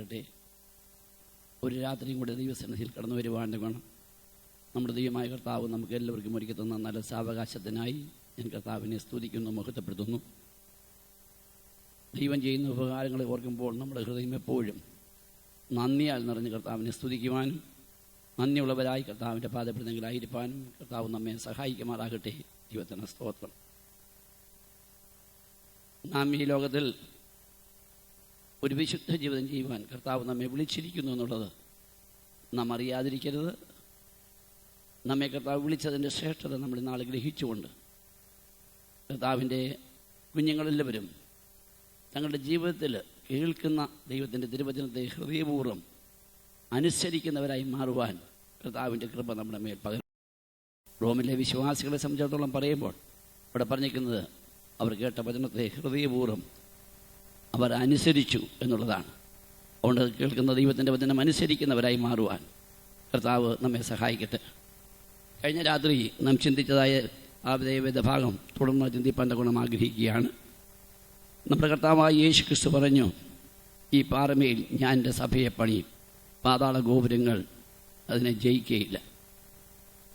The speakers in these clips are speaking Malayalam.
അനുഗ്രഹിക്കുമാറാകട്ടെ. ഒരു രാത്രിയും കൂടെ ദൈവസന്നിധിയിൽ കടന്നു വരുവാൻ്റെ ഗുണം നമ്മുടെ ദൈവമായ കർത്താവ് നമുക്ക് എല്ലാവർക്കും ഒരുക്കി തന്ന നല്ല സാവകാശത്തിനായി ഞാൻ കർത്താവിനെ സ്തുതിക്കുന്നു, മഹത്വപ്പെടുത്തുന്നു. ദൈവം ചെയ്യുന്ന ഉപകാരങ്ങളെ ഓർക്കുമ്പോൾ നമ്മുടെ ഹൃദയം എപ്പോഴും നന്ദിയാൽ നിറഞ്ഞ് കർത്താവിനെ സ്തുതിക്കുവാനും നന്ദിയുള്ളവരായി കർത്താവിൻ്റെ പാദപ്പെടുന്നെങ്കിലായിരിക്കാനും കർത്താവ് നമ്മെ സഹായിക്കുമാറാകട്ടെ. ദൈവത്തിന് സ്തോത്രം. നാം ഈ ലോകത്തിൽ ഒരു വിശുദ്ധ ജീവിതം ചെയ്യുവാൻ കർത്താവ് നമ്മെ വിളിച്ചിരിക്കുന്നു എന്നുള്ളത് നാം അറിയാതിരിക്കരുത്. നമ്മെ കർത്താവ് വിളിച്ചതിൻ്റെ ശ്രേഷ്ഠത നമ്മൾ ഇന്നാളെ ഗ്രഹിച്ചുകൊണ്ട് കർത്താവിൻ്റെ കുഞ്ഞുങ്ങളെല്ലാവരും തങ്ങളുടെ ജീവിതത്തിൽ കേൾക്കുന്ന ദൈവത്തിൻ്റെ തിരുവചനത്തെ ഹൃദയപൂർവ്വം അനുസരിക്കുന്നവരായി മാറുവാൻ കർത്താവിൻ്റെ കൃപ നമ്മുടെ മേൽ പകരും. റോമിലെ വിശ്വാസികളെ സംബന്ധിച്ചിടത്തോളം പറയുമ്പോൾ അവിടെ പറഞ്ഞിരിക്കുന്നത് അവർ കേട്ട വചനത്തെ ഹൃദയപൂർവ്വം അവർ അനുസരിച്ചു എന്നുള്ളതാണ്. അതുകൊണ്ട് കേൾക്കുന്ന ദൈവത്തിൻ്റെ വചനം അനുസരിക്കുന്നവരായി മാറുവാൻ കർത്താവ് നമ്മെ സഹായിക്കട്ടെ. കഴിഞ്ഞ രാത്രി നാം ചിന്തിച്ചതായ ആ വേദഭാഗം തുടർന്ന് ചിന്തിപ്പാൻ ഗുണം ആഗ്രഹിക്കുകയാണ്. നമ്മുടെ കർത്താവായ യേശു ക്രിസ്തു പറഞ്ഞു, ഈ പാറമേൽ ഞാൻ എൻ്റെ സഭയെ പണിയും, പാതാള ഗോപുരങ്ങൾ അതിനെ ജയിക്കുകയില്ല.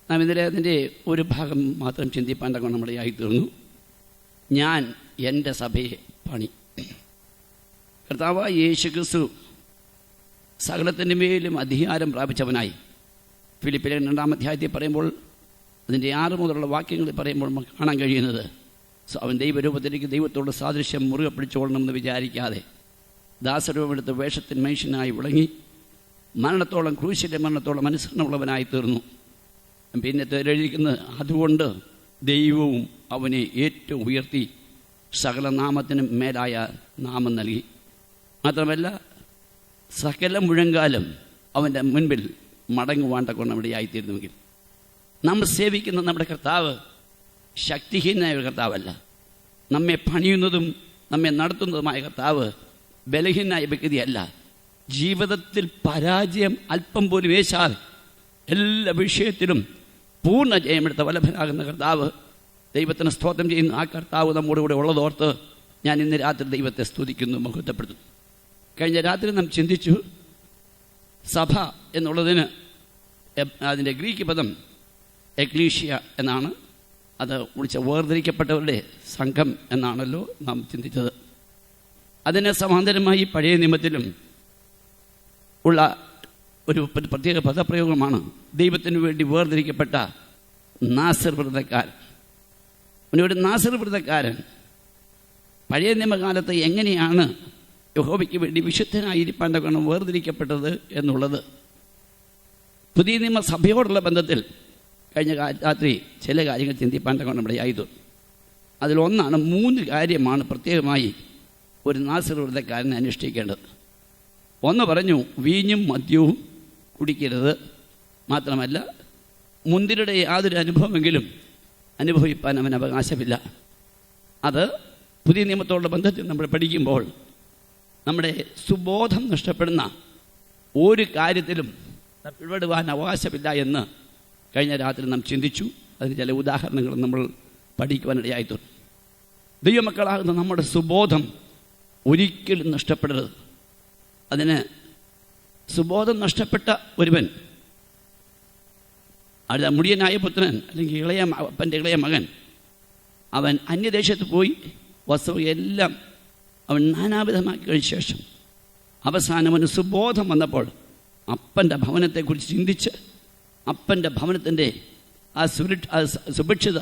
നാം ഇന്നലെ അതിൻ്റെ ഒരു ഭാഗം മാത്രം ചിന്തിപ്പാൻ ഗുണം നമ്മുടെ ആയിത്തീർന്നു. ഞാൻ എൻ്റെ സഭയെ പണി. കർത്താവായ യേശു ക്രിസ്തു സകലത്തിൻ്റെ മേലും അധികാരം പ്രാപിച്ചവനായി. ഫിലിപ്പിലെ 2-ാം അധ്യായത്തിൽ പറയുമ്പോൾ അതിൻ്റെ 6 മുതലുള്ള വാക്യങ്ങളിൽ പറയുമ്പോൾ നമുക്ക് കാണാൻ കഴിയുന്നത്, അവൻ ദൈവരൂപത്തിലേക്ക് ദൈവത്തോട് സാദൃശ്യം മുറുകെ പിടിച്ചോളണമെന്ന് വിചാരിക്കാതെ ദാസരൂപമെടുത്ത് വേഷത്തിന് മനുഷ്യനായി വിളങ്ങി മരണത്തോളം, ക്രൂശിൻ്റെ മരണത്തോളം അനുസരണമുള്ളവനായി തീർന്നു. പിന്നെ എഴുതിയിരിക്കുന്നത്, അതുകൊണ്ട് ദൈവവും അവനെ ഏറ്റവും ഉയർത്തി സകല നാമത്തിനും മേലായ നാമം നൽകി. മാത്രമല്ല സകല മുഴങ്കാലം അവൻ്റെ മുൻപിൽ മടങ്ങുവാൻ കൊണ്ട് അവിടെ ആയിത്തീരുന്നുവെങ്കിൽ നമ്മൾ സേവിക്കുന്ന നമ്മുടെ കർത്താവ് ശക്തിഹീനായ ഒരു കർത്താവല്ല. നമ്മെ പണിയുന്നതും നമ്മെ നടത്തുന്നതുമായ കർത്താവ് ബലഹീനായ വ്യക്തിയല്ല. ജീവിതത്തിൽ പരാജയം അല്പം പോലും ഏശാതെ എല്ലാ വിഷയത്തിലും പൂർണ്ണ ജയമെടുത്ത വല്ലഭനാകുന്ന കർത്താവ്, ദൈവത്തിന് സ്തോത്രം ചെയ്യുന്ന ആ കർത്താവ് നമ്മുടെ കൂടെ ഉള്ളതോർത്ത് ഞാൻ ഇന്ന് രാത്രി ദൈവത്തെ സ്തുതിക്കുന്നു, മഹത്വപ്പെടുത്തുന്നു. കഴിഞ്ഞ രാത്രി നാം ചിന്തിച്ചു, സഭ എന്നുള്ളതിന് അതിൻ്റെ ഗ്രീക്ക് പദം എക്ലീഷ്യ എന്നാണ്. അത് വേർതിരിക്കപ്പെട്ടവരുടെ സംഘം എന്നാണല്ലോ നാം ചിന്തിച്ചത്. അതിന് സമാന്തരമായി പഴയ നിയമത്തിലും ഉള്ള ഒരു പ്രത്യേക പദപ്രയോഗമാണ് ദൈവത്തിന് വേണ്ടി വേർതിരിക്കപ്പെട്ട നാസർ വ്രതക്കാരൻ. ഒരു നാസർ വ്രതക്കാരൻ പഴയ നിയമകാലത്ത് എങ്ങനെയാണ് യഹോവയ്ക്ക് വേണ്ടി വിശുദ്ധനായിരിക്കാൻ ഗുണം വേർതിരിക്കപ്പെട്ടത് എന്നുള്ളത് പുതിയ നിയമസഭയോടുള്ള ബന്ധത്തിൽ കഴിഞ്ഞ രാത്രി ചില കാര്യങ്ങൾ ചിന്തിപ്പാൻ ഗുണം നമ്മുടെ ആയത്. അതിലൊന്നാണ്, 3 കാര്യമാണ് പ്രത്യേകമായി ഒരു നാസർ വ്രതക്കാരനെ അനുഷ്ഠിക്കേണ്ടത്. ഒന്ന് പറഞ്ഞു, വീഞ്ഞും മദ്യവും കുടിക്കരുത്. മാത്രമല്ല മുന്തിരിയുടെ യാതൊരു അനുഭവമെങ്കിലും അനുഭവിപ്പാൻ അവന് അവകാശമില്ല. അത് പുതിയ നിയമത്തോടുള്ള ബന്ധത്തിൽ നമ്മൾ പഠിക്കുമ്പോൾ നമ്മുടെ സുബോധം നഷ്ടപ്പെടുന്ന ഒരു കാര്യത്തിലും പിഴവിടുവാൻ അവകാശമില്ല എന്ന് കഴിഞ്ഞ രാത്രി നാം ചിന്തിച്ചു. അതിന് ചില ഉദാഹരണങ്ങൾ നമ്മൾ പഠിക്കുവാനിടയായിട്ടുണ്ട്. ദൈവമക്കളാകുന്ന നമ്മുടെ സുബോധം ഒരിക്കലും നഷ്ടപ്പെടരുത്. അതിന് സുബോധം നഷ്ടപ്പെട്ട ഒരുവൻ, അടുത്ത മുടിയനായ പുത്രൻ അല്ലെങ്കിൽ അപ്പൻ്റെ ഇളയ മകൻ, അവൻ അന്യദേശത്ത് പോയി വസ്തു എല്ലാം അവൻ നാനാവിധമാക്കി കഴിഞ്ഞ ശേഷം അവസാനം അവന് സുബോധം വന്നപ്പോൾ അപ്പൻ്റെ ഭവനത്തെക്കുറിച്ച് ചിന്തിച്ച് അപ്പൻ്റെ ഭവനത്തിൻ്റെ ആ സുഭിക്ഷത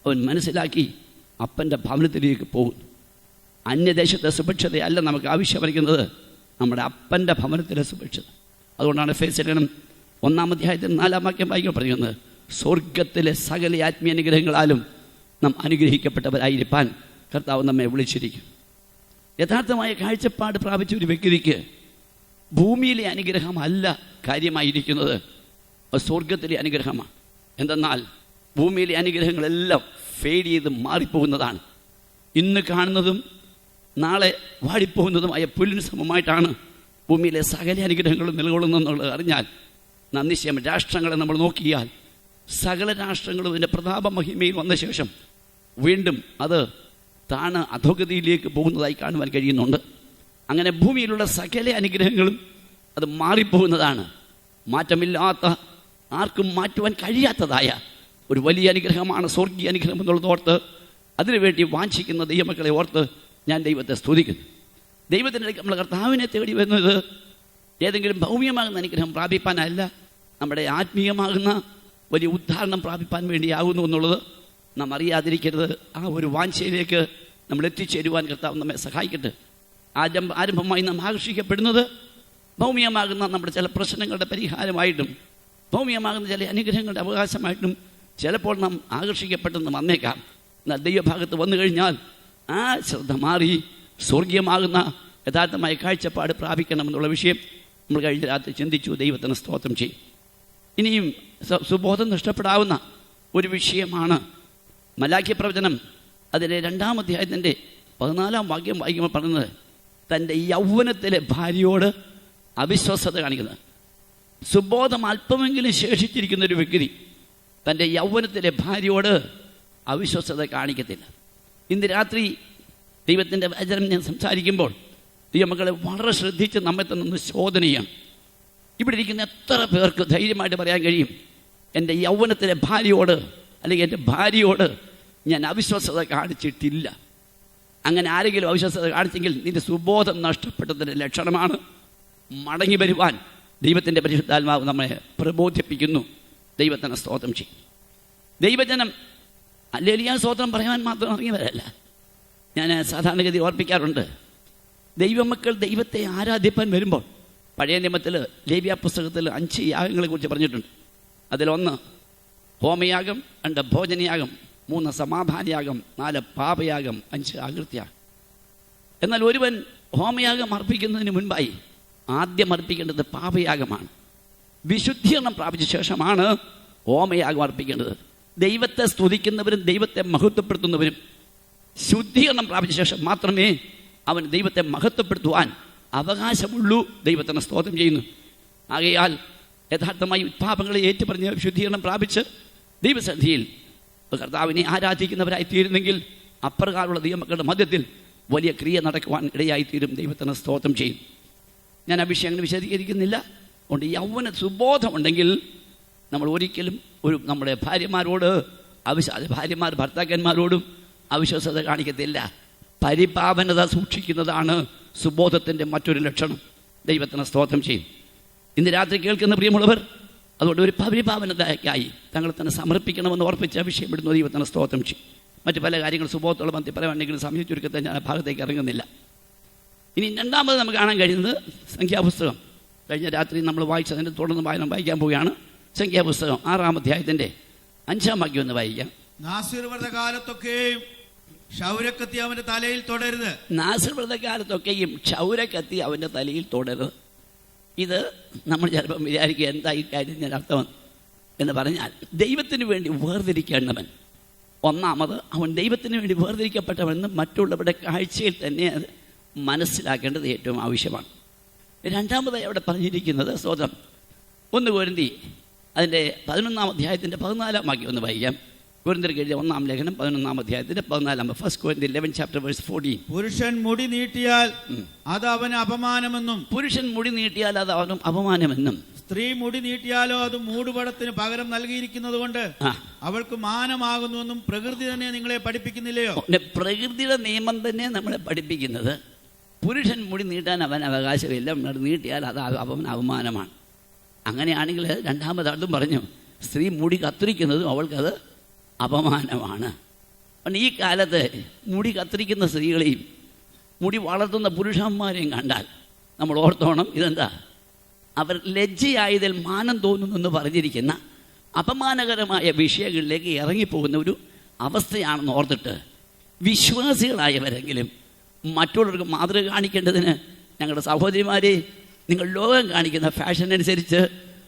അവൻ മനസ്സിലാക്കി അപ്പൻ്റെ ഭവനത്തിലേക്ക് പോകും. അന്യദേശത്തെ സുഭിക്ഷതയല്ല നമുക്ക് ആവശ്യമായിരിക്കുന്നത്, നമ്മുടെ അപ്പൻ്റെ ഭവനത്തിലെ സുഭിക്ഷത. അതുകൊണ്ടാണ് എഫേസ്യർ 1-ാം അധ്യായത്തിൽ 4-ാം വാക്യം വായിക്കാൻ പറയുന്നത്, സ്വർഗത്തിലെ സകല ആത്മീയ അനുഗ്രഹങ്ങളാലും നാം അനുഗ്രഹിക്കപ്പെട്ടവരായിരിക്കാൻ കർത്താവ് നമ്മെ വിളിച്ചിരിക്കും. യഥാർത്ഥമായ കാഴ്ചപ്പാട് പ്രാപിച്ച ഒരു വ്യക്തിക്ക് ഭൂമിയിലെ അനുഗ്രഹമല്ല കാര്യമായിരിക്കുന്നത്, സ്വർഗത്തിലെ അനുഗ്രഹമാണ്. എന്തെന്നാൽ ഭൂമിയിലെ അനുഗ്രഹങ്ങളെല്ലാം ഫെയ്ഡ് ചെയ്ത് മാറിപ്പോകുന്നതാണ്. ഇന്ന് കാണുന്നതും നാളെ വാടിപ്പോകുന്നതുമായ പുല്ലിന് സമമായിട്ടാണ് ഭൂമിയിലെ സകല അനുഗ്രഹങ്ങളും നിലകൊള്ളുന്നെന്നുള്ളത് അറിഞ്ഞാൽ നിശ്ചയം രാഷ്ട്രങ്ങളെ നമ്മൾ നോക്കിയാൽ സകല രാഷ്ട്രങ്ങളും ഇതിൻ്റെ പ്രതാപ മഹിമയിൽ വന്ന ശേഷം വീണ്ടും അത് താണ് അധോഗതിയിലേക്ക് പോകുന്നതായി കാണുവാൻ കഴിയുന്നുണ്ട്. അങ്ങനെ ഭൂമിയിലുള്ള സകല അനുഗ്രഹങ്ങളും അത് മാറിപ്പോകുന്നതാണ്. മാറ്റമില്ലാത്ത, ആർക്കും മാറ്റുവാൻ കഴിയാത്തതായ ഒരു വലിയ അനുഗ്രഹമാണ് സ്വർഗീയ അനുഗ്രഹം എന്നുള്ളത് ഓർത്ത്, അതിനുവേണ്ടി വാഞ്ചിക്കുന്ന ദൈവമക്കളെ ഓർത്ത് ഞാൻ ദൈവത്തെ സ്തുതിക്കുന്നു. ദൈവത്തിൻ്റെ നമ്മൾ കർത്താവിനെ തേടി വരുന്നത് ഏതെങ്കിലും ഭൗമ്യമാകുന്ന അനുഗ്രഹം പ്രാപിപ്പാനല്ല, നമ്മുടെ ആത്മീയമാകുന്ന വലിയ ഉദ്ധാരണം പ്രാപിപ്പാൻ വേണ്ടിയാകുന്നു എന്നുള്ളത് നാം അറിയാതിരിക്കരുത്. ആ ഒരു വാഞ്ചയിലേക്ക് നമ്മൾ എത്തിച്ചേരുവാൻ കർത്താവ് നമ്മെ സഹായിക്കട്ടെ. ആരംഭമായി നാം ആകർഷിക്കപ്പെടുന്നത് ഭൗമ്യമാകുന്ന നമ്മുടെ ചില പ്രശ്നങ്ങളുടെ പരിഹാരമായിട്ടും ഭൗമ്യമാകുന്ന ചില അനുഗ്രഹങ്ങളുടെ അവകാശമായിട്ടും ചിലപ്പോൾ നാം ആകർഷിക്കപ്പെട്ടെന്ന് വന്നേക്കാം. എന്നാൽ ദൈവഭാഗത്ത് വന്നു കഴിഞ്ഞാൽ ആ ശ്രദ്ധ മാറി സ്വർഗീയമാകുന്ന യഥാർത്ഥമായ കാഴ്ചപ്പാട് പ്രാപിക്കണമെന്നുള്ള വിഷയം നമ്മൾ കഴിഞ്ഞ രാത്രി ചിന്തിച്ചു. ദൈവത്തിന് സ്തോത്രം ചെയ്യും. ഇനിയും സുബോധം നഷ്ടപ്പെടാവുന്ന ഒരു വിഷയമാണ് മലാക്കി പ്രവചനം അതിലെ 2-ാം അധ്യായത്തിൻ്റെ 14-ാം വാക്യം വായിക്കുമ്പോൾ പറയുന്നത്, തൻ്റെ യൗവനത്തിലെ ഭാര്യയോട് അവിശ്വസ്തത കാണിക്കുന്നത്. സുബോധം അല്പമെങ്കിലും ശേഷിച്ചിരിക്കുന്ന ഒരു വ്യക്തി തൻ്റെ യൗവനത്തിലെ ഭാര്യയോട് അവിശ്വസ്തത കാണിക്കത്തില്ല. ഇന്ന് രാത്രി ദൈവത്തിൻ്റെ വചനം ഞാൻ സംസാരിക്കുമ്പോൾ ദൈവമക്കളെ വളരെ ശ്രദ്ധിച്ച് നമ്മെ തന്നെ ഒന്ന് ശോധന ചെയ്യാം. ഇവിടെ ഇരിക്കുന്ന എത്ര പേർക്ക് ധൈര്യമായിട്ട് പറയാൻ കഴിയും, എൻ്റെ യൗവനത്തിലെ ഭാര്യയോട് അല്ലെങ്കിൽ എൻ്റെ ഭാര്യയോട് ഞാൻ അവിശ്വസ്തത കാണിച്ചിട്ടില്ല? അങ്ങനെ ആരെങ്കിലും അവിശ്വസ്തത കാണിച്ചെങ്കിൽ നിന്റെ സുബോധം നഷ്ടപ്പെട്ടതിൻ്റെ ലക്ഷണമാണ്. മടങ്ങി വരുവാൻ ദൈവത്തിൻ്റെ പരിശുദ്ധാത്മാവ് നമ്മെ പ്രബോധിപ്പിക്കുന്നു. ദൈവത്തിന് സ്തോത്രം ചെയ്യും. ദൈവജനം ഹല്ലേലൂയ സ്തോത്രം പറയാൻ മാത്രം ഇറങ്ങിയവരല്ല. ഞാൻ സാധാരണഗതി ഓർപ്പിക്കാറുണ്ട്, ദൈവമക്കൾ ദൈവത്തെ ആരാധിപ്പാൻ വരുമ്പോൾ പഴയ നിയമത്തിൽ ലേവ്യ പുസ്തകത്തിൽ 5 യാഗങ്ങളെക്കുറിച്ച് പറഞ്ഞിട്ടുണ്ട്. അതിലൊന്ന് ഹോമയാഗം, 2 ഭോജനയാഗം, 3 സമാധാനയാഗം, 4 പാപയാഗം, 5 ആകൃത്യാഗം. എന്നാൽ ഒരുവൻ ഹോമയാഗം അർപ്പിക്കുന്നതിന് മുൻപായി ആദ്യം അർപ്പിക്കേണ്ടത് പാപയാഗമാണ്. വിശുദ്ധീകരണം പ്രാപിച്ച ശേഷമാണ് ഹോമയാഗം അർപ്പിക്കേണ്ടത്. ദൈവത്തെ സ്തുതിക്കുന്നവരും ദൈവത്തെ മഹത്വപ്പെടുത്തുന്നവരും ശുദ്ധീകരണം പ്രാപിച്ച ശേഷം മാത്രമേ അവൻ ദൈവത്തെ മഹത്വപ്പെടുത്തുവാൻ അവകാശമുള്ളൂ. ദൈവത്തിന് സ്തോത്രം ചെയ്യുന്നു. ആകയാൽ യഥാർത്ഥമായി പാപങ്ങളെ ഏറ്റുപറഞ്ഞ് ശുദ്ധീകരണം പ്രാപിച്ച് ദൈവസന്നിധിയിൽ കർത്താവിനെ ആരാധിക്കുന്നവരായി തീരുന്നെങ്കിൽ അപ്രകാരമുള്ള ദൈവമക്കളുടെ മധ്യത്തിൽ വലിയ ക്രിയ നടക്കുവാൻ ഇടയായിത്തീരും. ദൈവത്തിന് സ്തോത്രം ചെയ്യും. ഞാൻ ആ വിഷയം അങ്ങനെ വിശദീകരിക്കുന്നില്ല. അതുകൊണ്ട് യൗവന സുബോധമുണ്ടെങ്കിൽ നമ്മൾ ഒരിക്കലും നമ്മുടെ ഭാര്യമാരോട് ഭാര്യമാർ ഭർത്താക്കന്മാരോടും അവിശ്വസ്തത കാണിക്കത്തില്ല. പരിപാവനത സൂക്ഷിക്കുന്നതാണ് സുബോധത്തിൻ്റെ മറ്റൊരു ലക്ഷണം. ദൈവത്തിന് സ്തോത്രം ചെയ്യും. ഇന്ന് രാത്രി കേൾക്കുന്ന പ്രിയമുള്ളവർ, അതുകൊണ്ട് ഒരു പരിപാവനതയ്ക്കായി തങ്ങളെ തന്നെ സമർപ്പിക്കണമെന്ന് ഓർപ്പിച്ച വിഷയം വിടുന്നു. ദൈവത്തിന് സ്തോത്രം ചെയ്യും. മറ്റു പല കാര്യങ്ങൾ സുബോധത്തോളം ബന്ധി പറയാനുണ്ടെങ്കിലും സമയം ചുരുക്കത്തെ ഞാൻ ഭാഗത്തേക്ക് ഇറങ്ങുന്നില്ല. ഇനി 2ാമത് നമുക്ക് കാണാൻ കഴിയുന്നത് സംഖ്യാപുസ്തകം. കഴിഞ്ഞ രാത്രി നമ്മൾ വായിച്ചതിൻ്റെ തുടർന്ന് വായിക്കാൻ പോവുകയാണ്. സംഖ്യാപുസ്തകം 6-ാം അധ്യായത്തിൻ്റെ 5-ാം വാക്യം ഒന്ന് വായിക്കാം. നാസിർ വ്രതകാലത്തൊക്കെയും ക്ഷൗരക്കത്തി അവന്റെ തലയിൽ തൊടരുത്. നാസിർ വ്രതകാലത്തൊക്കെയും ക്ഷൗരക്കത്തി അവൻ്റെ തലയിൽ തൊടരുത്. ഇത് നമ്മൾ ചിലപ്പം വിചാരിക്കുക എന്താ ഈ കാര്യം ഞാൻ അർത്ഥം എന്ന് പറഞ്ഞാൽ, ദൈവത്തിന് വേണ്ടി വേർതിരിക്കേണ്ടവൻ, ഒന്നാമത് അവൻ ദൈവത്തിന് വേണ്ടി വേർതിരിക്കപ്പെട്ടവനെന്ന് മറ്റുള്ളവരുടെ കാഴ്ചയിൽ തന്നെ അത് മനസ്സിലാക്കേണ്ടത് ഏറ്റവും ആവശ്യമാണ്. 2ാമതായി അവിടെ പറഞ്ഞിരിക്കുന്നത് സ്തോത്രം 1 കൊരിന്തി അതിൻ്റെ 11-ാം അധ്യായത്തിൻ്റെ 14-ാം വാക്യം ഒന്ന് വായിക്കാം. കൊരിന്ത്യർക്ക് എഴുതിയ 1-ാം ലേഖനം 11-ാം അധ്യായത്തിൻ്റെ 14-ാം 1 Corinthians 11 chapter verse 14. പുരുഷൻ മുടി നീട്ടിയാൽ അത് അവന് അപമാനമെന്നും, പുരുഷൻ മുടി നീട്ടിയാൽ അത് അവനും അപമാനമെന്നും, സ്ത്രീ മുടി നീട്ടിയാലോ അത് മൂടുപടത്തിന് പകരം നൽകിയിരിക്കുന്നത് കൊണ്ട് അവൾക്ക് മാനമാകുന്നുവെന്നും പ്രകൃതി തന്നെ നിങ്ങളെ പഠിപ്പിക്കുന്നില്ലയോ? പ്രകൃതിയുടെ നിയമം തന്നെ നമ്മളെ പഠിപ്പിക്കുന്നത് പുരുഷൻ മുടി നീട്ടാൻ അവൻ അവകാശമില്ല, നീട്ടിയാൽ അത് അവൻ അപമാനമാണ്. അങ്ങനെയാണെങ്കിൽ 2ാമതായിട്ടും പറഞ്ഞു, സ്ത്രീ മുടി കത്തിരിക്കുന്നതും അവൾക്കത് അപമാനമാണ്. അപ്പം ഈ കാലത്ത് മുടി കത്തിരിക്കുന്ന സ്ത്രീകളെയും മുടി വളർത്തുന്ന പുരുഷന്മാരെയും കണ്ടാൽ നമ്മൾ ഓർത്തോണം, ഇതെന്താ അവർ ലജ്ജയായതിൽ മാനം തോന്നുന്നെന്ന് പറഞ്ഞിരിക്കുന്ന അപമാനകരമായ വിഷയങ്ങളിലേക്ക് ഇറങ്ങിപ്പോകുന്ന ഒരു അവസ്ഥയാണെന്ന് ഓർത്തിട്ട് വിശ്വാസികളായവരെങ്കിലും മറ്റുള്ളവർക്ക് മാതൃക കാണിക്കേണ്ടതിന്, ഞങ്ങളുടെ സഹോദരിമാരെ, നിങ്ങൾ ലോകം കാണിക്കുന്ന ഫാഷൻ അനുസരിച്ച്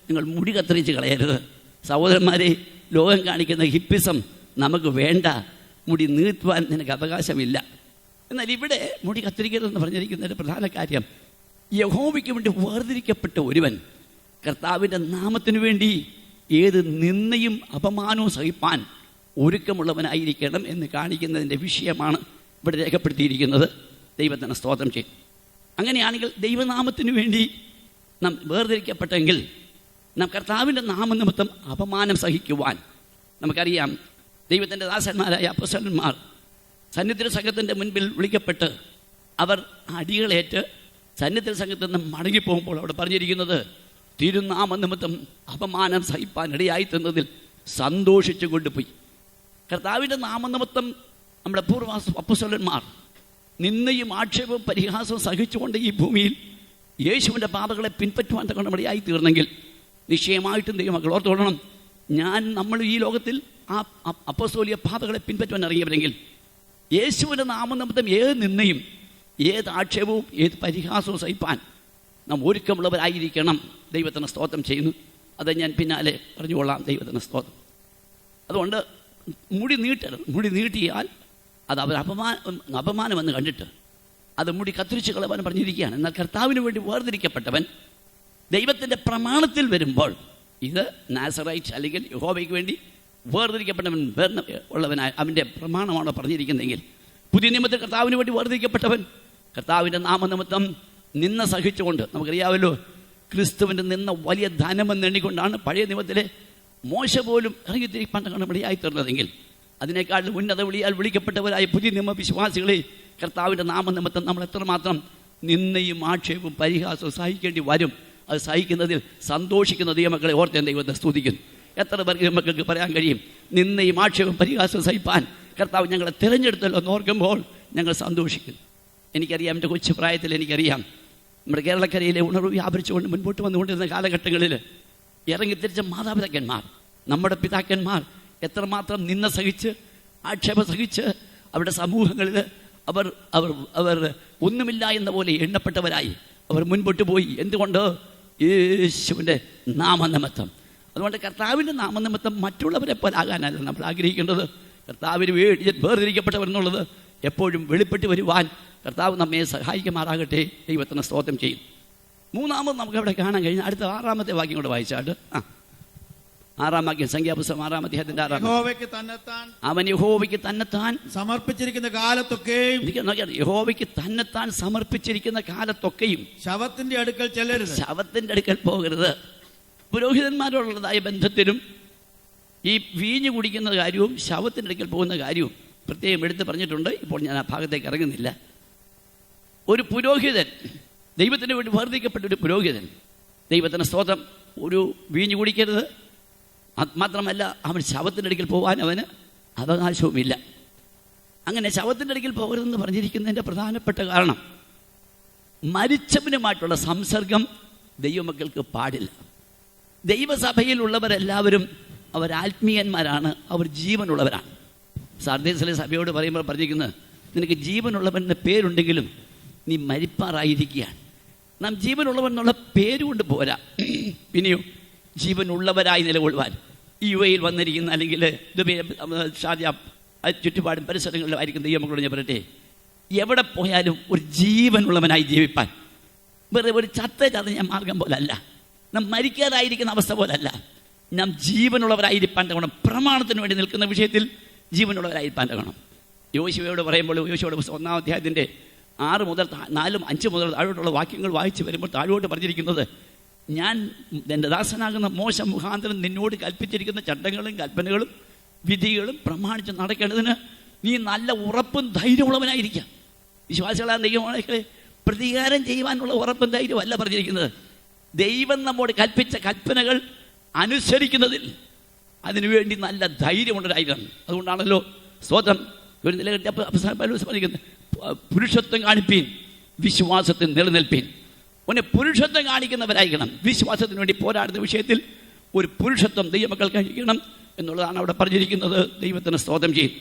നിങ്ങൾ മുടി കത്തിരിച്ച് കളയരുത്. സഹോദരന്മാരെ, ലോകം കാണിക്കുന്ന ഹിപ്പിസം നമുക്ക് വേണ്ട. മുടി നീട്ടുവാൻ നിനക്ക് അവകാശമില്ല. എന്നാൽ ഇവിടെ മുടി കത്തിരിക്കരുതെന്ന് പറഞ്ഞിരിക്കുന്നതിൻ്റെ പ്രധാന കാര്യം, യഹോവയ്ക്ക് വേണ്ടി വേർതിരിക്കപ്പെട്ട ഒരുവൻ കർത്താവിൻ്റെ നാമത്തിനു വേണ്ടി ഏത് നിന്ദയും അപമാനവും സഹിപ്പാൻ ഒരുക്കമുള്ളവനായിരിക്കണം എന്ന് കാണിക്കുന്നതിൻ്റെ വിഷയമാണ് ഇവിടെ രേഖപ്പെടുത്തിയിരിക്കുന്നത്. ദൈവത്തിന് സ്തോത്രം ചെയ്യും. അങ്ങനെയാണെങ്കിൽ ദൈവനാമത്തിന് വേണ്ടി നാം വേർതിരിക്കപ്പെട്ടെങ്കിൽ നാം കർത്താവിൻ്റെ നാമനിമിത്തം അപമാനം സഹിക്കുവാൻ നമുക്കറിയാം. ദൈവത്തിൻ്റെ ദാസന്മാരായ അപ്പോസ്തലന്മാർ സന്നിധി സംഘത്തിൻ്റെ മുൻപിൽ വിളിക്കപ്പെട്ട് അവർ അടികളേറ്റ് സന്നിധി സംഘത്തിൽ നിന്ന് മടങ്ങിപ്പോകുമ്പോൾ അവിടെ പറഞ്ഞിരിക്കുന്നത് തിരുനാമനിമിത്തം അപമാനം സഹിപ്പാൻ ഇടയായി തന്നതിൽ സന്തോഷിച്ചു കൊണ്ടുപോയി. കർത്താവിൻ്റെ നാമനിമിത്തം നമ്മുടെ പൂർവ്വ അപ്പോസ്തലന്മാർ നിന്നയും ആക്ഷേപവും പരിഹാസവും സഹിച്ചുകൊണ്ട് ഈ ഭൂമിയിൽ യേശുവിൻ്റെ പാതകളെ പിൻപറ്റുവാൻ തക്കൊണ്ട് ഇടയായി തീർന്നെങ്കിൽ നിശ്ചയമായിട്ടും ദൈവമക്കൾ ഓർത്തോളണം, നമ്മൾ ഈ ലോകത്തിൽ ആ അപ്പോസ്തോലിക പാതകളെ പിൻപറ്റുവാൻ ഇറങ്ങിയവരെങ്കിൽ യേശുവിൻ്റെ നാമനിമിത്തം ഏത് നിന്നയും ഏത് ആക്ഷേപവും ഏത് പരിഹാസവും സഹിപ്പാൻ നാം ഒരുക്കമുള്ളവരായിരിക്കണം. ദൈവത്തിന് സ്തോത്രം ചെയ്യുന്നു. അത് ഞാൻ പിന്നാലെ പറഞ്ഞുകൊള്ളാം. ദൈവത്തിന് സ്തോത്രം. അതുകൊണ്ട് മുടി നീട്ടിയാൽ അത് അവർ അപമാനമെന്ന് കണ്ടിട്ട് അത് മുടി കത്തിരിച്ച് കളവാൻ പറഞ്ഞിരിക്കുകയാണ്. എന്നാൽ കർത്താവിന് വേണ്ടി വേർതിരിക്കപ്പെട്ടവൻ ദൈവത്തിൻ്റെ പ്രമാണത്തിൽ വരുമ്പോൾ ഇത് നാസറൈറ്റ് അല്ലെങ്കിൽ യഹോവയ്ക്ക് വേണ്ടി വേർതിരിക്കപ്പെട്ടവൻ ഉള്ളവനായ അവൻ്റെ പ്രമാണമാണ് പറഞ്ഞിരിക്കുന്നതെങ്കിൽ, പുതിയ നിയമത്തിൽ കർത്താവിന് വേണ്ടി വേർതിരിക്കപ്പെട്ടവൻ കർത്താവിൻ്റെ നാമനിമിത്തം നിന്ന സഹിച്ചുകൊണ്ട്, നമുക്കറിയാമല്ലോ ക്രിസ്തുവിൻ്റെ നിന്ന വലിയ ധനമെന്ന് എണ്ണിക്കൊണ്ടാണ് പഴയ നിയമത്തിലെ മോശ പോലും ഇറങ്ങിത്തിരിപ്പാൻ ഇടയായി തീർന്നതെങ്കിൽ, അതിനേക്കാൾ ഉന്നത വിളിയാൽ വിളിക്കപ്പെട്ടവരായ പുതിയ നിയമ വിശ്വാസികളെ കർത്താവിൻ്റെ നാമനിമിത്തം നമ്മൾ എത്രമാത്രം നിന്നയും ആക്ഷേപവും പരിഹാസവും സഹിക്കേണ്ടി വരും. അത് സഹിക്കുന്നതിൽ സന്തോഷിക്കുന്ന ദൈവമക്കളെ ഓർത്ത് ഞാൻ ദൈവത്തെ സ്തുതിക്കുന്നു. എത്ര പേർക്ക് മക്കൾക്ക് പറയാൻ കഴിയും, നിന്നയും ആക്ഷേപവും പരിഹാസവും സഹിപ്പാൻ കർത്താവ് ഞങ്ങളെ തിരഞ്ഞെടുത്തല്ലോ എന്ന് ഓർക്കുമ്പോൾ ഞങ്ങൾ സന്തോഷിക്കുന്നു. എനിക്കറിയാം, എൻ്റെ കൊച്ചു പ്രായത്തിൽ എനിക്കറിയാം, നമ്മുടെ കേരളക്കരയിലെ ഉണർവ് വ്യാപരിച്ചുകൊണ്ട് മുൻപോട്ട് വന്നുകൊണ്ടിരുന്ന കാലഘട്ടങ്ങളിൽ ഇറങ്ങിത്തിരിച്ച മാതാപിതാക്കന്മാർ, നമ്മുടെ പിതാക്കന്മാർ എത്രമാത്രം നിന്ന സഹിച്ച് ആക്ഷേപം സഹിച്ച് അവരുടെ സമൂഹങ്ങളിൽ അവർ അവർ അവർ ഒന്നുമില്ല എന്ന പോലെ എണ്ണപ്പെട്ടവരായി അവർ മുൻപോട്ട് പോയി. എന്തുകൊണ്ട്? യേശുവിൻ്റെ നാമനിമിത്തം. അതുകൊണ്ട് കർത്താവിൻ്റെ നാമനിമിത്തം മറ്റുള്ളവരെ പോലെ ആകാനല്ല നമ്മൾ ആഗ്രഹിക്കേണ്ടത്. കർത്താവിന് വേണ്ടി വേർതിരിക്കപ്പെട്ടവർ എന്നുള്ളത് എപ്പോഴും വെളിപ്പെട്ട് വരുവാൻ കർത്താവ് നമ്മെ സഹായിക്കുമാറാകട്ടെ. ദൈവത്തിന് സ്തോത്രം ചെയ്യും. മൂന്നാമത് നമുക്ക് അവിടെ കാണാൻ കഴിഞ്ഞ അടുത്ത 6-ാമത്തെ വാക്യം കൂടെ വായിച്ചാട്ട്. 6-ാം വാക്യം, സംഖ്യാപുസ്തകം 6-ാം അധ്യായത്തിന്റെ 6-ാം. അവൻ യഹോവയ്ക്ക് തന്നെത്താൻ സമർപ്പിച്ചിരിക്കുന്ന കാലത്തൊക്കെയും, യഹോവയ്ക്ക് തന്നെത്താൻ സമർപ്പിച്ചിരിക്കുന്ന കാലത്തൊക്കെയും ശവത്തിന്റെ അടുക്കൽ ചെല്ലരുത്, ശവത്തിന്റെ അടുക്കൽ പോകരുത്. പുരോഹിതന്മാരോടുള്ളതായ ബന്ധത്തിലും ഈ വീഞ്ഞു കുടിക്കുന്ന കാര്യവും ശവത്തിന്റെ അടുക്കൽ പോകുന്ന കാര്യവും പ്രത്യേകം എടുത്ത് പറഞ്ഞിട്ടുണ്ട്. ഇപ്പോൾ ഞാൻ ആ ഭാഗത്തേക്ക് ഇറങ്ങുന്നില്ല. ഒരു പുരോഹിതൻ, ദൈവത്തിന് വേണ്ടി വേർതിരിക്കപ്പെട്ട ഒരു പുരോഹിതൻ, ദൈവത്തിന് സ്തോത്രം, ഒരു വീഞ്ഞു കുടിക്കരുത്. മാത്രമല്ല അവൻ ശവത്തിൻ്റെ അടുക്കൽ പോകാൻ അവന് അവകാശവുമില്ല. അങ്ങനെ ശവത്തിൻ്റെ അടുക്കൽ പോകരുതെന്ന് പറഞ്ഞിരിക്കുന്നതിൻ്റെ പ്രധാനപ്പെട്ട കാരണം മരിച്ചവനുമായിട്ടുള്ള സംസർഗം ദൈവമക്കൾക്ക് പാടില്ല. ദൈവസഭയിലുള്ളവരെല്ലാവരും അവർ ആത്മീയന്മാരാണ്, അവർ ജീവനുള്ളവരാണ്. സാർദീസിലെ സഭയോട് പറയുമ്പോൾ പറഞ്ഞിരിക്കുന്നത്, നിനക്ക് ജീവനുള്ളവൻ എന്ന പേരുണ്ടെങ്കിലും നീ മരിപ്പാറായിരിക്കുകയാണ്. നാം ജീവനുള്ളവൻ എന്നുള്ള പേരുകൊണ്ട് പോരാ, പിന്നെയോ ജീവനുള്ളവരായി നിലകൊള്ളുവാൻ ഈ യുവയിൽ വന്നിരിക്കുന്ന, അല്ലെങ്കിൽ ഷാർജ ചുറ്റുപാടും പരിസരങ്ങളിലും ആയിരിക്കും ദൈവമക്കളോട് ഞാൻ പറയട്ടെ, എവിടെ പോയാലും ഒരു ജീവനുള്ളവനായി ജീവിപ്പാൻ, വെറുതെ ഒരു ചത്ത ഞാൻ മാർഗം പോലല്ല, നാം മരിക്കാതായിരിക്കുന്ന അവസ്ഥ പോലല്ല, നാം ജീവനുള്ളവരായിരിക്കാൻ തകണം. പ്രമാണത്തിന് വേണ്ടി നിൽക്കുന്ന വിഷയത്തിൽ ജീവനുള്ളവരായിരിക്കാൻ തകണം. യോശുവയോട് പറയുമ്പോൾ, യോശുവയുടെ 1-ാം അധ്യായത്തിൻ്റെ 6 മുതൽ 4-5 മുതൽ താഴോട്ടുള്ള വാക്യങ്ങൾ വായിച്ച് വരുമ്പോൾ താഴോട്ട് പറഞ്ഞിരിക്കുന്നത്, ഞാൻ എൻ്റെ ദാസനാകുന്ന മോശ മുഖാന്തരം നിന്നോട് കൽപ്പിച്ചിരിക്കുന്ന ചട്ടങ്ങളും കൽപ്പനകളും വിധികളും പ്രമാണിച്ച് നടക്കേണ്ടതിന് നീ നല്ല ഉറപ്പും ധൈര്യമുള്ളവനായിരിക്കാം. വിശ്വാസികളായ ദൈവങ്ങളെ പ്രതികാരം ചെയ്യുവാനുള്ള ഉറപ്പും ധൈര്യമല്ല പറഞ്ഞിരിക്കുന്നത്. ദൈവം നമ്മോട് കൽപ്പിച്ച കൽപ്പനകൾ അനുസരിക്കുന്നതിൽ അതിനുവേണ്ടി നല്ല ധൈര്യമുള്ളവരായിരുന്നു. അതുകൊണ്ടാണല്ലോ സ്തോത്രം ഒരു നിലനിർത്തി പുരുഷത്വം കാണിപ്പീൻ, വിശ്വാസത്തിൽ നിലനിൽപ്പീൻ. ഒന്നെ പുരുഷത്വം കാണിക്കുന്നവരായിരിക്കണം. വിശ്വാസത്തിന് വേണ്ടി പോരാടുന്ന വിഷയത്തിൽ ഒരു പുരുഷത്വം ദൈവമക്കൾ കഴിക്കണം എന്നുള്ളതാണ് അവിടെ പറഞ്ഞിരിക്കുന്നത്. ദൈവത്തിന് സ്തോത്രം ചെയ്യും.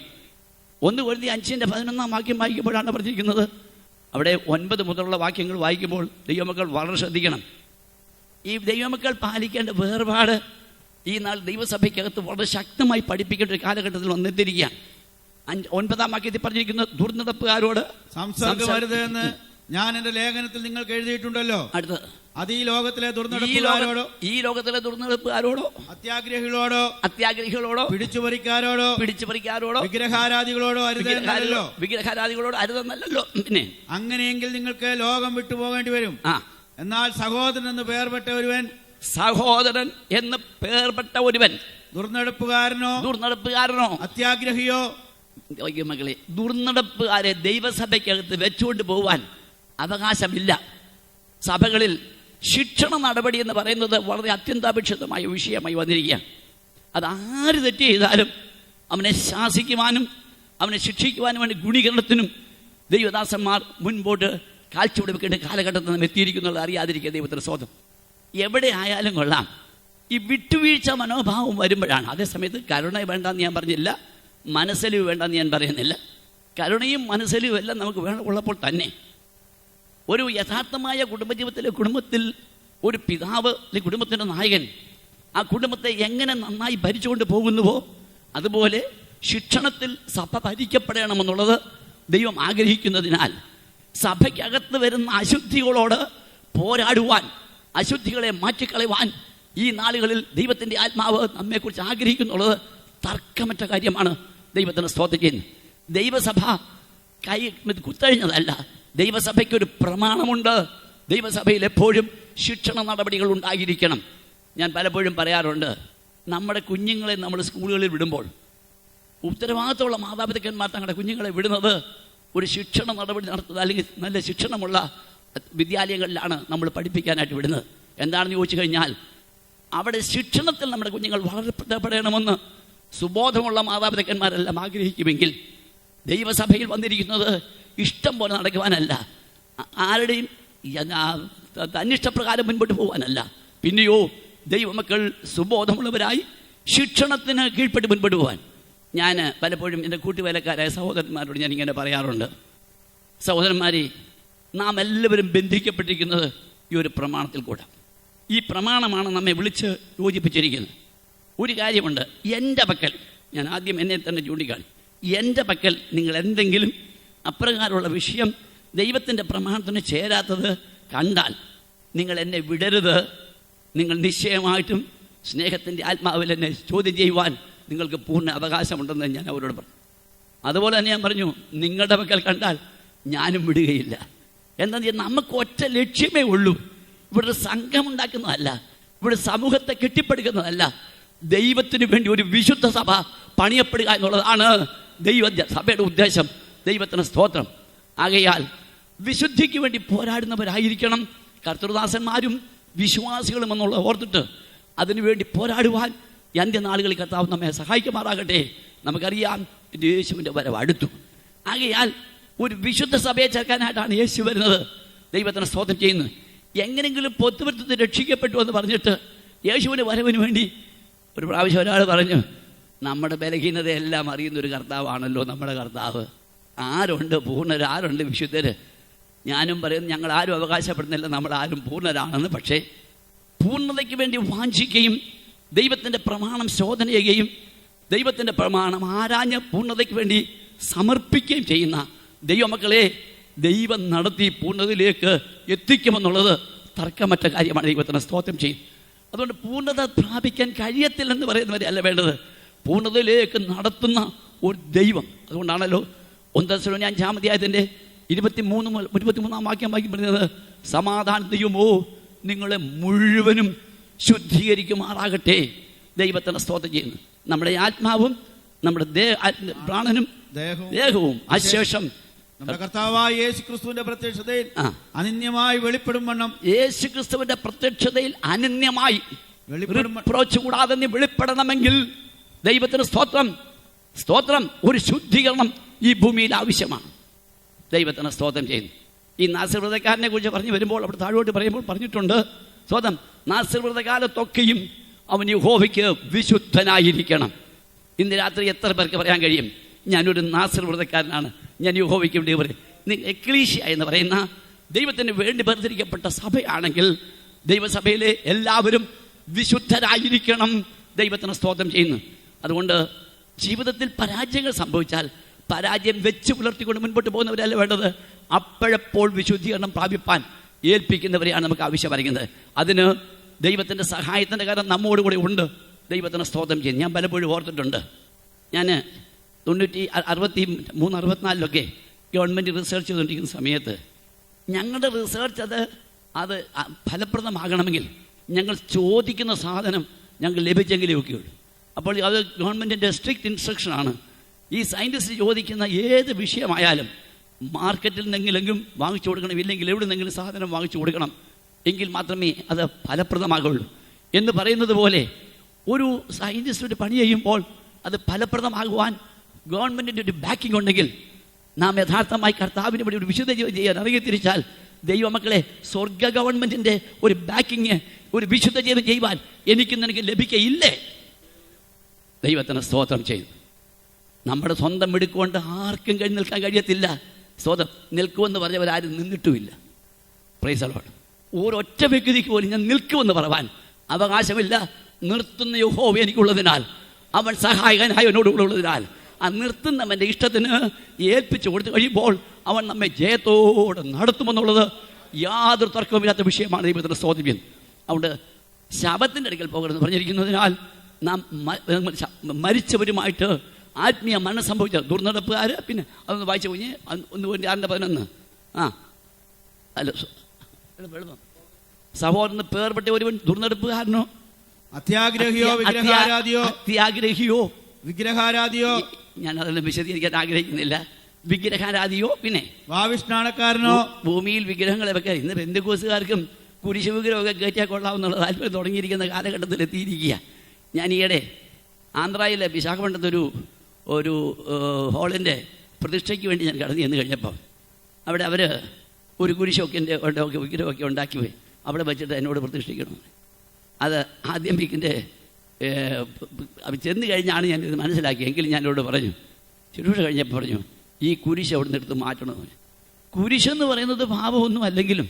1 കൊരിന്ത്യർ 5:11 വാക്യം വായിക്കുമ്പോഴാണ് പറഞ്ഞിരിക്കുന്നത്, അവിടെ 9 മുതലുള്ള വാക്യങ്ങൾ വായിക്കുമ്പോൾ ദൈവമക്കൾ വളരെ ശ്രദ്ധിക്കണം. ഈ ദൈവമക്കൾ പാലിക്കേണ്ട വേർപാട് ഈ നാൾ ദൈവസഭയ്ക്കകത്ത് വളരെ ശക്തമായി പഠിപ്പിക്കേണ്ട ഒരു കാലഘട്ടത്തിൽ വന്നെത്തിരിക്കുകയാണ്. 9-ാം വാക്യത്തിൽ പറഞ്ഞിരിക്കുന്നത്, ദുർനടപ്പുകാരോട് സംസർഗമരുതെന്ന് ഞാൻ എന്റെ ലേഖനത്തിൽ നിങ്ങൾക്ക് എഴുതിയിട്ടുണ്ടല്ലോ. അടുത്തത്, അത് ഈ ലോകത്തിലെ ദുർനടപ്പുകാരോടോ, ഈ ലോകത്തിലെ ദുർനടപ്പുകാരോടോ, അത്യാഗ്രഹികളോടോ, പിടിച്ചുപറിക്കാരോടോ, വിഗ്രഹാരാധികളോടോ അരുതെന്നല്ലോ. വിഗ്രഹാരാധികളോട് അരുതെന്നല്ലോ. പിന്നെ അങ്ങനെയെങ്കിൽ നിങ്ങൾക്ക് ലോകം വിട്ടുപോകേണ്ടി വരും. എന്നാൽ സഹോദരൻ എന്ന് പേർപ്പെട്ട ഒരുവൻ ദുർനടപ്പുകാരനോ അത്യാഗ്രഹിയോ, മകളെ, ദുർനടപ്പുകാരെ ദൈവസഭയ്ക്കകത്ത് വെച്ചുകൊണ്ട് പോവാൻ അവകാശമില്ല. സഭകളിൽ ശിക്ഷണ നടപടി എന്ന് പറയുന്നത് വളരെ അത്യന്താപേക്ഷിതമായ വിഷയമായി വന്നിരിക്കുകയാണ്. അത് ആര് തെറ്റ് ചെയ്താലും അവനെ ശാസിക്കുവാനും അവനെ ശിക്ഷിക്കുവാനും വേണ്ടി ഗുണീകരണത്തിനും ദൈവദാസന്മാർ മുൻപോട്ട് കാൽച്ചുവട് വെക്കേണ്ട കാലഘട്ടത്തിൽ നിന്ന് എത്തിയിരിക്കുന്നത് അറിയാതിരിക്കുക ദൈവത്തിൻ്റെ സ്വന്തം. എവിടെ ആയാലും കൊള്ളാം, ഈ വിട്ടുവീഴ്ച മനോഭാവം വരുമ്പോഴാണ്. അതേസമയത്ത് കരുണ വേണ്ടെന്ന് ഞാൻ പറഞ്ഞില്ല, മനസ്സലിവ് വേണ്ടെന്ന് ഞാൻ പറയുന്നില്ല. കരുണയും മനസ്സലിവും എല്ലാം നമുക്ക് ഉള്ളപ്പോൾ തന്നെ ഒരു യഥാർത്ഥമായ കുടുംബത്തിൽ ഒരു പിതാവ് അല്ലെങ്കിൽ കുടുംബത്തിൻ്റെ നായകൻ ആ കുടുംബത്തെ എങ്ങനെ നന്നായി ഭരിച്ചുകൊണ്ട് പോകുന്നുവോ അതുപോലെ ശിക്ഷണത്തിൽ സഭ ഭരിക്കപ്പെടണമെന്നുള്ളത് ദൈവം ആഗ്രഹിക്കുന്നതിനാൽ സഭയ്ക്കകത്ത് വരുന്ന അശുദ്ധികളോട് പോരാടുവാൻ, അശുദ്ധികളെ മാറ്റിക്കളയുവാൻ ഈ നാളുകളിൽ ദൈവത്തിൻ്റെ ആത്മാവ് നമ്മെക്കുറിച്ച് ആഗ്രഹിക്കുന്നുള്ളത് തർക്കമറ്റ കാര്യമാണ്. ദൈവത്തിന് സ്തോത്രം ചെയ്യുന്നു. ദൈവസഭ കൈ കുത്തഴിഞ്ഞതല്ല. ദൈവസഭയ്ക്കൊരു പ്രമാണമുണ്ട്. ദൈവസഭയിൽ എപ്പോഴും ശിക്ഷണ നടപടികൾ ഉണ്ടായിരിക്കണം. ഞാൻ പലപ്പോഴും പറയാറുണ്ട്, നമ്മുടെ കുഞ്ഞുങ്ങളെ നമ്മൾ സ്കൂളുകളിൽ വിടുമ്പോൾ ഉത്തരവാദിത്തമുള്ള മാതാപിതാക്കന്മാർ തങ്ങളുടെ കുഞ്ഞുങ്ങളെ വിടുന്നത് ഒരു ശിക്ഷണ നടപടി നടത്തുന്നത് അല്ലെങ്കിൽ നല്ല ശിക്ഷണമുള്ള വിദ്യാലയങ്ങളിലാണ് നമ്മൾ പഠിപ്പിക്കാനായിട്ട് വിടുന്നത്. എന്താണെന്ന് ചോദിച്ചു കഴിഞ്ഞാൽ അവിടെ ശിക്ഷണത്തിൽ നമ്മുടെ കുഞ്ഞുങ്ങൾ വളർത്തപ്പെടണമെന്ന് സുബോധമുള്ള മാതാപിതാക്കന്മാരെല്ലാം ആഗ്രഹിക്കുമെങ്കിൽ ദൈവസഭയിൽ വന്നിരിക്കുന്നത് ഇഷ്ടം പോലെ നടക്കുവാനല്ല, ആരുടെയും തന്നിഷ്ടപ്രകാരം മുൻപോട്ട് പോകാനല്ല. പിന്നെയോ ദൈവമക്കൾ സുബോധമുള്ളവരായി ശിക്ഷണത്തിന് കീഴ്പ്പെട്ട് മുൻപോട്ട് പോകാൻ. ഞാൻ പലപ്പോഴും എൻ്റെ കൂട്ടുവേലക്കാരായ സഹോദരന്മാരോട് ഞാനിങ്ങനെ പറയാറുണ്ട്, സഹോദരന്മാരെ, നാം എല്ലാവരും ബന്ധിക്കപ്പെട്ടിരിക്കുന്നത് ഈ ഒരു പ്രമാണത്തിൽ കൂടെ. ഈ പ്രമാണമാണ് നമ്മെ വിളിച്ച് യോജിപ്പിച്ചിരിക്കുന്നത്. ഒരു കാര്യമുണ്ട്, എൻ്റെ പക്കൽ, ഞാൻ ആദ്യം എന്നെ തന്നെ ചൂണ്ടിക്കാണി, എൻ്റെ പക്കൽ നിങ്ങൾ എന്തെങ്കിലും അപ്രകാരമുള്ള വിഷയം ദൈവത്തിൻ്റെ പ്രമാണത്തിന് ചേരാത്തത് കണ്ടാൽ നിങ്ങൾ എന്നെ വിടരുത്. നിങ്ങൾ നിശ്ചയമായിട്ടും സ്നേഹത്തിൻ്റെ ആത്മാവിൽ എന്നെ ചോദ്യം ചെയ്യുവാൻ നിങ്ങൾക്ക് പൂർണ്ണ അവകാശമുണ്ടെന്ന് ഞാൻ അവരോട് പറഞ്ഞു. അതുപോലെ തന്നെ ഞാൻ പറഞ്ഞു, നിങ്ങളുടെ പക്കൽ കണ്ടാൽ ഞാനും വിടുകയില്ല. എന്താണെന്ന് വെച്ചാൽ നമുക്ക് ഒറ്റ ലക്ഷ്യമേ ഉള്ളൂ. ഇവിടെ സംഘമുണ്ടാക്കുന്നതല്ല, ഇവിടെ സമൂഹത്തെ കെട്ടിപ്പടുക്കുന്നതല്ല, ദൈവത്തിന് വേണ്ടി ഒരു വിശുദ്ധ സഭ പണിയപ്പെടുക എന്നുള്ളതാണ് സഭയുടെ ഉദ്ദേശം. ദൈവത്തിന് സ്തോത്രം. ആകയാൽ വിശുദ്ധിക്ക് വേണ്ടി പോരാടുന്നവരായിരിക്കണം കർത്തൃദാസന്മാരും വിശ്വാസികളും എന്നുള്ള ഓർത്തിട്ട് അതിനുവേണ്ടി പോരാടുവാൻ ഈ അന്ത്യനാളുകളിൽ കർത്താവ് നമ്മെ സഹായിക്കുമാറാകട്ടെ. നമുക്കറിയാം യേശുവിൻ്റെ വരവ് അടുത്തു. ആകയാൽ ഒരു വിശുദ്ധ സഭയെ ചേർക്കാനായിട്ടാണ് യേശു വരുന്നത്. ദൈവത്തിന് സ്തോത്രം ചെയ്യുന്നത്. എങ്ങനെങ്കിലും പൊത്തുവരുത്തത്തിൽ രക്ഷിക്കപ്പെട്ടു എന്ന് പറഞ്ഞിട്ട് യേശുവിൻ്റെ വരവിന് വേണ്ടി ഒരു പ്രാവശ്യം ഒരാൾ പറഞ്ഞു, നമ്മുടെ ബലഹീനതയെല്ലാം അറിയുന്നൊരു കർത്താവാണല്ലോ നമ്മുടെ കർത്താവ്. ആരുണ്ട് പൂർണ്ണർ, ആരുണ്ട് വിശുദ്ധർ? ഞാനും പറയുന്നു, ഞങ്ങൾ ആരും അവകാശപ്പെടുന്നില്ല നമ്മൾ ആരും പൂർണ്ണരാണെന്ന്. പക്ഷേ പൂർണ്ണതയ്ക്ക് വേണ്ടി വാഞ്ചിക്കുകയും ദൈവത്തിൻ്റെ പ്രമാണം ശോധന ചെയ്യുകയും ദൈവത്തിൻ്റെ പ്രമാണം ആരാഞ്ഞ് പൂർണ്ണതയ്ക്ക് വേണ്ടി സമർപ്പിക്കുകയും ചെയ്യുന്ന ദൈവമക്കളെ ദൈവം നടത്തി പൂർണ്ണതയിലേക്ക് എത്തിക്കുമെന്നുള്ളത് തർക്കമറ്റ കാര്യമാണ്. ദൈവത്തിന് സ്തോത്രം ചെയ്യും. അതുകൊണ്ട് പൂർണ്ണത പ്രാപിക്കാൻ കഴിയത്തില്ലെന്ന് പറയുന്നവരെ അല്ല വേണ്ടത്, പൂർണ്ണതയിലേക്ക് നടത്തുന്ന ഒരു ദൈവം. അതുകൊണ്ടാണല്ലോ 1 Thessalonians 23 വാക്യം പറയുന്നത്, സമാധാന ദൈവമോ നിങ്ങളെ മുഴുവനും ശുദ്ധീകരിക്കുമാറാകട്ടെ. ദൈവത്തിന് സ്തോത്രം ചെയ്യുന്നു. നമ്മുടെ ആത്മാവും നമ്മുടെ പ്രാണനും ദേഹവും അശേഷം നമ്മുടെ കർത്താവായ യേശുക്രിസ്തുവിന്റെ പ്രത്യക്ഷതയിൽ അനന്യമായി വെളിപ്പെടും വണ്ണം, യേശുക്രിസ്തുവിന്റെ പ്രത്യക്ഷതയിൽ അനന്യമായി റിപ്രോച്ച് കൂടാതെ നീ വെളിപ്പെടണമെങ്കിൽ ദൈവത്തിന് സ്തോത്രം സ്തോത്രം ഒരു ശുദ്ധീകരണം ഈ ഭൂമിയിൽ ആവശ്യമാണ്. ദൈവത്തിന് സ്തോത്രം ചെയ്യുന്നു. ഈ നാസിർ വ്രതക്കാരനെ കുറിച്ച് പറഞ്ഞു വരുമ്പോൾ അവിടെ താഴോട്ട് പറയുമ്പോൾ പറഞ്ഞിട്ടുണ്ട്, സ്തോത്രം, നാസിർ വ്രതകാലത്തൊക്കെയും അവൻ യഹോവയ്ക്ക് വിശുദ്ധനായിരിക്കണം. ഇന്ന് രാത്രി എത്ര പേർക്ക് പറയാൻ കഴിയും, ഞാനൊരു നാസിർ വ്രതക്കാരനാണ്, ഞാൻ യഹോവയ്ക്ക് വേണ്ടി പറയും? എക്ലീഷ്യ എന്ന് പറയുന്ന ദൈവത്തിന് വേണ്ടി വേർതിരിക്കപ്പെട്ട സഭയാണെങ്കിൽ ദൈവസഭയിലെ എല്ലാവരും വിശുദ്ധരായിരിക്കണം. ദൈവത്തിന് സ്തോത്രം ചെയ്യുന്നു. അതുകൊണ്ട് ജീവിതത്തിൽ പരാജയങ്ങൾ സംഭവിച്ചാൽ പരാജയം വെച്ച് പുലർത്തിക്കൊണ്ട് മുൻപോട്ട് പോകുന്നവരല്ല വേണ്ടത്, അപ്പോഴപ്പോൾ വിശുദ്ധീകരണം പ്രാപിപ്പാൻ ഏൽപ്പിക്കുന്നവരെയാണ് നമുക്ക് ആവശ്യം പറയുന്നത്. അതിന് ദൈവത്തിൻ്റെ സഹായത്തിൻ്റെ കാര്യം നമ്മോടുകൂടി ഉണ്ട്. ദൈവത്തിന് സ്തോത്രം ചെയ്യും. ഞാൻ പലപ്പോഴും ഓർത്തിട്ടുണ്ട്. ഞാൻ 63-64 ഗവൺമെൻറ് റിസർച്ച് ചെയ്തുകൊണ്ടിരിക്കുന്ന സമയത്ത് ഞങ്ങളുടെ റിസർച്ച് അത് ഫലപ്രദമാകണമെങ്കിൽ ഞങ്ങൾ ചോദിക്കുന്ന സാധനം ഞങ്ങൾക്ക് ലഭിച്ചെങ്കിലേ ഒക്കെയുള്ളൂ. അപ്പോൾ അത് ഗവൺമെൻറ്റിൻ്റെ സ്ട്രിക്റ്റ് ഇൻസ്ട്രക്ഷനാണ്. ഈ സയൻറ്റിസ്റ്റ് ചോദിക്കുന്ന ഏത് വിഷയമായാലും മാർക്കറ്റിൽ നിന്നെങ്കിലും വാങ്ങിച്ചു കൊടുക്കണം, ഇല്ലെങ്കിൽ എവിടെ നിന്നെങ്കിലും സാധനം വാങ്ങിച്ചു കൊടുക്കണം, എങ്കിൽ മാത്രമേ അത് ഫലപ്രദമാകുള്ളൂ എന്ന് പറയുന്നത് പോലെ ഒരു സയൻറ്റിസ്റ്റ് പണി ചെയ്യുമ്പോൾ അത് ഫലപ്രദമാകുവാൻ ഗവൺമെൻറ്റിൻ്റെ ഒരു ബാക്കിംഗ് ഉണ്ടെങ്കിൽ നാം യഥാർത്ഥമായി കർത്താവിന് വേണ്ടി ഒരു വിശുദ്ധ ജീവിതം ചെയ്യാൻ ഇറങ്ങിത്തിരിച്ചാൽ ദൈവമക്കളെ സ്വർഗ ഗവൺമെൻറ്റിൻ്റെ ഒരു ബാക്കിങ്, ഒരു വിശുദ്ധ ജീവിതം ചെയ്യുവാൻ എനിക്ക് ലഭിക്കയില്ലേ? ദൈവത്തിന് സ്തോത്രം ചെയ്തു. നമ്മുടെ സ്വന്തം മിടുക്കൊണ്ട് ആർക്കും കഴിഞ്ഞ് നിൽക്കാൻ കഴിയത്തില്ല. സ്തോത്രം. നിൽക്കുമെന്ന് പറഞ്ഞവരാരും നിന്നിട്ടുമില്ല. Praise the lord. ഒരൊറ്റ വ്യക്തിക്ക് പോലും ഞാൻ നിൽക്കുമെന്ന് പറയാൻ അവകാശമില്ല. നിർത്തുന്ന യഹോവ എനിക്കുള്ളതിനാൽ, അവൻ സഹായകനായ എന്നോടുള്ളതിനാൽ, ആ നിർത്തുന്നവൻ്റെ ഇഷ്ടത്തിന് ഏൽപ്പിച്ചു കൊടുത്തു കഴിയുമ്പോൾ അവൻ നമ്മെ ജയത്തോടെ നടത്തുമെന്നുള്ളത് യാതൊരു തർക്കവുമില്ലാത്ത വിഷയമാണ്. ദൈവത്തിൻ്റെ സ്തോത്രം. അതുകൊണ്ട് ശബത്തിൻ്റെ അടുക്കൽ പോകരുതെന്ന് പറഞ്ഞിരിക്കുന്നതിനാൽ നാം മരിച്ചവരുമായിട്ട് ആത്മീയ മരണം സംഭവിച്ച ദുർനടപ്പുകാർ, പിന്നെ അതൊന്ന് വായിച്ചു കഴിഞ്ഞ് 1:11 അല്ല സഹോദരന് പേർപ്പെട്ട ഒരുവൻ ദുർനടപ്പുകാരനോ അത്യാഗ്രഹിയോ വിഗ്രഹാരാധിയോ, ഞാൻ അതെല്ലാം വിശദീകരിക്കാൻ ആഗ്രഹിക്കുന്നില്ല. വിഗ്രഹാരാധിയോ, പിന്നെ വാവിഷ്ണാണക്കാരനോ, ഭൂമിയിൽ വിഗ്രഹങ്ങളെ വെക്കാൻ ഇന്ന് പെന്തക്കോസുകാർക്കും കുരിശ് വിഗ്രഹമൊക്കെ കയറ്റിയാൽ കൊള്ളാമെന്നുള്ള താല്പര്യം തുടങ്ങിയിരിക്കുന്ന കാലഘട്ടത്തിൽ എത്തിയിരിക്കുക. ഞാൻ ഈയിടെ ആന്ധ്രയിലെ വിശാഖപട്ടണത്തൊരു ഹോളിൻ്റെ പ്രതിഷ്ഠയ്ക്ക് വേണ്ടി ഞാൻ കടന്നു ചെന്ന് കഴിഞ്ഞപ്പോൾ അവിടെ അവർ ഒരു കുരിശൊക്കെ വിഗ്രഹമൊക്കെ ഉണ്ടാക്കി പോയി അവിടെ വെച്ചിട്ട് എന്നോട് പ്രതിഷ്ഠിക്കണം. അത് ആദ്യം വീക്കിൻ്റെ ചെന്ന് കഴിഞ്ഞാണ് ഞാനിത് മനസ്സിലാക്കി. എങ്കിലും ഞാനോട് പറഞ്ഞു, ശുശ്രൂഷ കഴിഞ്ഞപ്പോൾ പറഞ്ഞു, ഈ കുരിശ് അവിടെ നിന്ന് എടുത്ത് മാറ്റണമെന്ന്. കുരിശെന്ന് പറയുന്നത് പാപമൊന്നും അല്ലെങ്കിലും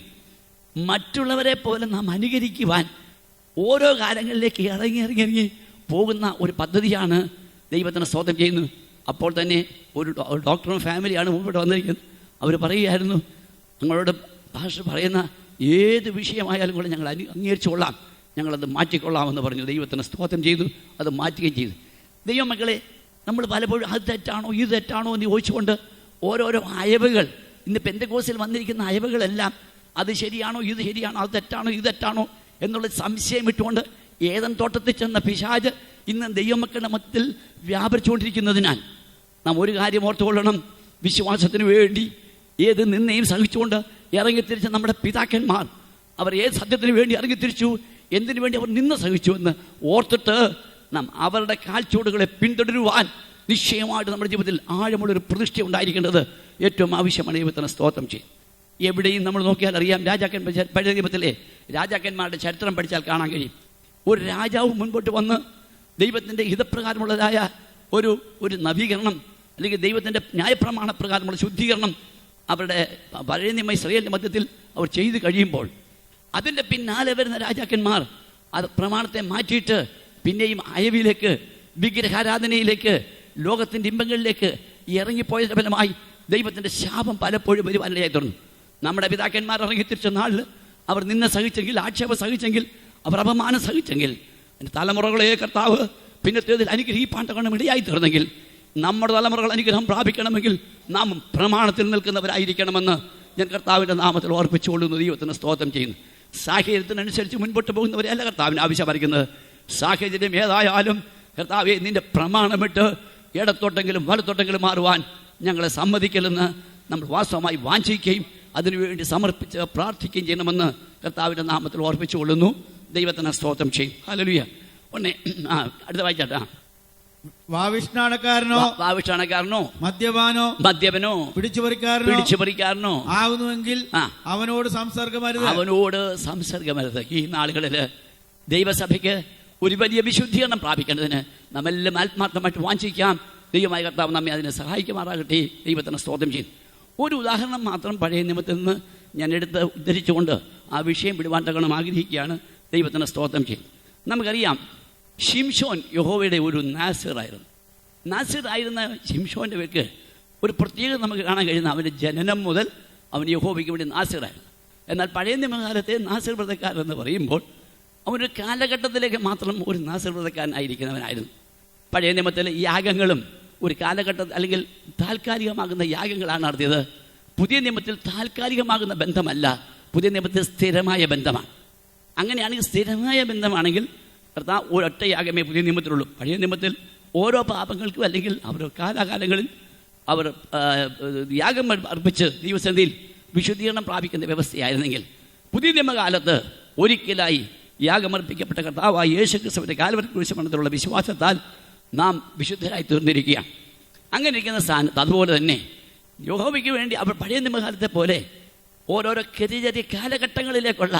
മറ്റുള്ളവരെ പോലെ നാം അനുകരിക്കുവാൻ ഓരോ കാലങ്ങളിലേക്ക് ഇറങ്ങി പോകുന്ന ഒരു പദ്ധതിയാണ് ദൈവത്തിന് സ്തോത്രം ചെയ്യുന്നു. അപ്പോൾ തന്നെ ഒരു ഡോക്ടറും ഫാമിലിയാണ് മുമ്പോട്ട് വന്നിരിക്കുന്നത്. അവർ പറയുകയായിരുന്നു, ഞങ്ങളോട് ഭാഷ പറയുന്ന ഏത് വിഷയമായാലും കൂടെ ഞങ്ങൾ അംഗീകരിച്ചുകൊള്ളാം, ഞങ്ങളത് മാറ്റിക്കൊള്ളാമെന്ന് പറഞ്ഞു. ദൈവത്തിന് സ്തോത്രം ചെയ്തു, അത് മാറ്റുകയും ചെയ്തു. ദൈവമക്കളെ, നമ്മൾ പലപ്പോഴും അത് തെറ്റാണോ ഇത് തെറ്റാണോ എന്ന് ചോദിച്ചുകൊണ്ട് ഓരോരോ അയവുകൾ, ഇന്ന് പെന്തക്കോസ്തിൽ വന്നിരിക്കുന്ന അയവുകളെല്ലാം അത് ശരിയാണോ ഇത് ശരിയാണോ അത് തെറ്റാണോ ഇത് തെറ്റാണോ എന്നുള്ള സംശയം ഇട്ടുകൊണ്ട് ഏതൻ തോട്ടത്തിൽ ചെന്ന പിശാച് ഇന്ന് ദൈവമക്കളുടെ മധ്യത്തിൽ വ്യാപരിച്ചുകൊണ്ടിരിക്കുന്നതിനാൽ നാം ഒരു കാര്യം ഓർത്തുകൊള്ളണം. വിശ്വാസത്തിന് വേണ്ടി ഏത് നിന്നെയും സഹിച്ചുകൊണ്ട് ഇറങ്ങിത്തിരിച്ച നമ്മുടെ പിതാക്കന്മാർ, അവർ ഏത് സത്യത്തിന് വേണ്ടി ഇറങ്ങിത്തിരിച്ചു, എന്തിനു വേണ്ടി അവർ നിന്ന് സഹിച്ചു എന്ന് ഓർത്തിട്ട് നാം അവരുടെ കാൽച്ചുവടുകളെ പിന്തുടരുവാൻ നിശ്ചയമായിട്ട് നമ്മുടെ ജീവിതത്തിൽ ആഴമുള്ളൊരു പ്രതിഷ്ഠ ഉണ്ടായിരിക്കേണ്ടത് ഏറ്റവും ആവശ്യമാണ്. ദൈവത്തിന് സ്തോത്രം ചെയ്യും. എവിടെയും നമ്മൾ നോക്കിയാൽ അറിയാം, പഴയ നിയമത്തിലെ രാജാക്കന്മാരുടെ ചരിത്രം പഠിച്ചാൽ കാണാൻ കഴിയും. ഒരു രാജാവ് മുൻപോട്ട് വന്ന് ദൈവത്തിൻ്റെ ഹിതപ്രകാരമുള്ളതായ ഒരു നവീകരണം, അല്ലെങ്കിൽ ദൈവത്തിൻ്റെ ന്യായപ്രമാണ പ്രകാരമുള്ള ശുദ്ധീകരണം അവരുടെ പഴയ നിയമ ഇസ്രായേലിൻ്റെ മധ്യത്തിൽ അവർ ചെയ്തു കഴിയുമ്പോൾ അതിൻ്റെ പിന്നാലെ വരുന്ന രാജാക്കന്മാർ അത് പ്രമാണത്തെ മാറ്റിയിട്ട് പിന്നെയും അയവിലേക്ക്, വിഗ്രഹാരാധനയിലേക്ക്, ലോകത്തിൻ്റെ ഇമ്പങ്ങളിലേക്ക് ഇറങ്ങിപ്പോയതിൻ്റെ ഫലമായി ദൈവത്തിൻ്റെ ശാപം പലപ്പോഴും വരുവാനിടയായി തുടർന്നു. നമ്മുടെ പിതാക്കന്മാർ ഇറങ്ങിത്തിരിച്ച നാളിൽ അവർ നിന്നെ സഹിച്ചെങ്കിൽ, ആക്ഷേപം സഹിച്ചെങ്കിൽ, അവർ അപമാനം സഹിച്ചെങ്കിൽ, തലമുറകളെ കർത്താവ് പിന്നത്തേതിൽ അനുഗ്രഹിപ്പാൻ തക്കണം ഇടയായി തീർന്നെങ്കിൽ, നമ്മുടെ തലമുറകൾ അനുഗ്രഹം പ്രാപിക്കണമെങ്കിൽ നാം പ്രമാണത്തിൽ നിൽക്കുന്നവരായിരിക്കണമെന്ന് ഞാൻ കർത്താവിൻ്റെ നാമത്തിൽ ഓർപ്പിച്ചുകൊള്ളുന്നു. ദൈവത്തിന് സ്തോത്രം ചെയ്യുന്നു. സാഹചര്യത്തിനനുസരിച്ച് മുൻപോട്ട് പോകുന്നവരെയല്ല കർത്താവിന് ആവശ്യമായിരിക്കുന്നത്. സാഹചര്യം ഏതായാലും കർത്താവെ നിൻ്റെ പ്രമാണമിട്ട് ഇടത്തോട്ടെങ്കിലും വലത്തോട്ടെങ്കിലും മാറുവാൻ ഞങ്ങളെ സമ്മതിക്കലെന്ന് നമ്മൾ വാസ്തവമായി വാഞ്ചിക്കുകയും അതിനുവേണ്ടി സമർപ്പിച്ച് പ്രാർത്ഥിക്കുകയും ചെയ്യണമെന്ന് കർത്താവിൻ്റെ നാമത്തിൽ ഓർപ്പിച്ചുകൊള്ളുന്നു. ദൈവത്തിന് സ്തോത്രം ചെയ്യും. ഹല്ലേലൂയ. അടുത്ത വായിച്ചാട്ടാ. വാവിഷ്ഠാണക്കാരനോ മദ്യപനോ പിടിച്ചുപറിക്കാരനോ ആകുന്നുവെങ്കിൽ അവനോട് സംസർഗമരുത്. ഈ നാളുകളിൽ ദൈവസഭയ്ക്ക് ഒരു വലിയ വിശുദ്ധീകരണം പ്രാപിക്കേണ്ടതിന് നമ്മെല്ലാം ആത്മാർത്ഥമായിട്ട് വാഞ്ചിക്കാം. ദൈവമായ കർത്താവ് നമ്മെ അതിനെ സഹായിക്കുമാറാകട്ടെ. ദൈവത്തിന് സ്തോത്രം ചെയ്യും. ഒരു ഉദാഹരണം മാത്രം പഴയ നിയമത്തിൽ നിന്ന് ഞാൻ ഉദ്ധരിച്ചുകൊണ്ട് ആ വിഷയം വിടുവാൻ തകണം ആഗ്രഹിക്കുകയാണ്. ദൈവത്തിന് സ്തോത്രം ചെയ്യും. നമുക്കറിയാം, ശിംശോൻ യഹോവയുടെ ഒരു നാസിറായിരുന്ന ശിംശോൻ്റെ വ്യക്തി ഒരു പ്രത്യേകത നമുക്ക് കാണാൻ കഴിയുന്ന അവൻ്റെ ജനനം മുതൽ അവൻ യഹോവയ്ക്ക് വേണ്ടി നാസിറായിരുന്നു. എന്നാൽ പഴയ നിയമകാലത്തെ നാസിർ വ്രതക്കാരെന്ന് പറയുമ്പോൾ അവനൊരു കാലഘട്ടത്തിലേക്ക് മാത്രം ഒരു നാസിർ വ്രതക്കാരനായിരിക്കുന്നവനായിരുന്നു. പഴയ നിയമത്തിലെ യാഗങ്ങളും ഒരു കാലഘട്ടത്തിൽ അല്ലെങ്കിൽ താൽക്കാലികമാകുന്ന യാഗങ്ങളാണ് നടത്തിയത്. പുതിയ നിയമത്തിൽ താൽക്കാലികമാകുന്ന ബന്ധമല്ല, പുതിയ നിയമത്തിൽ സ്ഥിരമായ ബന്ധമാണ്. അങ്ങനെയാണെങ്കിൽ സ്ഥിരമായ ബന്ധമാണെങ്കിൽ കർത്താവ് ഒരൊറ്റ യാഗമേ പുതിയ നിയമത്തിലുള്ളൂ. പഴയ നിയമത്തിൽ ഓരോ പാപങ്ങൾക്കും അല്ലെങ്കിൽ അവർ കാലാകാലങ്ങളിൽ അവർ യാഗം അർപ്പിച്ച് ദൈവസന്നിധിയിൽ വിശുദ്ധീകരണം പ്രാപിക്കുന്ന വ്യവസ്ഥയായിരുന്നെങ്കിൽ പുതിയ നിയമകാലത്ത് ഒരിക്കലായി യാഗമർപ്പിക്കപ്പെട്ട കർത്താവായ യേശുക്രിസ്തുവിന്റെ കാൽവരി ക്രൂശമരണത്തിലുള്ള വിശ്വാസത്താൽ നാം വിശുദ്ധരായി തീർന്നിരിക്കുകയാണ്. അങ്ങനെ ഇരിക്കുന്ന സ്ഥാനത്ത് അതുപോലെ തന്നെ യഹോവയ്ക്ക് വേണ്ടി അവർ പഴയ നിയമകാലത്തെ പോലെ ഓരോരോ ചെറിയ ചെറിയ കാലഘട്ടങ്ങളിലേക്കുള്ള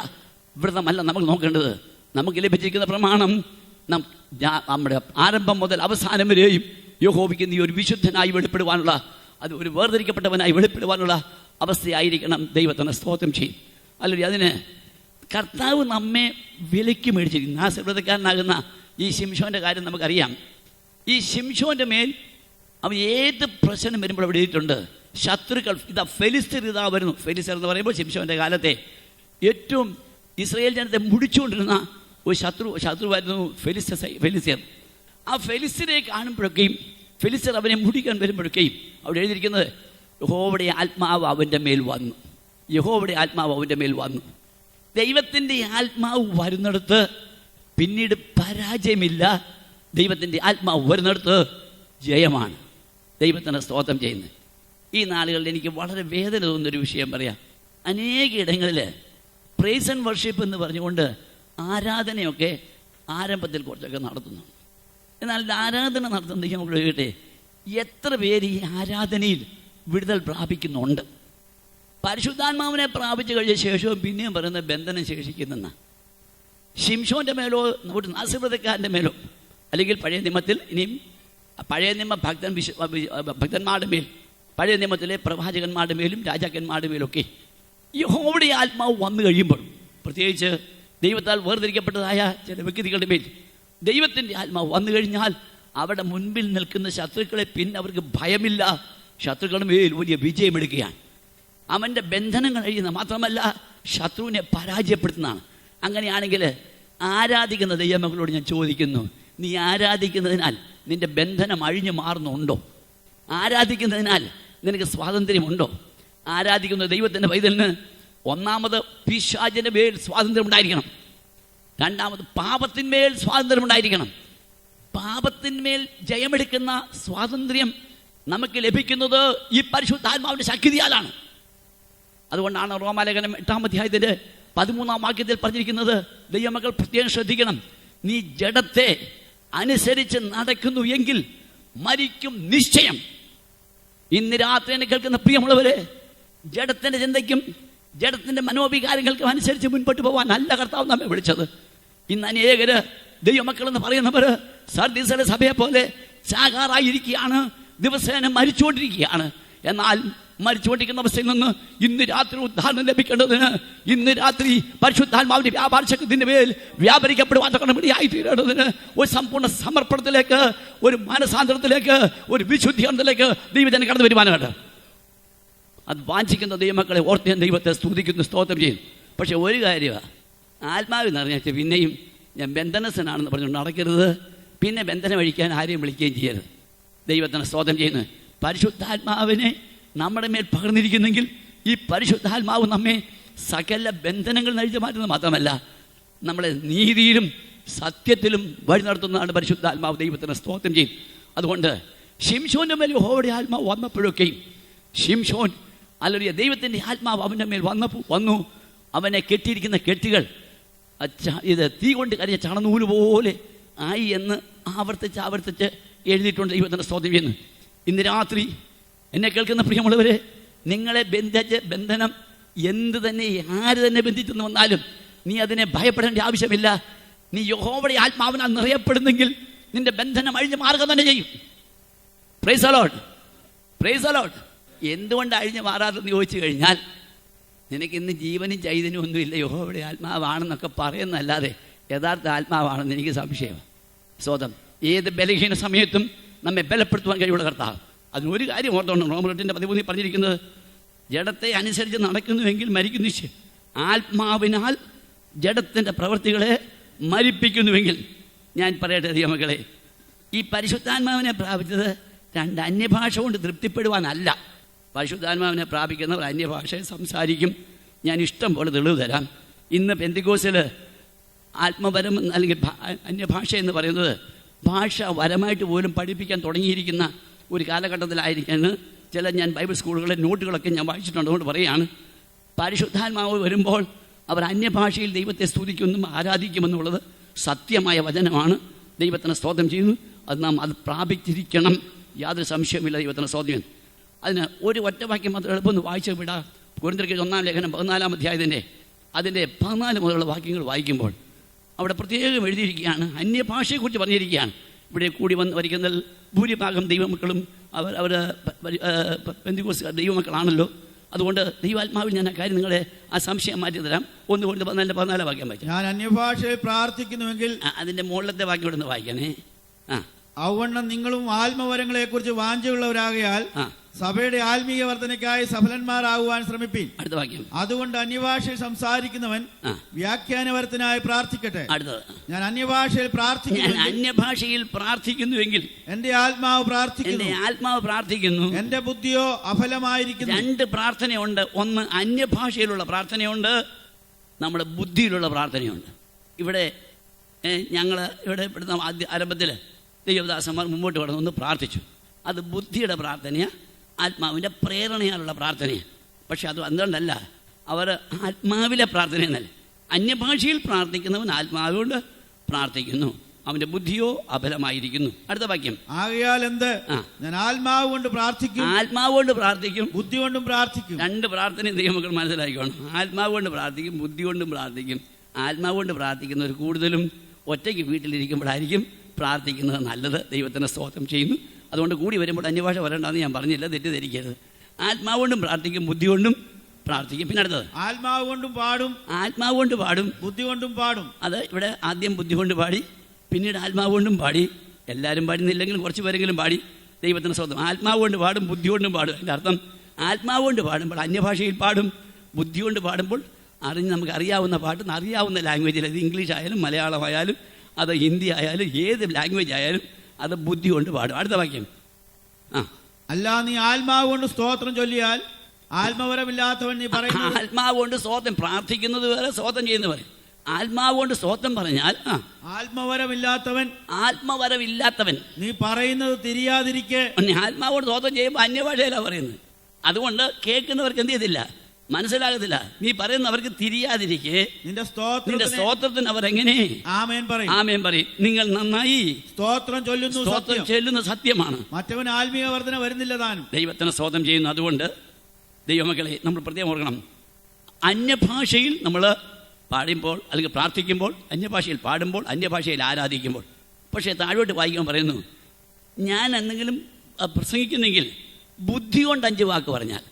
വ്രതമല്ല നമ്മൾ നോക്കേണ്ടത്. നമുക്ക് ലഭിച്ചിരിക്കുന്ന പ്രമാണം നമ്മുടെ ആരംഭം മുതൽ അവസാനം വരെയും യഹോവയ്ക്ക് നീ ഒരു വിശുദ്ധനായി വെളിപ്പെടുവാനുള്ള, അത് ഒരു വേർതിരിക്കപ്പെട്ടവനായി വെളിപ്പെടുവാനുള്ള അവസ്ഥയായിരിക്കണം. ദൈവത്തിന് സ്തോത്രം ചെയ്യും. അല്ലെങ്കിൽ അതിന് കർത്താവ് നമ്മെ വിലയ്ക്ക് മേടിച്ചിരിക്കുന്നു. നാസിർ വ്രതക്കാരനാകുന്ന ഈ ശിംശോന്റെ കാര്യം നമുക്കറിയാം. ഈ ശിംശോന്റെ മേൽ അവൻ ഏത് പ്രശ്നം വരുമ്പോൾ അവിടെ എഴുതിയിട്ടുണ്ട്, ശത്രുക്കൾ ഇതാ ഫെലിസ്തീർ ഇതാ വരുന്നു. ഫെലിസ്തീർ എന്ന് പറയുമ്പോൾ ശിംശോന്റെ കാലത്തെ ഏറ്റവും ഇസ്രായേൽ ജനത്തെ മുടിച്ചുകൊണ്ടിരുന്ന ഒരു ശത്രുവായിരുന്നു ഫെലിസ്തീർ. ആ ഫെലിസ്തീനെ കാണുമ്പോഴൊക്കെയും ഫെലിസ്തീർ അവനെ മുടിക്കാൻ വരുമ്പോഴൊക്കെയും അവിടെ എഴുതിയിരിക്കുന്നത് യഹോവയുടെ ആത്മാവ് അവൻ്റെ മേൽ വന്നു. യഹോവയുടെ ആത്മാവ് അവൻ്റെ മേൽ വന്നു. ദൈവത്തിൻ്റെ ആത്മാവ് വരുന്നിടത്ത് പിന്നീട് പരാജയമില്ല. ദൈവത്തിൻ്റെ ആത്മാവ് വരുന്നിടത്ത് ജയമാണ്. ദൈവത്തിന് സ്തോത്രം ചെയ്യുന്നത്. ഈ നാളുകളിൽ എനിക്ക് വളരെ വേദന തോന്നുന്നൊരു വിഷയം പറയാം. അനേക ഇടങ്ങളിൽ പ്രൈസ് ആൻഡ് വർഷിപ്പ് എന്ന് പറഞ്ഞുകൊണ്ട് ആരാധനയൊക്കെ ആരംഭത്തിൽ കുറച്ചൊക്കെ നടത്തുന്നു. എന്നാൽ ആരാധന നടത്തുന്നത് നമ്മൾ കേട്ടെ, എത്ര പേര് ഈ ആരാധനയിൽ വിടുതൽ പ്രാപിക്കുന്നുണ്ട്? പരിശുദ്ധാത്മാവിനെ പ്രാപിച്ചു കഴിഞ്ഞ ശേഷവും പിന്നെയും പറയുന്ന ബന്ധനം ശേഷിക്കുന്നെന്ന. ശിംശോന്റെ മേലോ ഒരു നാസിർ വ്രതക്കാരൻ്റെ മേലോ അല്ലെങ്കിൽ പഴയ നിയമത്തിൽ ഇനിയും പഴയ നിയമ ഭക്തന്മാരുടെ മേൽ, പഴയ നിയമത്തിലെ പ്രവാചകന്മാരുടെ മേലും രാജാക്കന്മാരുടെ മേലൊക്കെ യഹോവയുടെ ആത്മാവ് വന്നു കഴിയുമ്പോൾ, പ്രത്യേകിച്ച് ദൈവത്താൽ വേർതിരിക്കപ്പെട്ടതായ ചില വ്യക്തികളുടെ മേൽ ദൈവത്തിൻ്റെ ആത്മാവ് വന്നു കഴിഞ്ഞാൽ അവിടെ മുൻപിൽ നിൽക്കുന്ന ശത്രുക്കളെ പിന്നെ അവർക്ക് ഭയമില്ല. ശത്രുക്കളുടെ മേൽ വലിയ വിജയമെടുക്കുകയാണ്. അവൻ്റെ ബന്ധനങ്ങൾ കഴിയുന്ന മാത്രമല്ല ശത്രുവിനെ പരാജയപ്പെടുത്തുന്നതാണ്. അങ്ങനെയാണെങ്കിൽ ആരാധിക്കുന്ന ദൈവമക്കളോട് ഞാൻ ചോദിക്കുന്നു, നീ ആരാധിക്കുന്നതിനാൽ നിന്റെ ബന്ധനം അഴിഞ്ഞു മാറുന്നുണ്ടോ? ആരാധിക്കുന്നതിനാൽ നിനക്ക് സ്വാതന്ത്ര്യമുണ്ടോ? ആരാധിക്കുന്ന ദൈവത്തിൻ്റെ പൈതലിന് ഒന്നാമത് പിശാചിൻ്റെ മേൽ സ്വാതന്ത്ര്യം ഉണ്ടായിരിക്കണം. രണ്ടാമത് പാപത്തിന്മേൽ സ്വാതന്ത്ര്യം ഉണ്ടായിരിക്കണം. പാപത്തിന്മേൽ ജയമെടുക്കുന്ന സ്വാതന്ത്ര്യം നമുക്ക് ലഭിക്കുന്നത് ഈ പരിശുദ്ധാത്മാവിൻ്റെ ശക്തിയാലാണ്. അതുകൊണ്ടാണ് റോമാലേഖനം 8-ാം അധ്യായത്തിൻ്റെ 13-ാം വാക്യത്തിൽ പറഞ്ഞിരിക്കുന്നത്, ദൈവമക്കൾ പ്രത്യേകം ശ്രദ്ധിക്കണം, നീ ജഡത്തെ അനുസരിച്ച് നടക്കുന്നു എങ്കിൽ മരിക്കും നിശ്ചയം. ഇന്ന് രാത്രി എന്നെ കേൾക്കുന്ന പ്രിയമുള്ളവരെ, ജഡത്തിൻ്റെ ചിന്തയ്ക്കും ജഡത്തിൻ്റെ മനോവികാരങ്ങൾക്കും അനുസരിച്ച് മുൻപോട്ട് പോകാൻ അല്ല കർത്താവ് നമ്മെ വിളിച്ചത്. ഇന്ന് അനേകര് ദൈവമക്കളെന്ന് പറയുന്നവർ സർദീസിലെ സഭയെ പോലെ ചാകാറായിരിക്കുകയാണ്, ദിവസേന മരിച്ചുകൊണ്ടിരിക്കുകയാണ്. എന്നാൽ മരിച്ചുകൊണ്ടിരിക്കുന്ന അവസ്ഥയിൽ നിന്ന് ഇന്ന് രാത്രി ഉദ്ധാരണം ലഭിക്കേണ്ടതിന്, ഇന്ന് രാത്രി പരിശുദ്ധാത്മാവിന്റെ വ്യാപാര ശക്തിന്റെ മേൽ വ്യാപരിക്കപ്പെടുവാൻ ഇടയായി തീരേണ്ടതിന് ഒരു സമ്പൂർണ്ണ സമർപ്പണത്തിലേക്ക്, ഒരു മാനസാന്തരത്തിലേക്ക്, ഒരു വിശുദ്ധീകരണത്തിലേക്ക് ദൈവജനം കടന്നു വരുവാനാണ്. അത് വാഞ്ചിക്കുന്ന ദൈവമക്കളെ ഓർത്ത് ഞാൻ ദൈവത്തെ സ്തുതിക്കുന്നു, സ്തോത്രം ചെയ്യും. പക്ഷെ ഒരു കാര്യമാണ്, ആത്മാവെന്ന് പറഞ്ഞാൽ പിന്നെയും ഞാൻ ബന്ധനസ്ഥനാണെന്ന് പറഞ്ഞുകൊണ്ട് നടക്കരുത്. പിന്നെ ബന്ധനം അഴിക്കാൻ ആരെയും വിളിക്കുകയും ചെയ്യരുത്. ദൈവത്തിന് സ്തോത്രം ചെയ്യുന്നത്. പരിശുദ്ധാത്മാവിനെ നമ്മുടെ മേൽ പകർന്നിരിക്കുന്നെങ്കിൽ ഈ പരിശുദ്ധാത്മാവ് നമ്മെ സകല ബന്ധനങ്ങൾ നഴിച്ചു മാറ്റുന്നത് മാത്രമല്ല, നമ്മളെ നീതിയിലും സത്യത്തിലും വഴി നടത്തുന്നതാണ് പരിശുദ്ധാത്മാവ്. ദൈവത്തിന് സ്തോത്രം ചെയ്യും. അതുകൊണ്ട് ശിംശോന്റെ മേൽ യഹോവയുടെ ആത്മാവ് വന്നപ്പോഴൊക്കെയും ശിംശോൻ അല്ലെങ്കിൽ ദൈവത്തിൻ്റെ ആത്മാവ് അവൻ്റെ മേൽ വന്നു. അവനെ കെട്ടിയിരിക്കുന്ന കെട്ടുകൾ ഇത് തീ കൊണ്ട് കരിഞ്ഞ ചണനൂല് പോലെ ആയി എന്ന് ആവർത്തിച്ച് എഴുതിയിട്ടുണ്ട്. ദൈവത്തിൻ്റെ സ്തോത്രം ചെയ്യുന്നു. ഇന്ന് രാത്രി എന്നെ കേൾക്കുന്ന പ്രിയമുള്ളവരെ, നിങ്ങളെ ബന്ധിച്ച ബന്ധനം എന്ത് തന്നെ ആര് തന്നെ ബന്ധിച്ചെന്ന് വന്നാലും നീ അതിനെ ഭയപ്പെടേണ്ട ആവശ്യമില്ല. നീ യഹോവയുടെ ആത്മാവിനാൽ നിറയപ്പെടുന്നെങ്കിൽ നിന്റെ ബന്ധനം അഴിഞ്ഞു മാറുക തന്നെ ചെയ്യും. Price the Lord, price the Lord. എന്തുകൊണ്ട് അഴിഞ്ഞു മാറാതെന്ന് ചോദിച്ചു കഴിഞ്ഞാൽ, നിനക്ക് ഇന്ന് ജീവനും ചൈതന്യവും ഒന്നുമില്ല, യഹോവയുടെ ആത്മാവാണെന്നൊക്കെ പറയുന്നതല്ലാതെ യഥാർത്ഥ ആത്മാവാണെന്ന് എനിക്ക് സംശയം. സ്വതം ഏത് ബലഹീന സമയത്തും നമ്മെ ബലപ്പെടുത്തുവാൻ കഴിവുള്ള കർത്താവ്. അതിനൊരു കാര്യം ഓർത്തോണം, റോമർ 8:13 പറഞ്ഞിരിക്കുന്നത്, ജഡത്തെ അനുസരിച്ച് നടക്കുന്നുവെങ്കിൽ മരിക്കുന്നു നിശ്ചയം. ആത്മാവിനാൽ ജഡത്തിൻ്റെ പ്രവൃത്തികളെ മരിപ്പിക്കുന്നുവെങ്കിൽ, ഞാൻ പറയട്ടെ ദൈവമക്കളെ, ഈ പരിശുദ്ധാത്മാവിനെ പ്രാപിച്ചത് രണ്ട് അന്യഭാഷ കൊണ്ട് തൃപ്തിപ്പെടുവാനല്ല. പരിശുദ്ധാത്മാവിനെ പ്രാപിക്കുന്നവർ അന്യഭാഷയിൽ സംസാരിക്കും. ഞാൻ ഇഷ്ടം പോലെ തെളിവ് തരാം. ഇന്ന് പെന്തിക്കോസിൽ ആത്മപരം അല്ലെങ്കിൽ അന്യഭാഷ എന്ന് പറയുന്നത് ഭാഷ വരമായിട്ട് പോലും പഠിപ്പിക്കാൻ തുടങ്ങിയിരിക്കുന്ന ഒരു കാലഘട്ടത്തിലായിരിക്കാണ്. ഞാൻ ബൈബിൾ സ്കൂളുകളിലെ നോട്ടുകളൊക്കെ ഞാൻ വായിച്ചിട്ടുണ്ട്. അതുകൊണ്ട് പറയുകയാണ്, പരിശുദ്ധാത്മാവ് വരുമ്പോൾ അവർ അന്യഭാഷയിൽ ദൈവത്തെ സ്തുതിക്കുമെന്നും ആരാധിക്കുമെന്നുള്ളത് സത്യമായ വചനമാണ്. ദൈവത്തിന് സ്തോത്രം ചെയ്യുന്നു. നാം അത് പ്രാപിച്ചിരിക്കണം, യാതൊരു സംശയവുമില്ല. ദൈവത്തിന് സ്തോത്രം. അതിന് ഒരു ഒറ്റവാക്യം മാത്രം എളുപ്പമൊന്ന് വായിച്ചു വിടാം. കൊരിന്ത്യർക്ക് 1-ാം ലേഖനം 14-ാം അധ്യായത്തിൻ്റെ 14 മുതലുള്ള വാക്യങ്ങൾ വായിക്കുമ്പോൾ അവിടെ പ്രത്യേകം എഴുതിയിരിക്കുകയാണ്, അന്യഭാഷയെക്കുറിച്ച് പറഞ്ഞിരിക്കുകയാണ്. ഇവിടെ കൂടി വരിക്കുന്ന ഭൂരിഭാഗം ദൈവമക്കളും അവർ പെന്തിക്കോസ്തുകാർ ദൈവമക്കളാണല്ലോ. അതുകൊണ്ട് ദൈവാത്മാവിൽ ഞാൻ ആ കാര്യം നിങ്ങളെ ആ സംശയം മാറ്റി തരാം. 1-14 വാക്യം വായിക്കാം. ഞാൻ അന്യഭാഷയിൽ പ്രാർത്ഥിക്കുന്നുവെങ്കിൽ, അതിൻ്റെ മുകളിലത്തെ വാക്യം ഇവിടെ നിന്ന് വായിക്കണേ. ഔവണ്ണം നിങ്ങളും ആത്മവരങ്ങളെ കുറിച്ച് വാഞ്ചയുള്ളവരാകയാൽ സഭയുടെ ആത്മീയ വർധനയ്ക്കായി സഫലന്മാരാകുവാൻ ശ്രമിപ്പീൻ. അടുത്ത വാക്യം. അതുകൊണ്ട് അന്യഭാഷയിൽ സംസാരിക്കുന്നവൻ വ്യാഖ്യാനവർത്തനായി പ്രാർത്ഥിക്കട്ടെ. അടുത്തത്, ഞാൻ അന്യഭാഷയിൽ പ്രാർത്ഥിക്കുന്നുവെങ്കിൽ എന്റെ ആത്മാവ് പ്രാർത്ഥിക്കുന്നു, എന്റെ ബുദ്ധിയോ അഫലമായിരിക്കുന്നു. രണ്ട് പ്രാർത്ഥനയുണ്ട്. ഒന്ന് അന്യഭാഷയിലുള്ള പ്രാർത്ഥനയുണ്ട്, നമ്മുടെ ബുദ്ധിയിലുള്ള പ്രാർത്ഥനയുണ്ട്. ഇവിടെ ഞങ്ങൾ ഇവിടുന്ന് ആരംഭത്തിൽ ദൈവദാസന്മാർ മുമ്പോട്ട് കടന്നു ഒന്ന് പ്രാർത്ഥിച്ചു. അത് ബുദ്ധിയുടെ പ്രാർത്ഥനയാണ്, ആത്മാവിൻ്റെ പ്രേരണയാലുള്ള പ്രാർത്ഥനയാണ്. പക്ഷെ അത് എന്തുകൊണ്ടല്ല, അവർ ആത്മാവിലെ പ്രാർത്ഥനയെന്നല്ല. അന്യഭാഷയിൽ പ്രാർത്ഥിക്കുന്നവൻ ആത്മാവുകൊണ്ട് പ്രാർത്ഥിക്കുന്നു, അവൻ്റെ ബുദ്ധിയോ അബലമായിരിക്കുന്നു. അടുത്ത വാക്യം. ആകയാൽ എന്ത്, ഞാൻ ആത്മാവ് കൊണ്ട് പ്രാർത്ഥിക്കും, ബുദ്ധി കൊണ്ടും പ്രാർത്ഥിക്കും. രണ്ട് പ്രാർത്ഥനയും ദൈവമക്കൾ മനസ്സിലാക്കിക്കോണം. ആത്മാവ് കൊണ്ട് പ്രാർത്ഥിക്കും, ബുദ്ധി കൊണ്ടും പ്രാർത്ഥിക്കും. ആത്മാവ് കൊണ്ട് പ്രാർത്ഥിക്കുന്നവർ കൂടുതലും ഒറ്റയ്ക്ക് വീട്ടിലിരിക്കുമ്പോഴായിരിക്കും പ്രാർത്ഥിക്കുന്നത് നല്ലത്. ദൈവത്തിന് സ്തോത്രം ചെയ്യുന്നു. അതുകൊണ്ട് കൂടി വരുമ്പോൾ അന്യഭാഷ വരണ്ടെന്ന് ഞാൻ പറഞ്ഞില്ല, തെറ്റിദ്ധരിക്കരുത്. ആത്മാവ് കൊണ്ടും പ്രാർത്ഥിക്കും, ബുദ്ധി കൊണ്ടും പ്രാർത്ഥിക്കും. പിന്നെ അടുത്തത്, ആത്മാവ് കൊണ്ട് പാടും, ബുദ്ധി കൊണ്ടും പാടും. അത് ഇവിടെ ആദ്യം ബുദ്ധി കൊണ്ട് പാടി, പിന്നീട് ആത്മാവ് കൊണ്ടും പാടി. എല്ലാവരും പാടുന്നില്ലെങ്കിലും കുറച്ച് പേരെങ്കിലും പാടി. ദൈവത്തിന് സ്തോത്രം. ആത്മാവ് കൊണ്ട് പാടും, ബുദ്ധി കൊണ്ടും പാടും. അതിൻ്റെ അർത്ഥം ആത്മാവ് കൊണ്ട് പാടുമ്പോൾ അന്യഭാഷയിൽ പാടും, ബുദ്ധി കൊണ്ട് പാടുമ്പോൾ നമുക്ക് അറിയാവുന്ന പാട്ട് അറിയാവുന്ന ലാംഗ്വേജിൽ, അത് ഇംഗ്ലീഷ് ആയാലും മലയാളമായാലും അത് ഹിന്ദി ആയാലും ഏത് ലാംഗ്വേജ് ആയാലും അത് ബുദ്ധി കൊണ്ട് പാടും. അടുത്ത വാക്യം. അല്ല, നീ ആത്മാവ് കൊണ്ട് സ്തോത്രം ചൊല്ലിയാൽ ആത്മവരമില്ലാത്തവൻ നീ പറയുന്നത്. ആത്മാവ് കൊണ്ട് സ്തോത്രം പ്രാർത്ഥിക്കുന്നത് വരെ സ്തോത്രം ചെയ്യുന്ന പറയും. ആത്മാവ് കൊണ്ട് സ്തോത്രം പറഞ്ഞാൽ ആത്മവരമില്ലാത്തവൻ നീ പറയുന്നത് തിരിയാതിരിക്കെ. ആത്മാവ് കൊണ്ട് സ്തോത്രം ചെയ്യുമ്പോൾ അന്യഭാഷയിലാണ് പറയുന്നത്. അതുകൊണ്ട് കേൾക്കുന്നവർക്ക് എന്ത് ചെയ്തില്ല, മനസ്സിലാകത്തില്ല. നീ പറയുന്നവർക്ക് തിരിയാതിരിക്കെ നിന്റെ സ്തോത്രത്തിന് അവർ എങ്ങനെ ആമേൻ പറയും. നിങ്ങൾ നന്നായി സ്തോത്രം ചൊല്ലുന്ന സത്യമാണ്. മറ്റവൻ ആത്മീയ വർധന വരുന്നില്ല താനും. ദൈവത്തിന് സ്തോത്രം ചെയ്യുന്നു. അതുകൊണ്ട് ദൈവമക്കളെ നമ്മൾ പ്രത്യേകം ഓർക്കണം, അന്യഭാഷയിൽ നമ്മൾ പാടുമ്പോൾ അല്ലെങ്കിൽ പ്രാർത്ഥിക്കുമ്പോൾ, അന്യഭാഷയിൽ പാടുമ്പോൾ, അന്യഭാഷയിൽ ആരാധിക്കുമ്പോൾ. പക്ഷേ താഴോട്ട് വായിക്കാൻ പറയുന്നു, ഞാൻ എന്തെങ്കിലും പ്രസംഗിക്കുന്നെങ്കിൽ ബുദ്ധി കൊണ്ട് 5 വാക്ക് പറഞ്ഞാൽ.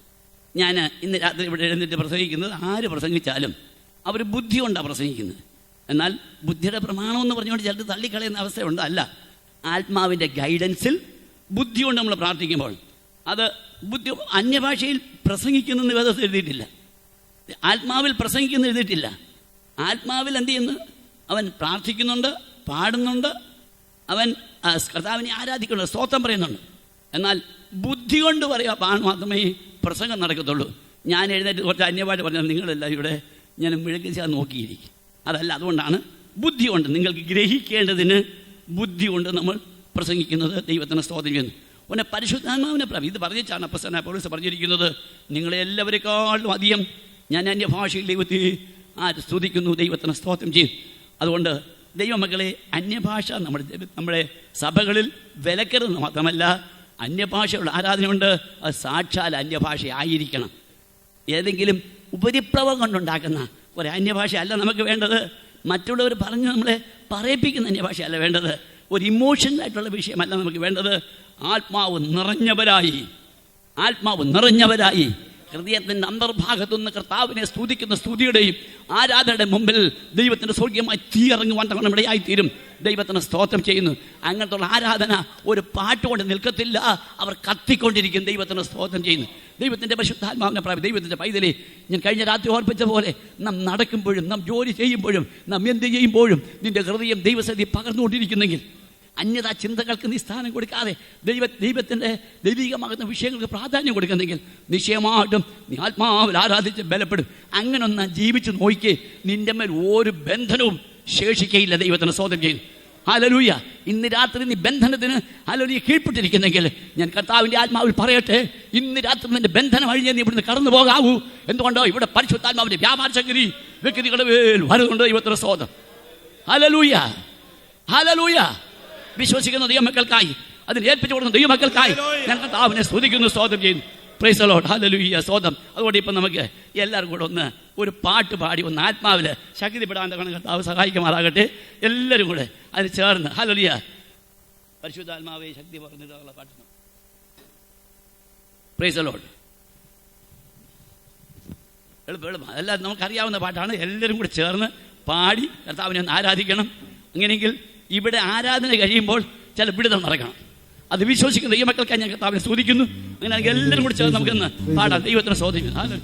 ഞാൻ ഇന്ന് രാത്രി ഇവിടെ എഴുന്നിട്ട് പ്രസംഗിക്കുന്നത്, ആര് പ്രസംഗിച്ചാലും അവർ ബുദ്ധി കൊണ്ടാണ് പ്രസംഗിക്കുന്നത്. എന്നാൽ ബുദ്ധിയുടെ പ്രമാണമെന്ന് പറഞ്ഞുകൊണ്ട് ചിലർ തള്ളിക്കളയുന്ന അവസ്ഥയുണ്ട്. അല്ല, ആത്മാവിൻ്റെ ഗൈഡൻസിൽ ബുദ്ധി കൊണ്ട് നമ്മൾ പ്രാർത്ഥിക്കുമ്പോൾ അത് ബുദ്ധി. അന്യഭാഷയിൽ പ്രസംഗിക്കുന്നതെന്ന് വേദത്തിൽ എഴുതിയിട്ടില്ല, ആത്മാവിൽ പ്രസംഗിക്കുന്ന എഴുതിയിട്ടില്ല. ആത്മാവിൽ എന്ത് ചെയ്യുന്നു, അവൻ പ്രാർത്ഥിക്കുന്നുണ്ട്, പാടുന്നുണ്ട്, അവൻ കർത്താവിനെ ആരാധിക്കുന്നുണ്ട്, സ്തോത്രം പറയുന്നുണ്ട്. എന്നാൽ ബുദ്ധി കൊണ്ട് പറയുക മാത്രമേ പ്രസംഗം നടക്കത്തുള്ളൂ. ഞാൻ എഴുന്നേറ്റ് കുറച്ച് അന്യഭാഷ പറഞ്ഞാൽ നിങ്ങളെല്ലാം ഇവിടെ ഞാൻ മിഴക്കിച്ചാൽ നോക്കിയിരിക്കും. അതല്ല, അതുകൊണ്ടാണ് ബുദ്ധി കൊണ്ട്, നിങ്ങൾക്ക് ഗ്രഹിക്കേണ്ടതിന് ബുദ്ധി കൊണ്ട് നമ്മൾ പ്രസംഗിക്കുന്നത്. ദൈവത്തിന് സ്തോത്രം ചെയ്യുന്നു. പിന്നെ പരിശുദ്ധാത്മാവിനെ ഇത് പറഞ്ഞിട്ടാണ് അപ്പോസ്തലനായ പൗലോസ് പറഞ്ഞിരിക്കുന്നത്, നിങ്ങളെല്ലാവരെക്കാളും അധികം ഞാൻ അന്യഭാഷയിൽ ദൈവത്തെ സ്തുതിക്കുന്നു, ദൈവത്തിന് സ്തോത്രം ചെയ്യും. അതുകൊണ്ട് ദൈവമക്കളെ, അന്യഭാഷ നമ്മുടെ സഭകളിൽ വിലക്കരുത് മാത്രമല്ല, അന്യഭാഷയുള്ള ആരാധനയുണ്ട്, അത് സാക്ഷാൽ അന്യഭാഷ ആയിരിക്കണം. ഏതെങ്കിലും ഉപരിപ്ലവം കൊണ്ടുണ്ടാക്കുന്ന ഒരു അന്യഭാഷയല്ല നമുക്ക് വേണ്ടത്. മറ്റുള്ളവർ പറഞ്ഞ് നമ്മളെ പറയിപ്പിക്കുന്ന അന്യഭാഷയല്ല വേണ്ടത്. ഒരു ഇമോഷണലായിട്ടുള്ള വിഷയമല്ല നമുക്ക് വേണ്ടത്. ആത്മാവ് നിറഞ്ഞവരായി ഹൃദയത്തിൻ്റെ അന്തർഭാഗത്തുനിന്ന് കർത്താവിനെ സ്തുതിക്കുന്ന സ്തുതിയുടെയും ആരാധനയുടെ മുമ്പിൽ ദൈവത്തിൻ്റെ സ്വർഗീയമായി തീയിറങ്ങുവാൻ ഇടയായിത്തീരും. ദൈവത്തിന് സ്തോത്രം ചെയ്യുന്നു. അങ്ങനത്തുള്ള ആരാധന ഒരു പാട്ടുകൊണ്ട് നിൽക്കത്തില്ല, അവർ കത്തിക്കൊണ്ടിരിക്കും. ദൈവത്തിന് സ്തോത്രം ചെയ്യുന്നു. ദൈവത്തിൻ്റെ പരിശുദ്ധാത്മാവിനെ പ്രാപിക്കും. ദൈവത്തിൻ്റെ പൈതലെ, ഞാൻ കഴിഞ്ഞ രാത്രി ഓർപ്പിച്ച പോലെ നാം നടക്കുമ്പോഴും നാം ജോലി ചെയ്യുമ്പോഴും നാം എന്ത് ചെയ്യുമ്പോഴും നിൻ്റെ ഹൃദയം ദൈവസന്നിധി പകർന്നുകൊണ്ടിരിക്കുന്നെങ്കിൽ, അന്യതാ ചിന്തകൾക്ക് നീ സ്ഥാനം കൊടുക്കാതെ ദൈവത്തിൻ്റെ ദൈവികമാകുന്ന വിഷയങ്ങൾക്ക് പ്രാധാന്യം കൊടുക്കുന്നെങ്കിൽ നിശ്ചയമായിട്ടും നീ ആത്മാവിൽ ആരാധിച്ച് ബലപ്പെടും. അങ്ങനെ ഒന്ന് ജീവിച്ച് നോക്കിയേ, നിൻ്റെ മേൽ ഒരു ബന്ധനവും ശേഷിക്കയില്ല. ദൈവത്തിന് സ്തോത്രം ചെയ്യുന്നു. ഹല്ലേലൂയ. ഇന്ന് രാത്രി നീ ബന്ധനത്തിന് ഹല്ലേലൂയ കീഴ്പ്പെട്ടിരിക്കുന്നെങ്കിൽ ഞാൻ കർത്താവിൻ്റെ ആത്മാവിൽ പറയട്ടെ, ഇന്ന് രാത്രി നിന്റെ ബന്ധനം അഴിഞ്ഞ് നീ ഇവിടുന്ന് കടന്നു പോകാവൂ. എന്തുകൊണ്ടോ ഇവിടെ പരിശുദ്ധാത്മാവിൻ്റെ വ്യാപാര ശക്തി വ്യക്തികളുടെ മേൽ വരുന്നുണ്ട്. ദൈവത്തിന് സ്തോത്രം. Hallelujah, hallelujah. വിശ്വസിക്കുന്ന ദൈവമക്കൾക്കായി, അതിന് ഏൽപ്പിച്ചു കൊടുക്കുന്ന ദൈവമക്കൾക്കായി ഞാൻ കർത്താവിനെ സ്തുതിക്കുന്നു, സ്തോത്രം ചെയ്യുന്നു. Price the Lord. ഹല്ലേലൂയ, സ്തോത്രം. അതുകൊണ്ട് ഇപ്പം നമുക്ക് എല്ലാവരും കൂടെ ഒന്ന് ഒരു പാട്ട് പാടി ഒന്ന് ആത്മാവിൽ ശക്തിപ്പെടാൻ കർത്താവ് സഹായിക്കുമാറാകട്ടെ. എല്ലാവരും കൂടെ അതിന് ചേർന്ന് ഹല്ലേലൂയ, പരിശുദ്ധാത്മാവേ ശക്തി പറഞ്ഞിട്ടുള്ള പാട്ട്. Price the Lord. എളുപ്പം അതെല്ലാം നമുക്കറിയാവുന്ന പാട്ടാണ്. എല്ലാവരും കൂടെ ചേർന്ന് പാടി കർത്താവിനെ ഒന്ന് ആരാധിക്കണം. അങ്ങനെയെങ്കിൽ ഇവിടെ ആരാധന കഴിയുമ്പോൾ ചില വിടുതൽ നടക്കണം. അത് വിശ്വസിക്കുന്ന ഈ മക്കൾക്കായി ഞാൻ കർത്താവിനെ സ്തുതിക്കുന്നു. അങ്ങനെയാണെങ്കിൽ എല്ലാവരും കൂടി ചേർന്ന് നമുക്കൊന്ന് പാടാം. ദൈവത്തിനെ സ്തോത്രിക്കുന്നു.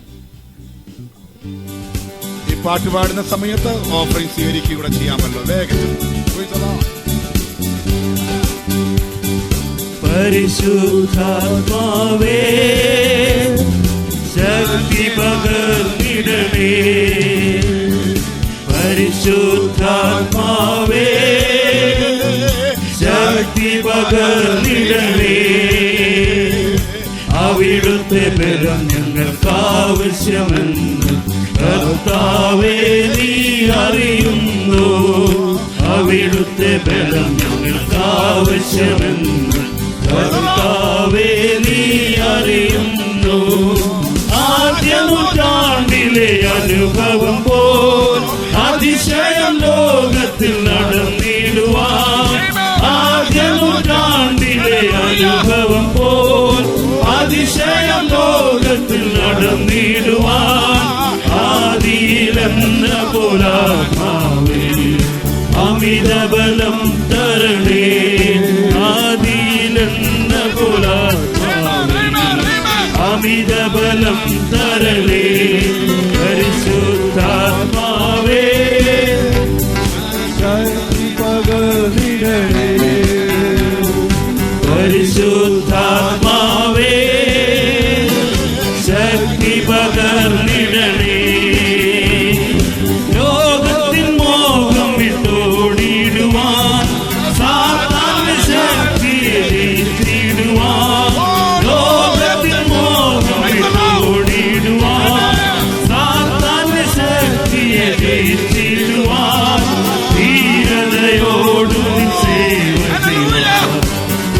ഈ പാട്ട് പാടുന്ന സമയത്ത് ഓഫറിംഗ് സ്വീകരിക്കുക ചെയ്യാമല്ലോ. വേഗത്തിൽ പരിശുദ്ധാത്മാവേ ശക്തി പകർന്നിടണേ, പരിശുദ്ധാത്മാവേ ശക്തി പകർന്നിടണേ, അവിടുത്തെ ബലം ഞങ്ങൾക്ക് ആവശ്യമെന്ന് കർത്താവേ നീ അറിയുന്നു, അവിടുത്തെ ബലം ഞങ്ങൾക്ക് ആവശ്യമെന്ന് കർത്താവേ നീ അറിയുന്നു. ആദ്യ നൂറ്റാണ്ടിലെ അനുഭവം പോൽ അതിശയം ലോകത്തിൽ നടന്നിടുവാൻ, ആദ്യ നൂറ്റാണ്ടിലെ അനുഭവം പോൽ അതിശയം ലോകത്തിൽ നടന്നിടുവാൻ, ആദിയിലെന്ന പോലാത്മാവേ അമിതബലം തരണേ, ആദിയിലെന്ന പോലാത്മാവേ അമിതബലം തരണേ, പരിശുദ്ധാത്മാവേ ശക്തി പകർന്നിടണേ, പരിശുദ്ധാത്മാവേ ശക്തി പകർന്നിടണേ, ലോകത്തിൻ മോഹം വിട്ടോടിടുവാൻ, സാത്താന്റെ ശക്തിയെ ജയിച്ചിടുവാൻ, ലോകത്തിൻ മോഹം വിട്ടോടിടുവാൻ, സാത്താന്റെ ശക്തിയെ ജയിച്ചിടുവാൻ, ധീരതയോടു സേവ ചെയ്യുവാൻ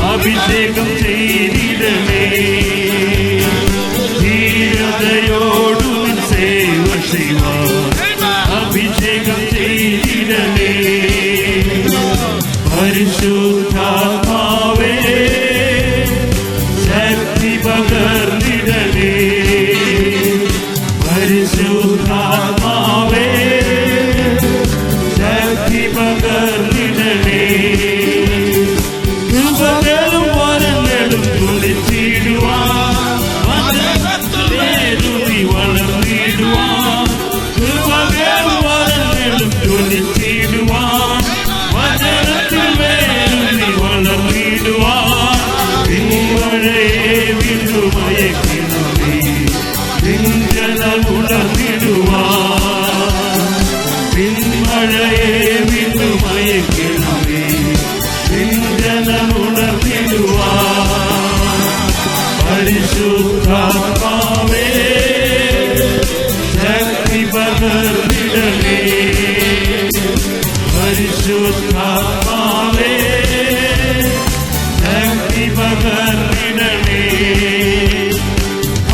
അഭിഷേകം ചെയ്തിടണേ, ധീരതയോടു സേവ ചെയ്യുവാൻ അഭിഷേകം ചെയ്തിടണേ, പരിശുദ്ധാത്മാവേ ശക്തി പകർന്നിടണേ, പരിശുദ്ധാത്മാവേ ശക്തി പകർന്നിടണേ, കൃപകളും വരങ്ങളും തുളിച്ചിടുവാൻ, വചനത്തിലേറി വളർന്നിടുവാൻ, കൃപകളും വരങ്ങളും തുളിച്ചിടുവാൻ, വചനത്തിൽ വേറി വളർന്നിടുവാൻ, പിൻമഴയെ വിണ്ടുമയക്കിണമേ പിഞ്ചലമുണർന്നിടുവാൻ, പിൻമഴയെ വിണ്ടുമയക്കിണമേ പിഞ്ചലമുണർന്നിടുവാൻ, പരിശുദ്ധാത്മാവേ ശക്തി പകർന്നിടണേ, പരിശുദ്ധാത്മാവേ ശക്തി പകർന്നിടണേ,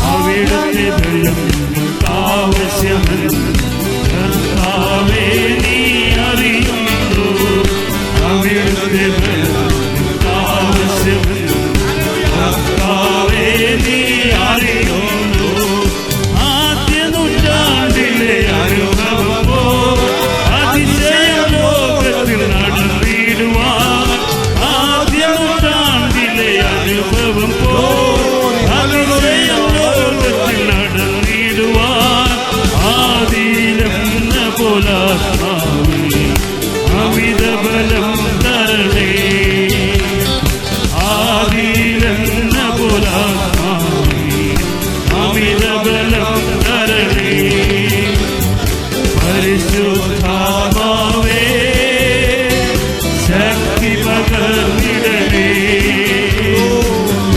അവിടുത്തെ ബലം ഞങ്ങൾക്ക് ആവശ്യമെന്ന് കർത്താവേ നീ അറിയുന്നു, അവിടുത്തെ ബലം ഞങ്ങൾക്ക് ആവശ്യമെന്ന് കർത്താവേ നീ അറിയുന്നു, പോലാത്മാവേ അമിത ബലം തരണേ ആദിയിലെന്ന പോലാത്മാവേ അമിത ബലം തരണേ പരിശുദ്ധാത്മാവേ ശക്തി പകർന്നിടണേ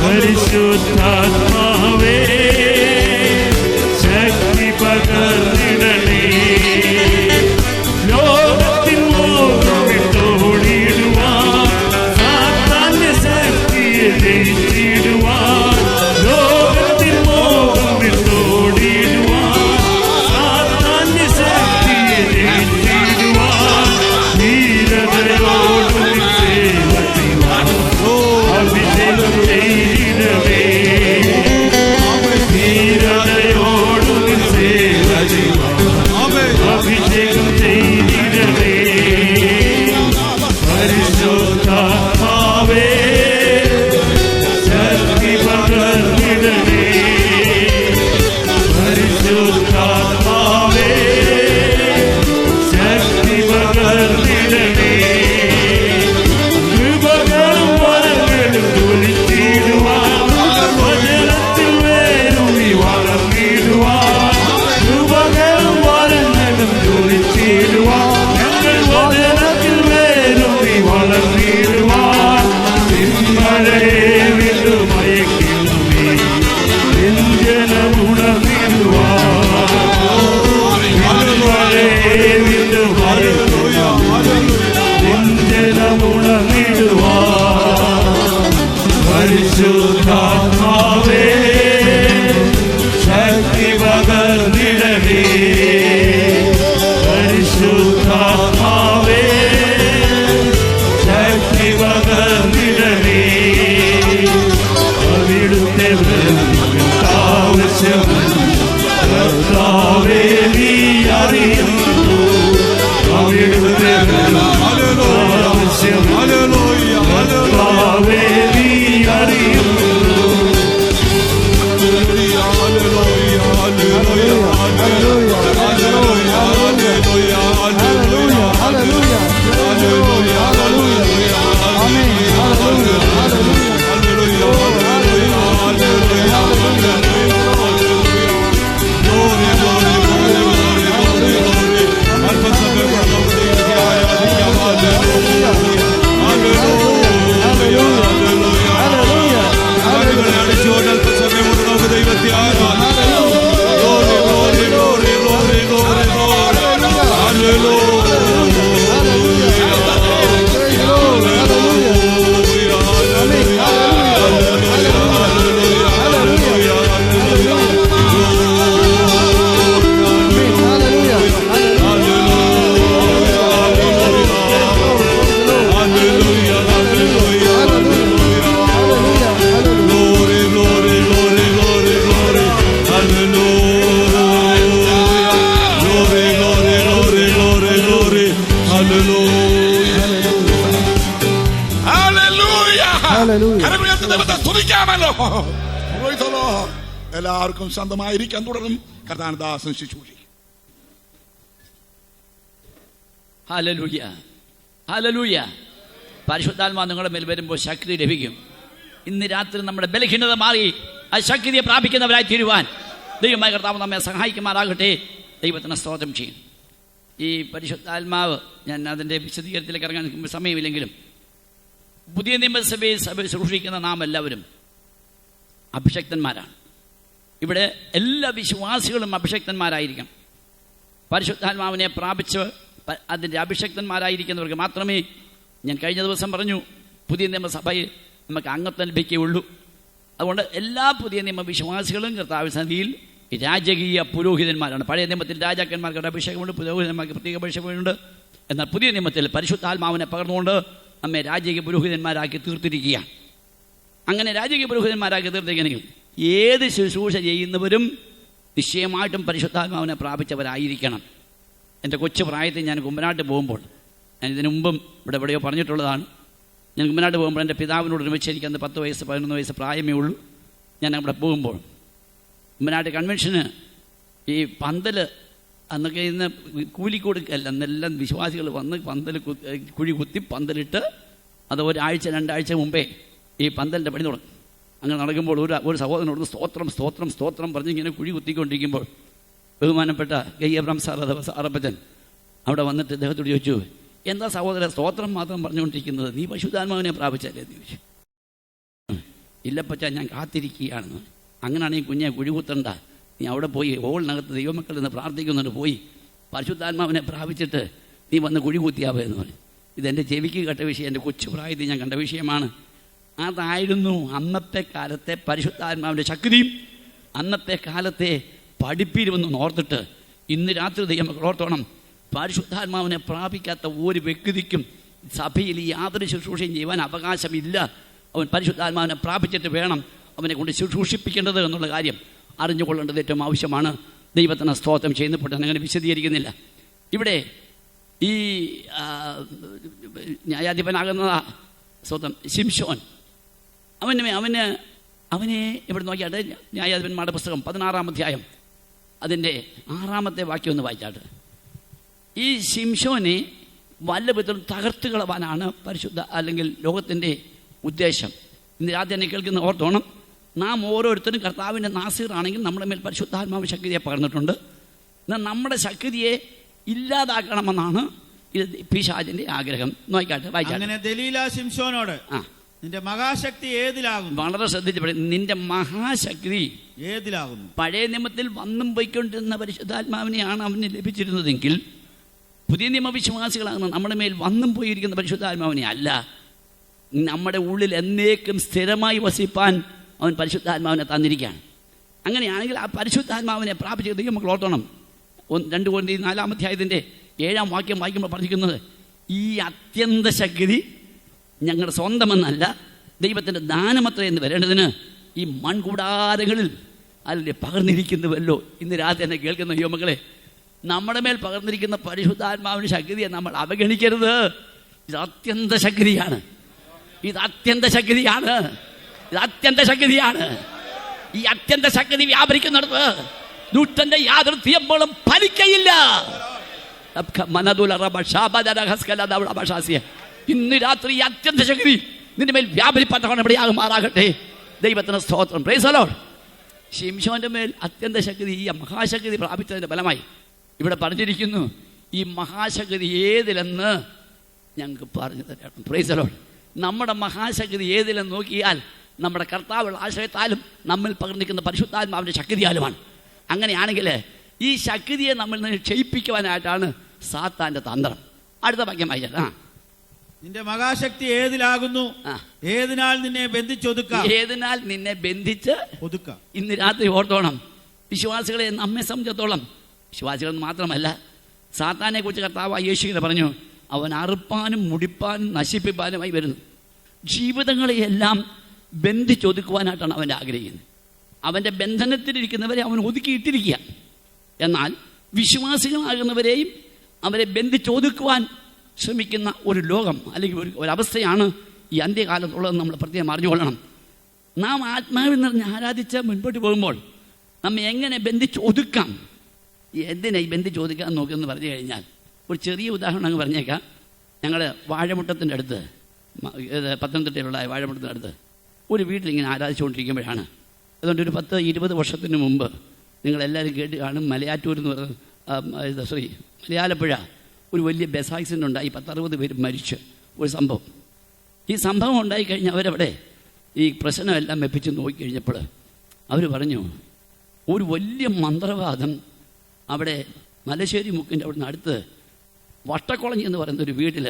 പരിശുദ്ധാത്മാവേ ശക്തി പകർന്നിടണേ ലോകത്തിൻ മോഹം വിട്ടോടിയിടുവാൻ സാത്താന്റെ ശക്തിയെ ജയിച്ചിടുവാൻ ലോകത്തിൻ മോഹം വിട്ടോടിയിടുവാൻ സാത്താന്റെ ശക്തിയെ ജയിച്ചിടുവാൻ ധീരതയോടും സേവ ചെയ്യുവാൻ അഭിഷേകം ചെയ്തിടവേ ധീരതയോടും സേവ ചെയ്യുവാൻ അഭിഷേകം ചെയ്തിടവേ പരിശുദ്ധാത്മാവേ ശക്തി പകർന്നിടണേ പരിശുദ്ധാത്മാവേ ശക്തി പകർന്നിടണേ കൃപകളും വരങ്ങളും ജ്വലിച്ചിടുവാൻ വചനത്തിൽ വേരൂന്നി വളർന്നിടുവാൻ കൃപകളും വരങ്ങളും ജ്വലിച്ചിടുവാൻ ഞങ്ങൾ വചനത്തിൽ വേരൂന്നി വളർന്നിടുവാൻ മഴയെ വിട്ടു മയക്കണമേ ജനമുണർന്നിടുവാൻ മഴയെ വിട്ടു ജനമുണർന്നിടുവാൻ പരിശുദ്ധാത്മാവേ ശക്തി പകർന്നിടണേ പരിശുദ്ധാത്മാവേ ശക്തി പകർന്നിടണേ അവിടുത്തെ കർത്താവേ നീ അറിയുന്നു അവിടുത്തെ കർത്താവേ നീ അറിയുന്നു എല്ലാവർക്കും സ്വന്തമായിരിക്കാൻ തുടരും. കർത്താനദാസൻ ശുശ്രൂഷ. Hallelujah hallelujah. പരിശുദ്ധാത്മാവ് നിങ്ങളുടെ മേൽ വരുമ്പോൾ ശക്തി ലഭിക്കും. ഇന്ന് രാത്രി നമ്മുടെ ബലഹീനത മാറി ആ ശക്തിയെ പ്രാപിക്കുന്നവരായി തീരുവാൻ ദൈവമായ കർത്താവ് നമ്മെ സഹായിക്കുമാറാകട്ടെ. ദൈവത്തിന് സ്തോത്രം ചെയ്യും. ഈ പരിശുദ്ധാത്മാവ് ഞാൻ അതിൻ്റെ വിശദീകരണത്തിലേക്ക് ഇറങ്ങാൻ സമയമില്ലെങ്കിലും പുതിയ നിയമസഭയെ ശുശ്രൂഷിക്കുന്ന നാം എല്ലാവരും അഭിഷക്തന്മാരാണ്. ഇവിടെ എല്ലാ വിശ്വാസികളും അഭിഷക്തന്മാരായിരിക്കണം. പരിശുദ്ധാത്മാവിനെ പ്രാപിച്ച് അതിൻ്റെ അഭിഷക്തന്മാരായിരിക്കുന്നവർക്ക് മാത്രമേ, ഞാൻ കഴിഞ്ഞ ദിവസം പറഞ്ഞു, പുതിയ നിയമസഭയിൽ നമുക്ക് അംഗത്വം ലഭിക്കുകയുള്ളൂ. അതുകൊണ്ട് എല്ലാ പുതിയ നിയമ വിശ്വാസികളും കർത്താവ് സന്നിധിയിൽ രാജകീയ പുരോഹിതന്മാരാണ്. പഴയ നിയമത്തിൽ രാജാക്കന്മാർക്ക് അഭിഷേകമുണ്ട്, പുരോഹിതന്മാർക്ക് പ്രത്യേക അഭിഷേകമുണ്ട്. എന്നാൽ പുതിയ നിയമത്തിൽ പരിശുദ്ധാത്മാവിനെ പകർന്നുകൊണ്ട് നമ്മെ രാജകീയ പുരോഹിതന്മാരാക്കി തീർത്തിരിക്കുകയാണ്. അങ്ങനെ രാജകീയ പുരോഹിതന്മാരാക്കി തീർത്തിരിക്കണമെങ്കിൽ ഏത് ശുശ്രൂഷ ചെയ്യുന്നവരും നിശ്ചയമായിട്ടും പരിശുദ്ധാത്മാവിനെ പ്രാപിച്ചവരായിരിക്കണം. എൻ്റെ കൊച്ചു പ്രായത്തിൽ ഞാൻ കുമ്പനാട്ട് പോകുമ്പോൾ, ഞാൻ ഇതിനു മുമ്പും ഇവിടെ എവിടെയോ പറഞ്ഞിട്ടുള്ളതാണ്, ഞാൻ കുമ്പനാട്ട് പോകുമ്പോൾ എൻ്റെ പിതാവിനോട് ഒരുമിച്ച് എനിക്ക് അന്ന് 10 വയസ്സ് 11 വയസ്സ് പ്രായമേ ഉള്ളൂ. ഞാൻ അവിടെ പോകുമ്പോൾ കുമ്പനാട്ട് കൺവെൻഷന് ഈ പന്തൽ അന്നൊക്കെ ഇന്ന് കൂലി കൊടുക്കല്ല, അന്നെല്ലാം വിശ്വാസികൾ വന്ന് കുഴി കുത്തി പന്തലിട്ട് അത് ഒരാഴ്ച 2 ആഴ്ച മുമ്പേ ഈ പന്തലിൻ്റെ പണി തുടങ്ങും. അങ്ങനെ നടക്കുമ്പോൾ ഒരു സഹോദരനോട് സ്തോത്രം സ്തോത്രം സ്തോത്രം പറഞ്ഞ് ഇങ്ങനെ കുഴി കുത്തിക്കൊണ്ടിരിക്കുമ്പോൾ ബഹുമാനപ്പെട്ട കെ എബ്രഹാം സാർ അഥവാ സാറപ്പച്ചൻ അവിടെ വന്നിട്ട് അദ്ദേഹത്തോട് ചോദിച്ചു, എന്താ സഹോദരൻ സ്തോത്രം മാത്രം പറഞ്ഞുകൊണ്ടിരിക്കുന്നത്, നീ പരിശുദ്ധാത്മാവിനെ പ്രാപിച്ചല്ലേ എന്ന് ചോദിച്ചു. ഇല്ലപ്പച്ച, ഞാൻ കാത്തിരിക്കുകയാണെന്ന്. അങ്ങനെയാണെങ്കിൽ കുഞ്ഞെ കുഴി കുത്തണ്ട, നീ അവിടെ പോയി ഹോളിനകത്ത് ദൈവമക്കൾ നിന്ന് പ്രാർത്ഥിക്കുന്നുണ്ട്, പോയി പരിശുദ്ധാത്മാവിനെ പ്രാപിച്ചിട്ട് നീ വന്ന് കുഴി കുത്തിയാവേ എന്ന് പറയും. ഇതെൻ്റെ ചെവിക്ക് കേട്ട വിഷയം, എൻ്റെ കൊച്ചു പ്രായത്തിൽ ഞാൻ കണ്ട വിഷയമാണ്. അതായിരുന്നു അന്നത്തെ കാലത്തെ പരിശുദ്ധാത്മാവിൻ്റെ ശക്തിയും അന്നത്തെ കാലത്തെ പഠിപ്പിരുമെന്ന് ഓർത്തിട്ട് ഇന്ന് രാത്രി ദൈവമക്കൾ ഓർത്തോണം, പരിശുദ്ധാത്മാവിനെ പ്രാപിക്കാത്ത ഒരു വ്യക്തിക്കും സഭയിൽ യാതൊരു ശുശ്രൂഷയും ചെയ്യുവാൻ അവകാശമില്ല. അവൻ പരിശുദ്ധാത്മാവിനെ പ്രാപിച്ചിട്ട് വേണം അവനെ കൊണ്ട് ശുശ്രൂഷിപ്പിക്കേണ്ടത് എന്നുള്ള കാര്യം അറിഞ്ഞുകൊള്ളേണ്ടത് ഏറ്റവും ആവശ്യമാണ്. ദൈവത്തിന് സ്തോത്രം ചെയ്യുന്നപ്പോൾ അങ്ങനെ വിശദീകരിക്കുന്നില്ല. ഇവിടെ ഈ ന്യായാധിപനാകുന്ന സ്വന്തം ശിംശോൻ അവനെ ഇവിടെ നോക്കിയാട്ട് ന്യായാധിപന്മാരുടെ പുസ്തകം 16-ാം അധ്യായം അതിൻ്റെ 6-ാമത്തെ വാക്യം ഒന്ന് വായിച്ചാട്ട്. ഈ ശിംശോനെ വല്ല വിധത്തിലും തകർത്ത് കളവാനാണ് പരിശുദ്ധ അല്ലെങ്കിൽ ലോകത്തിൻ്റെ ഉദ്ദേശം. ഇന്ന് രാത്രി തന്നെ കേൾക്കുന്ന ഓർത്തോണം, നാം ഓരോരുത്തരും കർത്താവിൻ്റെ നാസീറാണെങ്കിൽ നമ്മുടെ മേൽ പരിശുദ്ധാത്മാവ് ശക്തിയെ പകർന്നിട്ടുണ്ട്. എന്നാൽ നമ്മുടെ ശക്തിയെ ഇല്ലാതാക്കണമെന്നാണ് ഇത് പിശാചിന്റെ ആഗ്രഹം. നോക്കാട്ടെ, വായിച്ചാട്ടെ. അങ്ങനെ ദലീല ശിംശോനോട്, നിന്റെ മഹാശക്തി ഏതിലാകുന്നു? വളരെ ശ്രദ്ധിച്ച് പറയും, നിന്റെ മഹാശക്തി ഏതിലാകുന്നു? പഴയ നിയമത്തിൽ വന്നും പോയിക്കൊണ്ടിരുന്ന പരിശുദ്ധാത്മാവിനെയാണ് അവന് ലഭിച്ചിരുന്നതെങ്കിൽ പുതിയ നിയമവിശ്വാസികളാകുന്ന നമ്മുടെ മേൽ വന്നും പോയിരിക്കുന്ന പരിശുദ്ധാത്മാവിനെ അല്ല, നമ്മുടെ ഉള്ളിൽ എന്നേക്കും സ്ഥിരമായി വസിപ്പാൻ അവൻ പരിശുദ്ധാത്മാവിനെ തന്നിരിക്കുകയാണ്. അങ്ങനെയാണെങ്കിൽ ആ പരിശുദ്ധാത്മാവിനെ പ്രാപിച്ചത് നമുക്ക് ഓർത്തണം. 2 കൊരിന്ത്യർ 4-ാം അധ്യായത്തിൻ്റെ 7-ാം വാക്യം വായിക്കുമ്പോൾ പറഞ്ഞിരിക്കുന്നത്, ഈ അത്യന്ത ശക്തി ഞങ്ങളുടെ സ്വന്തമെന്നല്ല, ദൈവത്തിൻ്റെ ദാനമത്ര എന്ന് വരേണ്ടതിന് ഈ മൺകൂടാരങ്ങളിൽ അതിൽ പകർന്നിരിക്കുന്നുവല്ലോ. ഇന്ന് രാത്രി എന്നെ കേൾക്കുന്ന യുവമക്കളെ, നമ്മുടെ മേൽ പകർന്നിരിക്കുന്ന പരിശുദ്ധാത്മാവിൻ്റെ ശക്തിയെ നമ്മൾ അവഗണിക്കരുത്. ഇത് അത്യന്ത ശക്തിയാണ്, ഇത് അത്യന്ത ശക്തിയാണ്, ഇത് അത്യന്ത ശക്തിയാണ്. ഈ അത്യന്ത ശക്തി വ്യാപരിക്കുന്നിടത്ത് ദുഷ്ടന്റെ യാതൊരു തീയമ്പോഴും ഫലിക്കയില്ല. ഇന്ന് രാത്രി ഈ അത്യന്ത ശക്തി നിന്റെ മേൽ വ്യാപരിപ്പത്തവണ്ണം ഇവിടെയാകുമാറാകട്ടെ. ദൈവത്തിന് സ്തോത്രം. Price the Lord. ശിംശോന്റെ മേൽ അത്യന്ത ശക്തി, ഈ മഹാശക്തി പ്രാപിച്ചതിന്റെ ഫലമായി ഇവിടെ പറഞ്ഞിരിക്കുന്നു. ഈ മഹാശക്തി ഏതിലെന്ന് ഞങ്ങൾക്ക് പറഞ്ഞു തരണം. Price the Lord. നമ്മുടെ മഹാശക്തി ഏതിലെന്ന് നോക്കിയാൽ നമ്മുടെ കർത്താവുള്ള ആശ്രയത്താലും നമ്മിൽ പകർന്നിരിക്കുന്ന പരിശുദ്ധാത്മാവിൻ്റെ ശക്തിയാലുമാണ്. അങ്ങനെയാണെങ്കിൽ ഈ ശക്തിയെ നമ്മൾ ക്ഷയിപ്പിക്കുവാനായിട്ടാണ് സാത്താൻ്റെ തന്ത്രം. അടുത്ത വാക്യം വായിച്ചാൽ, നിന്റെ മഹാശക്തി ഏതിലാകുന്നു? ഏതിനാൽ നിന്നെ ബന്ധിച്ചൊതുക്കാം? ഏതിനാൽ നിന്നെ ബന്ധിച്ച് ഒതുക്കാം. ഇന്ന് രാത്രി ഓർത്തോണം, വിശ്വാസികളെ നമ്മെ സംബന്ധിച്ചിടത്തോളം, വിശ്വാസികൾ മാത്രമല്ല, സാത്താനെ കുറിച്ച് കർത്താവ് യേശുവിനെ പറഞ്ഞു, അവൻ അറുപ്പാനും മുടിപ്പാനും നശിപ്പിപ്പാനുമായി വരുന്നു. ജീവിതങ്ങളെയെല്ലാം ബന്ധിച്ചൊതുക്കുവാനായിട്ടാണ് അവൻ്റെ ആഗ്രഹിക്കുന്നത്. അവൻ്റെ ബന്ധനത്തിലിരിക്കുന്നവരെ അവൻ ഒതുക്കിയിട്ടിരിക്കുക. എന്നാൽ വിശ്വാസികളാകുന്നവരെയും അവരെ ബന്ധിച്ചൊതുക്കുവാൻ ശ്രമിക്കുന്ന ഒരു ലോകം അല്ലെങ്കിൽ ഒരവസ്ഥയാണ് ഈ അന്ത്യകാലത്തുള്ളതെന്ന് നമ്മൾ പ്രത്യേകം അറിഞ്ഞുകൊള്ളണം. നാം ആത്മാവിൽ നിറഞ്ഞ് ആരാധിച്ച് മുൻപോട്ട് പോകുമ്പോൾ നമ്മെ എങ്ങനെ ബന്ധിച്ചൊതുക്കാം, എന്തിനാ ഈ ബന്ധിച്ചൊതുക്കാൻ നോക്കിയെന്ന് പറഞ്ഞു കഴിഞ്ഞാൽ ഒരു ചെറിയ ഉദാഹരണം അങ്ങ് പറഞ്ഞേക്കാം. ഞങ്ങൾ വാഴമുട്ടത്തിൻ്റെ അടുത്ത്, പത്തനംതിട്ടയിലുള്ള വാഴമുട്ടത്തിൻ്റെ അടുത്ത് ഒരു വീട്ടിലിങ്ങനെ ആരാധിച്ചുകൊണ്ടിരിക്കുമ്പോഴാണ്, അതുകൊണ്ട് ഒരു 10-20 വർഷത്തിന് മുമ്പ് നിങ്ങളെല്ലാവരും കേട്ട് കാണും, മലയാറ്റൂർ എന്ന് പറയുന്ന മലയാലപ്പുഴ ഒരു വലിയ ബസ് ആക്സിഡൻ്റ് ഉണ്ടായി, 10-60 പേര് മരിച്ച് ഒരു സംഭവം. ഈ സംഭവം ഉണ്ടായിക്കഴിഞ്ഞാൽ അവരവിടെ ഈ പ്രശ്നമെല്ലാം വെപ്പിച്ച് നോക്കിക്കഴിഞ്ഞപ്പോൾ അവർ പറഞ്ഞു, ഒരു വലിയ മന്ത്രവാദം അവിടെ മലശ്ശേരി മുക്കിൻ്റെ അവിടെ നിന്ന് അടുത്ത് വട്ടക്കുളഞ്ഞി എന്ന് പറയുന്ന ഒരു വീട്ടിൽ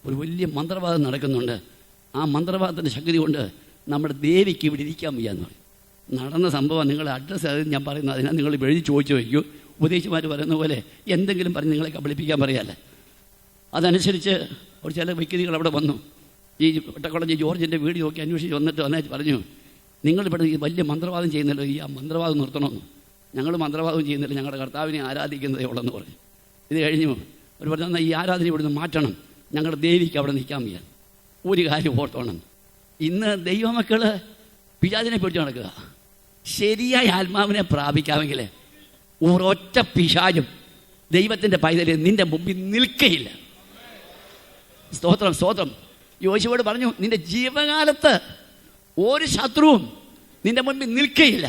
ഒരു വലിയ മന്ത്രവാദം നടക്കുന്നുണ്ട്. ആ മന്ത്രവാദത്തിൻ്റെ ശക്തി കൊണ്ട് നമ്മുടെ ദേവിക്ക് ഇവിടെ ഇരിക്കാൻ വയ്യാന്ന് പറയും. നടന്ന സംഭവം നിങ്ങളുടെ അഡ്രസ്സ് അത് ഞാൻ പറയുന്നത്, അതിനാൽ നിങ്ങൾ എഴുതി ചോദിച്ചു വയ്ക്കൂ. ഉപദേശിമാർ പറയുന്ന പോലെ എന്തെങ്കിലും പറഞ്ഞ് നിങ്ങളെ കബളിപ്പിക്കാൻ പറയാമല്ലേ. അതനുസരിച്ച് ഒരു ചില വ്യക്തികൾ അവിടെ വന്നു. ഈ വട്ടക്കുളഞ്ഞി ജോർജിൻ്റെ വീട് നോക്കി അന്വേഷിച്ച് വന്നിട്ട് പറഞ്ഞു, നിങ്ങളിവിടെ ഈ വലിയ മന്ത്രവാദം ചെയ്യുന്നല്ലോ, ഈ ആ മന്ത്രവാദം നിർത്തണമെന്ന്. ഞങ്ങൾ മന്ത്രവാദം ചെയ്യുന്നില്ല, ഞങ്ങളുടെ കർത്താവിനെ ആരാധിക്കുന്നതേ ഉള്ളെന്ന് പറഞ്ഞു. ഇത് കഴിഞ്ഞു അവർ പറഞ്ഞു, ഈ ആരാധന ഇവിടുന്ന് മാറ്റണം, ഞങ്ങളുടെ ദേവിക്ക് അവിടെ നിൽക്കാൻ വയ്യ. ഒരു കാര്യം ഓർത്തോണം, ഇന്ന് ദൈവമക്കൾ പിശാചിനെ പിടിച്ചു നടക്കുക. ശരിയായ ആത്മാവിനെ പ്രാപിക്കാമെങ്കിൽ ഒരൊറ്റ പിശാചും ദൈവത്തിൻ്റെ പൈതൽ നിന്റെ മുമ്പിൽ നിൽക്കയില്ല. സ്തോത്രം സ്തോത്രം. യോശുവോട് പറഞ്ഞു, നിന്റെ ജീവകാലത്ത് ഒരു ശത്രുവും നിന്റെ മുമ്പിൽ നിൽക്കയില്ല.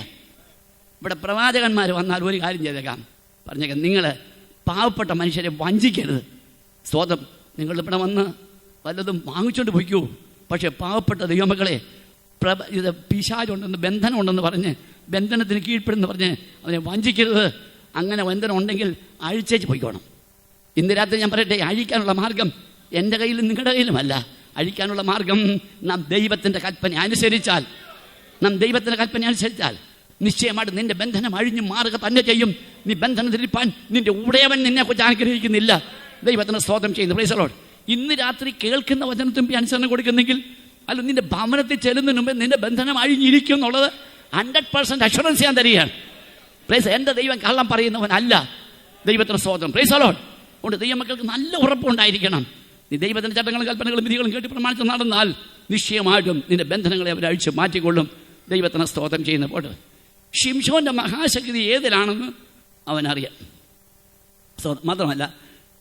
ഇവിടെ പ്രവാചകന്മാർ വന്നാൽ ഒരു കാര്യം ചെയ്തേക്കാം, പറഞ്ഞേക്കാം, നിങ്ങൾ പാവപ്പെട്ട മനുഷ്യരെ വഞ്ചിക്കരുത്. സ്തോത്രം. നിങ്ങളിവിടെ വന്ന് വല്ലതും വാങ്ങിച്ചുകൊണ്ട് പോയിക്കൂ. പക്ഷേ പാവപ്പെട്ട ദൈവമക്കളെ ഇത് പിശാചുണ്ടെന്ന്, ബന്ധനമുണ്ടെന്ന് പറഞ്ഞ്, ബന്ധനത്തിന് കീഴ്പ്പെടുന്ന് പറഞ്ഞ് അവനെ വഞ്ചിക്കരുത്. അങ്ങനെ ബന്ധനം ഉണ്ടെങ്കിൽ അഴിച്ചേച്ച് പോയിക്കോണം. ഇന്ന് രാത്രി ഞാൻ പറയട്ടെ, അഴിക്കാനുള്ള മാർഗം എൻ്റെ കയ്യിലും നിങ്ങളുടെ കയ്യിലുമല്ല. അഴിക്കാനുള്ള മാർഗം നാം ദൈവത്തിൻ്റെ കൽപ്പന അനുസരിച്ചാൽ, നിശ്ചയമായിട്ട് നിന്റെ ബന്ധനം അഴിഞ്ഞു മാറുക തന്നെ ചെയ്യും. നീ ബന്ധനത്തിരിപ്പാൻ നിന്റെ ഉടയവൻ നിന്നെ കുറിച്ച് ആഗ്രഹിക്കുന്നില്ല. ദൈവത്തിന് സ്തോത്രം ചെയ്യുന്നു. Price the Lord. ഇന്ന് രാത്രി കേൾക്കുന്ന വചനത്തുമ്പി അനുസരണം കൊടുക്കുന്നെങ്കിൽ, അല്ല നിന്റെ ഭവനത്തിൽ ചെല്ലുന്നതിന് മുമ്പ് നിന്റെ ബന്ധനം അഴിഞ്ഞിരിക്കും എന്നുള്ളത് 100% അഷുറൻസ് ഞാൻ തരികയാണ്. പ്രൈസ്. എൻ്റെ ദൈവം കള്ളം പറയുന്നവനല്ല. ദൈവത്തിന് സ്തോത്രം. Price the Lord. അതുകൊണ്ട് ദൈവമക്കൾക്ക് നല്ല ഉറപ്പുണ്ടായിരിക്കണം. നീ ദൈവത്തിൻ്റെ ചട്ടങ്ങളും കൽപ്പനകളും വിധികളും കേട്ട് പ്രമാണിച്ച് നടന്നാൽ നിശ്ചയമായിട്ടും നിന്റെ ബന്ധനങ്ങളെ അവർ അഴിച്ച് മാറ്റിക്കൊള്ളും. ദൈവത്തിന് സ്തോത്രം ചെയ്യുന്ന പോട്ട്. ശിംശോന്റെ മഹാശക്തി ഏതിലാണെന്ന് അവനറിയാം. മാത്രമല്ല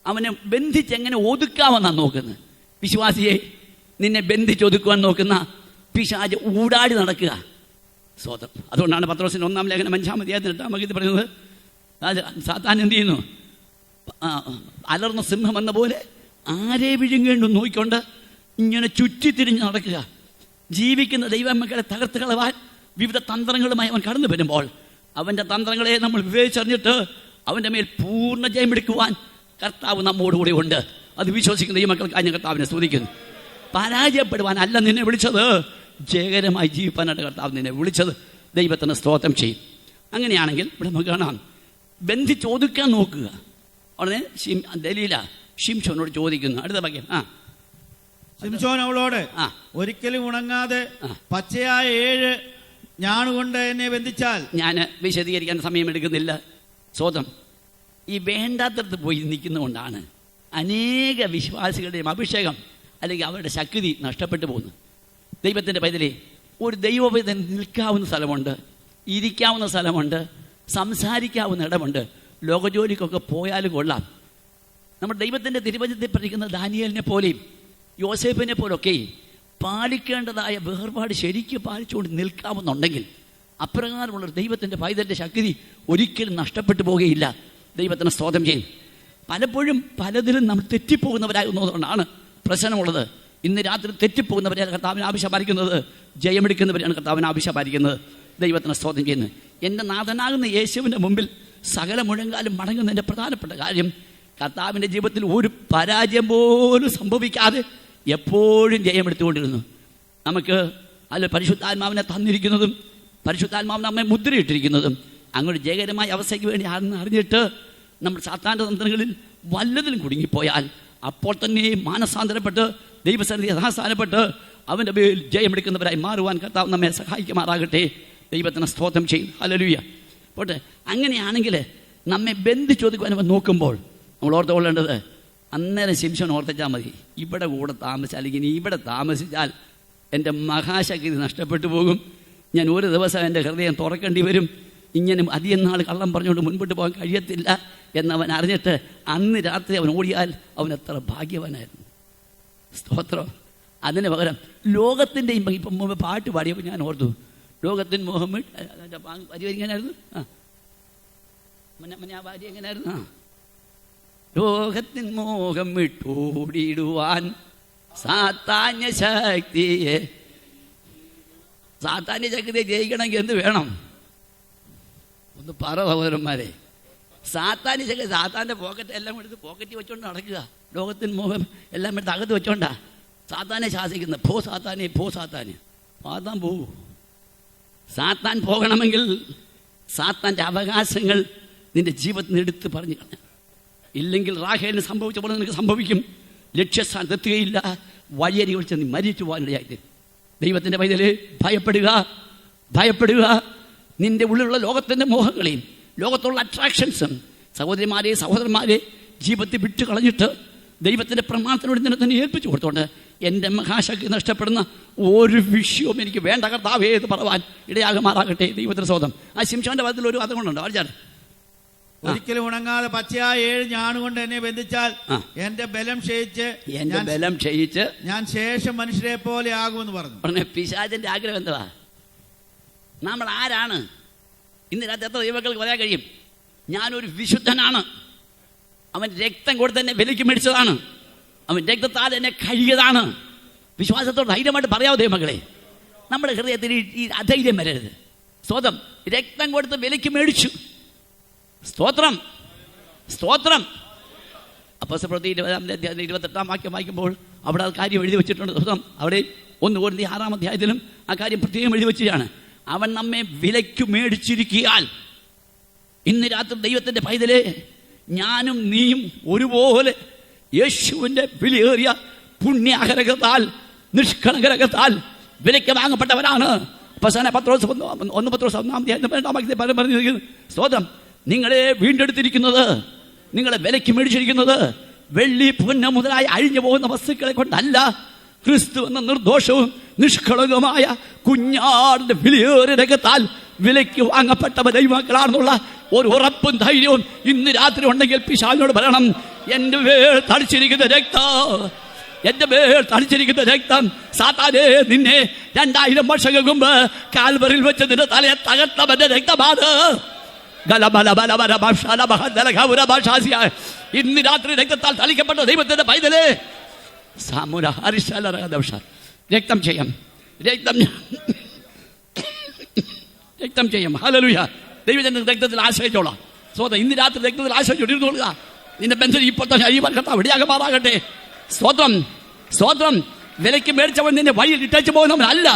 അവനെ ബന്ധിച്ചെങ്ങനെ ഒതുക്കാമെന്നാണ് നോക്കുന്നത്. വിശ്വാസിയെ നിന്നെ ബന്ധിച്ചൊതുക്കുവാൻ നോക്കുന്ന പിശാച് ഊടാടി നടക്കുക. സ്തോത്രം. അതുകൊണ്ടാണ് പത്രോസിൻ്റെ 1-ാം ലേഖനം 5-ാം അധ്യായത്തിൽ 8-ാം വാക്യത്തിൽ പറയുന്നത്, സാത്താൻ എന്ത് ചെയ്യുന്നു? അലർന്ന സിംഹം എന്ന പോലെ ആരെ വിഴുങ്ങേണ്ടും നോക്കിക്കൊണ്ട് ഇങ്ങനെ ചുറ്റിത്തിരിഞ്ഞ് നടക്കുക. ജീവിക്കുന്ന ദൈവമക്കളെ തകർത്ത് കളവാൻ വിവിധ തന്ത്രങ്ങളുമായി അവൻ കടന്നു വരുമ്പോൾ അവൻ്റെ തന്ത്രങ്ങളെ നമ്മൾ വിവേചിച്ചറിഞ്ഞിട്ട് അവൻ്റെ മേൽ പൂർണ്ണ ജയമെടുക്കുവാൻ കർത്താവ് നമ്മോടുകൂടി ഉണ്ട്. അത് വിശ്വസിക്കുന്ന ദൈവമക്കൾക്ക് ഞാൻ കർത്താവിനെ സ്തുതിക്കുന്നു. പരാജയപ്പെടുവാൻ അല്ല നിന്നെ വിളിച്ചത്, ജയകരമായി ജീവിക്കാനായിട്ട് കർത്താവ് നിന്നെ വിളിച്ചത്. ദൈവത്തിന് സ്തോത്രം ചെയ്യും. അങ്ങനെയാണെങ്കിൽ ഇവിടെ നമുക്ക് കാണാം, ബന്ധിച്ചൊതുക്കാൻ നോക്കുക. ഉടനെ ദലീല ശിംശോനോട് ചോദിക്കുന്നു. അടുത്ത വാക്യം. ശിംശോൻ അവളോട്, ഒരിക്കലും ഉണങ്ങാതെ പച്ചയായ 7 ഞാണുകൊണ്ട് എന്നെ ബന്ധിച്ചാൽ. ഞാൻ വിശദീകരിക്കാൻ സമയമെടുക്കുന്നില്ല. സ്തോത്രം. ഈ വേണ്ടാത്തടത്ത് പോയി നിൽക്കുന്നതുകൊണ്ടാണ് അനേക വിശ്വാസികളുടെയും അഭിഷേകം അല്ലെങ്കിൽ അവരുടെ ശക്തി നഷ്ടപ്പെട്ടു പോകുന്നു. ദൈവത്തിൻ്റെ പൈതലേ, ഒരു ദൈവപൈതൽ നിൽക്കാവുന്ന സ്ഥലമുണ്ട്, ഇരിക്കാവുന്ന സ്ഥലമുണ്ട്, സംസാരിക്കാവുന്ന ഇടമുണ്ട്. ലോകജോലിക്കൊക്കെ പോയാലും കൊള്ളാം. നമ്മുടെ ദൈവത്തിൻ്റെ തിരുവചനത്തിൽ പഠിക്കുന്ന ദാനിയേലിനെ പോലെയും യോസേഫിനെ പോലൊക്കെ പാലിക്കേണ്ടതായ വേർപാട് ശരിക്കും പാലിച്ചുകൊണ്ട് നിൽക്കാമെന്നുണ്ടെങ്കിൽ അപ്രകാരമുള്ളൊരു ദൈവത്തിൻ്റെ പൈതലിൻ്റെ ശക്തി ഒരിക്കലും നഷ്ടപ്പെട്ടു പോവുകയില്ല. ദൈവത്തിന് സ്തോത്രം ചെയ്യും. പലപ്പോഴും പലതിലും നമ്മൾ തെറ്റിപ്പോകുന്നവരാകുന്നതുകൊണ്ടാണ് പ്രശ്നമുള്ളത്. ഇന്ന് രാത്രി തെറ്റിപ്പോകുന്നവരെയാണ് കർത്താവിന് ആവശ്യമായിരിക്കുന്നത്, ജയമെടുക്കുന്നവരെയാണ് കർത്താവിന് ആവശ്യമായിരിക്കുന്നത്. ദൈവത്തിന് സ്തോത്രം ചെയ്യുന്നത്. എൻ്റെ നാഥനാകുന്ന യേശുവിൻ്റെ മുമ്പിൽ സകല മുഴങ്കാലും മടങ്ങുന്നതിൻ്റെ പ്രധാനപ്പെട്ട കാര്യം കർത്താവിൻ്റെ ജീവിതത്തിൽ ഒരു പരാജയം പോലും സംഭവിക്കാതെ എപ്പോഴും ജയമെടുത്തുകൊണ്ടിരുന്നു. നമുക്ക് അതിൽ പരിശുദ്ധാത്മാവിനെ തന്നിരിക്കുന്നതും പരിശുദ്ധാത്മാവിനെ നമ്മെ മുദ്രയിട്ടിരിക്കുന്നതും അങ്ങോട്ട് ജയകരമായ അവസ്ഥയ്ക്ക് വേണ്ടി ആണെന്ന് അറിഞ്ഞിട്ട് നമ്മൾ സാത്താൻ്റെ തന്ത്രങ്ങളിൽ വല്ലതിലും കുടുങ്ങിപ്പോയാൽ അപ്പോൾ തന്നെ മാനസാന്തരപ്പെട്ട് ദൈവസന്നിധി യഥാസ്ഥാനപ്പെട്ട് അവൻ്റെ മേൽ ജയമെടുക്കുന്നവരായി മാറുവാൻ കർത്താവ് നമ്മെ സഹായിക്കുമാറാകട്ടെ. ദൈവത്തിന് സ്തോത്രം ചെയ്യും. ഹല്ലേലൂയ. പോട്ടെ. അങ്ങനെയാണെങ്കിൽ നമ്മെ ബന്ധിച്ചൊതുക്കുവാൻ അവൻ നോക്കുമ്പോൾ നമ്മൾ ഓർത്തുകൊള്ളേണ്ടത്, അന്നേരം ശിംശോൻ ഓർത്തിച്ചാൽ മതി, ഇവിടെ കൂടെ താമസിച്ചാൽ അല്ലെങ്കിൽ ഇവിടെ താമസിച്ചാൽ എൻ്റെ മഹാശക്തി നഷ്ടപ്പെട്ടു പോകും. ഞാൻ ഒരു ദിവസം എൻ്റെ ഹൃദയം തുറക്കേണ്ടി വരും. ഇങ്ങനെ അധികം നാൾ കള്ളം പറഞ്ഞുകൊണ്ട് മുൻപോട്ട് പോകാൻ കഴിയത്തില്ല എന്നവൻ അറിഞ്ഞിട്ട് അന്ന് രാത്രി അവൻ ഓടിയാൽ അവൻ എത്ര ഭാഗ്യവാനായിരുന്നു. സ്തോത്രം. അതിന് പകരം ലോകത്തിൻ്റെ ഇപ്പം മുമ്പ് പാട്ട് പാടിയപ്പോൾ ഞാൻ ഓർത്തു, ലോകത്തിൻ മോഹം വരി എങ്ങനെയായിരുന്നു? ഭാര്യ എങ്ങനെയായിരുന്നു? ലോകത്തിൻ മോഹം വിട്ടോടിയിടുവാൻ സാത്താന്യ ശക്തിയെ ജയിക്കണമെങ്കിൽ എന്ത് വേണം? ഒന്ന് പറ സഹോദരന്മാരെ. സാത്താന്യ ശക്തി, സാത്താൻ്റെ പോക്കറ്റ് എല്ലാം എടുത്ത് പോക്കറ്റിൽ വെച്ചോണ്ട് നടക്കുക. ലോകത്തിൻ മോഹം എല്ലാം എടുത്ത് അകത്ത് വെച്ചോണ്ടാ സാത്താനെ ശാസിക്കുന്ന. പോ സാത്താനെ, പോ സാത്താന്. സാത്താൻ പോകൂ. സാത്താൻ പോകണമെങ്കിൽ സാത്താൻ്റെ അവകാശങ്ങൾ നിന്റെ ജീവിതത്തിൽ നിന്ന് എടുത്ത് പറഞ്ഞു കളഞ്ഞ. ഇല്ലെങ്കിൽ റാഹേലിന് സംഭവിച്ച പോലെ നിനക്ക് സംഭവിക്കും. ലക്ഷ്യസ്ഥാനത്ത് എത്തുകയില്ല. വഴിയരി വിളിച്ച് നീ മരിച്ചു പോകാനിടയായിട്ട്. ദൈവത്തിൻ്റെ പൈതലേ, ഭയപ്പെടുക, ഭയപ്പെടുക. നിന്റെ ഉള്ളിലുള്ള ലോകത്തിൻ്റെ മോഹങ്ങളെയും ലോകത്തുള്ള അട്രാക്ഷൻസും സഹോദരിമാരെ സഹോദരന്മാരെ ജീവിതത്തിൽ വിട്ടു കളഞ്ഞിട്ട് ദൈവത്തിൻ്റെ പ്രമാണത്തിനോട് നിന്നെ തന്നെ ഏൽപ്പിച്ചു കൊടുത്തോണ്ട് എൻ്റെ മഹാശക്തി നഷ്ടപ്പെടുന്ന ഒരു വിഷയവും എനിക്ക് വേണ്ട കർത്താവേ എന്ന് പറവാൻ ഇടയാകുമാറാകട്ടെ. ദൈവത്തിൻ്റെ സ്തോത്രം. ആ ശിംശോൻ്റെ പദത്തിൽ ഒരു അതുകൊണ്ടുണ്ട്. വായിച്ചാൽ ഒരിക്കലും ഉണങ്ങാതെ പച്ചയായ 7 ഞാണുകൊണ്ട് എന്നെ ബന്ധിച്ചാൽ എന്റെ ബലം ക്ഷയിച്ച് ഞാൻ ശേഷം മനുഷ്യരെ പോലെ ആകുമെന്ന് പറഞ്ഞു. പിശാചിന്റെ ആഗ്രഹം എന്തുവാ? നമ്മൾ ആരാണ്? ഇന്ന് രാത്രി എത്ര ദൈവങ്ങൾക്ക് പറയാൻ കഴിയും? ഞാനൊരു വിശുദ്ധനാണ്, അവൻ രക്തം കൊടുത്ത് എന്നെ വിലയ്ക്ക് മേടിച്ചതാണ്, അവൻ രക്തത്താൽ എന്നെ കഴുകിയതാണ്. വിശ്വാസത്തോട് ധൈര്യമായിട്ട് പറയാവോ ദൈവമക്കളെ? നമ്മുടെ ഹൃദയത്തിൽ ഈ അധൈര്യം വരരുത്. സ്തോത്രം. രക്തം കൊടുത്ത് വിലയ്ക്ക് മേടിച്ചു. സ്തോത്രം, സ്തോത്രം. അപ്പോസ്തലപ്രവൃത്തി 20-28 വാക്യം വായിക്കുമ്പോൾ അവിടെ ആ കാര്യം എഴുതി വെച്ചിട്ടുണ്ട്. സ്തോത്രം. അവിടെ 1 കൊരിന്ത്യർ 6 അധ്യായത്തിലും ആ കാര്യം പ്രത്യേകം എഴുതി വെച്ചാണ്. അവൻ നമ്മെ വിലയ്ക്ക് മേടിച്ചിരിക്കാൻ. ഇന്ന് രാത്രി ദൈവത്തിൻ്റെ പൈതലേ, ഞാനും നീയും ഒരുപോലെ യേശുവിൻ്റെ വിലയേറിയ പുണ്യാഹരകത്താൽ, നിഷ്കളങ്കരകത്താൽ വിലയ്ക്ക് വാങ്ങപ്പെട്ടവരാണ്. പത്രോസ് 1 പറഞ്ഞിരിക്കുന്നു. സ്തോത്രം. നിങ്ങളെ വീണ്ടെടുത്തിരിക്കുന്നത്, നിങ്ങളെ വിലയ്ക്ക് മേടിച്ചിരിക്കുന്നത് വെള്ളി പൊന്ന് മുതലായി അഴിഞ്ഞു പോകുന്ന വസ്തുക്കളെ കൊണ്ടല്ല, ക്രിസ്തു എന്ന നിർദോഷവും നിഷ്കളങ്കമായ കുഞ്ഞാടിന്റെ വിലയേറിയ രക്തത്താൽ വിലയ്ക്ക് വാങ്ങപ്പെട്ടവ ദൈവമക്കളാണെന്നുള്ള ഒരു ഉറപ്പും ധൈര്യവും ഇന്ന് രാത്രി ഉണ്ടെങ്കിൽ പിശാചിനോട് പറയണം, എൻ്റെ മേൽ തളിച്ചിരിക്കുന്ന രക്തം, എന്റെ മേൽ തളിച്ചിരിക്കുന്ന രക്തം സാത്താനേ, നിന്നെ 2000 വർഷങ്ങൾക്ക് മുമ്പ് കാൽവറിൽ വെച്ച് നിന്റെ തലയെ തകർത്തവന്റെ രക്തമാണ്. ഇന്ന് രാത്രി രക്തത്താൽ തളിക്കപ്പെട്ട ദൈവത്തിന്റെ പൈതലേ, രക്തം ചെയ്യാം, രക്തം ചെയ്യാം. ഹല്ലേലൂയ. ദൈവത്തിന്റെ രക്തത്തിൽ ആശ്രയിച്ചോളാം. സ്വതം ഇന്ന് രാത്രി രക്തത്തിൽ ആശ്രയിച്ചോണ്ടിരുന്നോളുക. നിന്റെ ബന്ധം ഇപ്പോൾ തന്നെ വെടിയാകമാറാകട്ടെ. സ്തോത്രം, സ്തോത്രം. വിലയ്ക്ക് മേടിച്ചവൻ നിന്നെ വഴിയിൽ ഇട്ടേച്ച് പോകുന്നവനല്ല.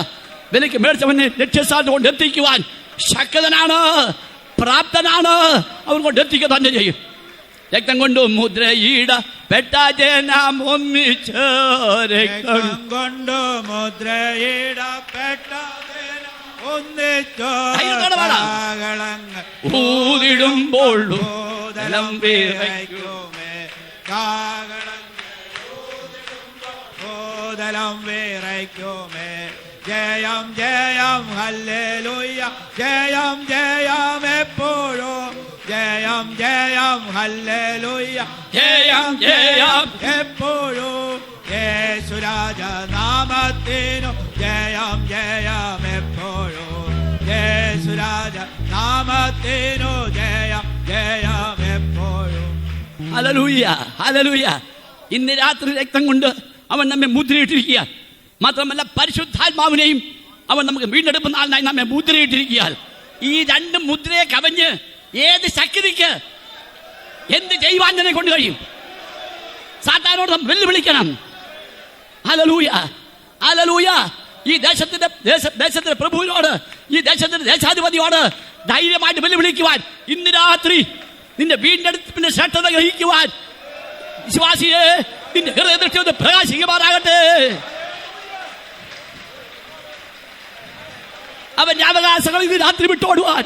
വിലയ്ക്ക് മേടിച്ചവനെ ലക്ഷ്യസ്ഥാനത്ത് കൊണ്ട് എത്തിക്കുവാൻ ശക്തനാണ്, പ്രാപ്തനാണ്. അവൻ കൊണ്ട് എത്തിക്കുക തന്നെ ചെയ്യും. രക്തം കൊണ്ട് മുദ്രയിടപ്പെട്ട ജനം ഒന്നിച്ച്, രക്തം കൊണ്ട് മുദ്രയിടപ്പെട്ട ഊതിടുമ്പോൾ വിറയ്ക്കുമേ. ജയം ജയം ഹല്ലേലൂയ, ജയം ജയം എപ്പോഴും, ജയം ജയം ഹല്ലേലൂയ, ജയം ജയം എപ്പോഴും. യേശുരാജ നാമത്തിനു ജയം ജയം എപ്പോഴും, യേശുരാജ നാമത്തിനു ജയം ജയം എപ്പോഴും. Hallelujah, hallelujah. ഇന്ന് രാത്രി രക്തം കൊണ്ട് അവൻ നമ്മെ മുദ്രയിട്ടിരിക്കുക. മാത്രമല്ല പരിശുദ്ധാത്മാവിനെയും അവൻ നമുക്ക് വീണ്ടെടുപ്പ് നാളിനായി നമ്മെ മുദ്രയിട്ടിരിക്കുക. ഈ 2 മുദ്രയെ കവഞ്ഞ് ഏത് ശക്തിക്ക് എന്ത് ചെയ്യുവാൻ തന്നെ കൊണ്ട് കഴിയും? സാത്താനോട് നാം വെല്ലുവിളിക്കണം. Hallelujah, hallelujah. ഈ ദേശത്തിന്റെ പ്രഭുവിനോട്, ഈ ദേശത്തിന്റെ ദേശാധിപതിയോട് ധൈര്യമായിട്ട് വെല്ലുവിളിക്കുവാൻ, ഇന്ന് രാത്രി നിന്റെ വീണ്ടെടുപ്പിന്റെ ശ്രദ്ധ ഗ്രഹിക്കുവാൻ വിശ്വാസിയെ നിന്റെ ഹൃദയദൃഷ്ടി ഒന്ന് പ്രകാശിക്കുമാറാകട്ടെ. അവന്റെ അവകാശങ്ങൾ ഇന്ന് രാത്രി വിട്ടോടുവാൻ,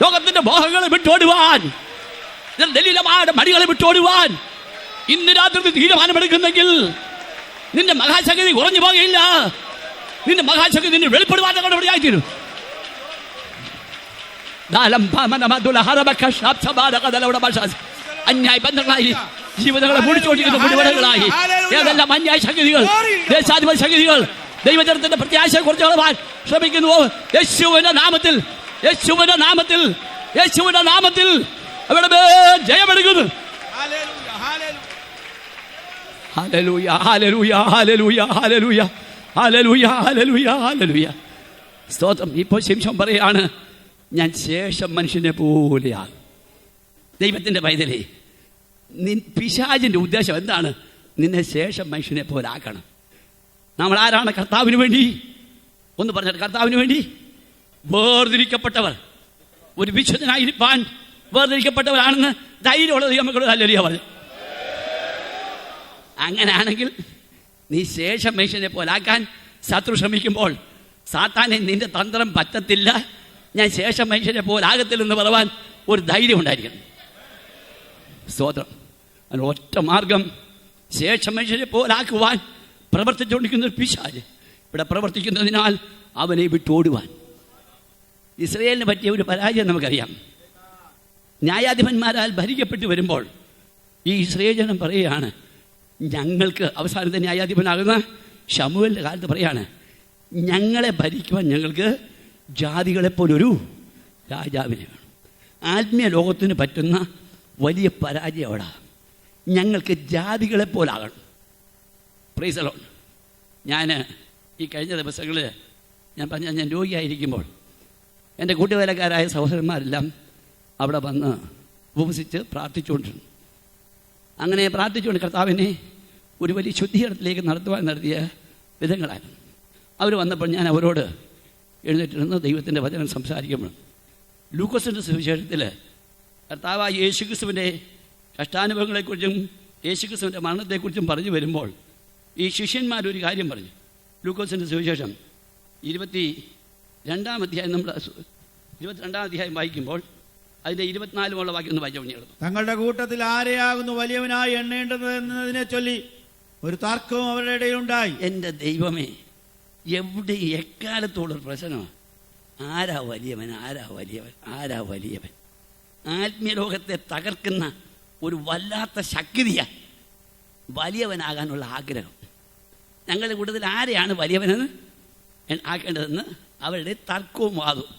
ലോകത്തിന്റെ മോഹങ്ങളെ വിട്ടോടുവാൻ, ദലീലമായ മടികളെ വിട്ടോടുവാൻ ഇന്ന് രാത്രി തീരുമാനമെടുക്കുന്നെങ്കിൽ നിന്റെ മഹാശക്തി കുറഞ്ഞു പോകുകയില്ല. നിന്റെ മഹാശക്തി നിന്നെ വെളിപ്പെടുവാൻ ഇടയായിത്തീരും. അന്യായ ബന്ധങ്ങളായി ജീവിതങ്ങളെ മുടിച്ചോടിക്കുന്ന മുടിവടകളായി ഏതെല്ലാം അന്യായ ശക്തികൾ, ദേശാധിപതി ശക്തികൾ ദൈവജനത്തിന്റെ പ്രത്യാശയെ കുറിച്ച് കളവാൻ ശ്രമിക്കുന്നു. യേശുവിന്റെ നാമത്തിൽ, യേശുവിന്റെ നാമത്തിൽ, യേശുവിന്റെ നാമത്തിൽ അവരുടെ മേൽ ജയമെടുക്കുന്നു. ഹല്ലേലൂയ, ഹല്ലേലൂയ, ഹല്ലേലൂയ, ഹല്ലേലൂയ, ഹല്ലേലൂയ, ഹല്ലേലൂയ, ഹല്ലേലൂയ. സ്തോത്രം. ഇപ്പോൾ ശിംശോൻ പറയാണ്, ഞാൻ ശേഷം മനുഷ്യനെ പോലെയാണ്. ദൈവത്തിന്റെ പൈതലേ, പിശാചിന്റെ ഉദ്ദേശം എന്താണ്? നിന്നെ ശേഷം മനുഷ്യനെ പോലെ ആക്കണം. നമ്മൾ ആരാണ്? കർത്താവിന് വേണ്ടി. ഒന്ന് പറഞ്ഞിട്ട്, കർത്താവിന് വേണ്ടി വേർതിരിക്കപ്പെട്ടവർ, ഒരു വിശുദ്ധനായിരിക്കാൻ വേർതിരിക്കപ്പെട്ടവരാണെന്ന് ധൈര്യമുള്ള ദൈവമക്കളോട് ഹല്ലേലൂയ പറഞ്ഞു. അങ്ങനെയാണെങ്കിൽ നീ ശേഷം മനുഷ്യനെ പോലാക്കാൻ ശത്രു ശ്രമിക്കുമ്പോൾ സാത്താനെ നിന്റെ തന്ത്രം പറ്റത്തില്ല. ഞാൻ ശേഷം മനുഷ്യനെ പോലാകത്തില്ലെന്ന് പറയാൻ ഒരു ധൈര്യം ഉണ്ടായിരിക്കണം. സ്തോത്രം. അതിന് ഒറ്റ മാർഗം, ശേഷം മനുഷ്യനെ പോലാക്കുവാൻ പ്രവർത്തിച്ചുകൊണ്ടിരിക്കുന്ന ഒരു പിശാച് ഇവിടെ പ്രവർത്തിക്കുന്നതിനാൽ അവനെ വിട്ടോടുവാൻ. ഇസ്രയേലിന് പറ്റിയ ഒരു പരാജയം നമുക്കറിയാം. ന്യായാധിപന്മാരാൽ ഭരിക്കപ്പെട്ടു വരുമ്പോൾ ഈ ഇസ്രായേൽ പറയുകയാണ്, ഞങ്ങൾക്ക് അവസാനത്തെ ന്യായാധിപനാകുന്ന ശമൂവേലിൻ്റെ കാലത്ത് പറയാണ്, ഞങ്ങളെ ഭരിക്കുവാൻ ഞങ്ങൾക്ക് ജാതികളെപ്പോലൊരു രാജാവിനെ വേണം. ആത്മീയ ലോകത്തിന് പറ്റുന്ന വലിയ പരാജയം അവിടെ. ഞങ്ങൾക്ക് ജാതികളെപ്പോലാകണം. Price the Lord. ഞാൻ ഈ കഴിഞ്ഞ ദിവസങ്ങളിൽ ഞാൻ പറഞ്ഞ ഞാൻ രോഗിയായിരിക്കുമ്പോൾ എൻ്റെ കൂട്ടുവേലക്കാരായ സഹോദരന്മാരെല്ലാം അവിടെ വന്ന് ഉപവസിച്ച് പ്രാർത്ഥിച്ചുകൊണ്ടിരുന്നു. അങ്ങനെ പ്രാർത്ഥിച്ചുകൊണ്ട് കർത്താവിനെ ഒരു വലിയ ശുദ്ധീകരണത്തിലേക്ക് നടത്തിയ വിധങ്ങളായിരുന്നു. അവർ വന്നപ്പോൾ ഞാൻ അവരോട് എഴുന്നേറ്റിരുന്ന് ദൈവത്തിൻ്റെ വചനം സംസാരിക്കുമ്പോൾ ലൂക്കോസിൻ്റെ സുവിശേഷത്തിൽ കർത്താവായ യേശുക്രിസ്തുവിൻ്റെ കഷ്ടാനുഭവങ്ങളെക്കുറിച്ചും യേശുക്രിസ്തുവിൻ്റെ മരണത്തെക്കുറിച്ചും പറഞ്ഞു വരുമ്പോൾ ഈ ശിഷ്യന്മാരൊരു കാര്യം പറഞ്ഞു. ലൂക്കോസിൻ്റെ സുവിശേഷം 22-ാം അധ്യായം, നമ്മൾ 22-ാം അധ്യായം വായിക്കുമ്പോൾ അതിൻ്റെ 24 വാക്യം ഒന്ന് വായിച്ചു കഴിഞ്ഞു. തങ്ങളുടെ കൂട്ടത്തിൽ ആരെയാകുന്നു വലിയവനായി എണ്ണേണ്ടത് എന്നതിനെ ചൊല്ലി ഒരു തർക്കവും അവരുടെ ഇടയിലുണ്ടായി. എൻ്റെ ദൈവമേ, എവിടെ എക്കാലത്തോടൊരു പ്രശ്നമാണ്. ആരാ വലിയവൻ, ആരാ വലിയവൻ, ആരാ വലിയവൻ? ആത്മീയ ലോകത്തെ തകർക്കുന്ന ഒരു വല്ലാത്ത ശക്തിയാണ് വലിയവനാകാനുള്ള ആഗ്രഹം. ഞങ്ങളുടെ കൂട്ടത്തിൽ ആരെയാണ് വലിയവനെന്ന് ആക്കേണ്ടതെന്ന് അവരുടെ തർക്കവും വാദവും.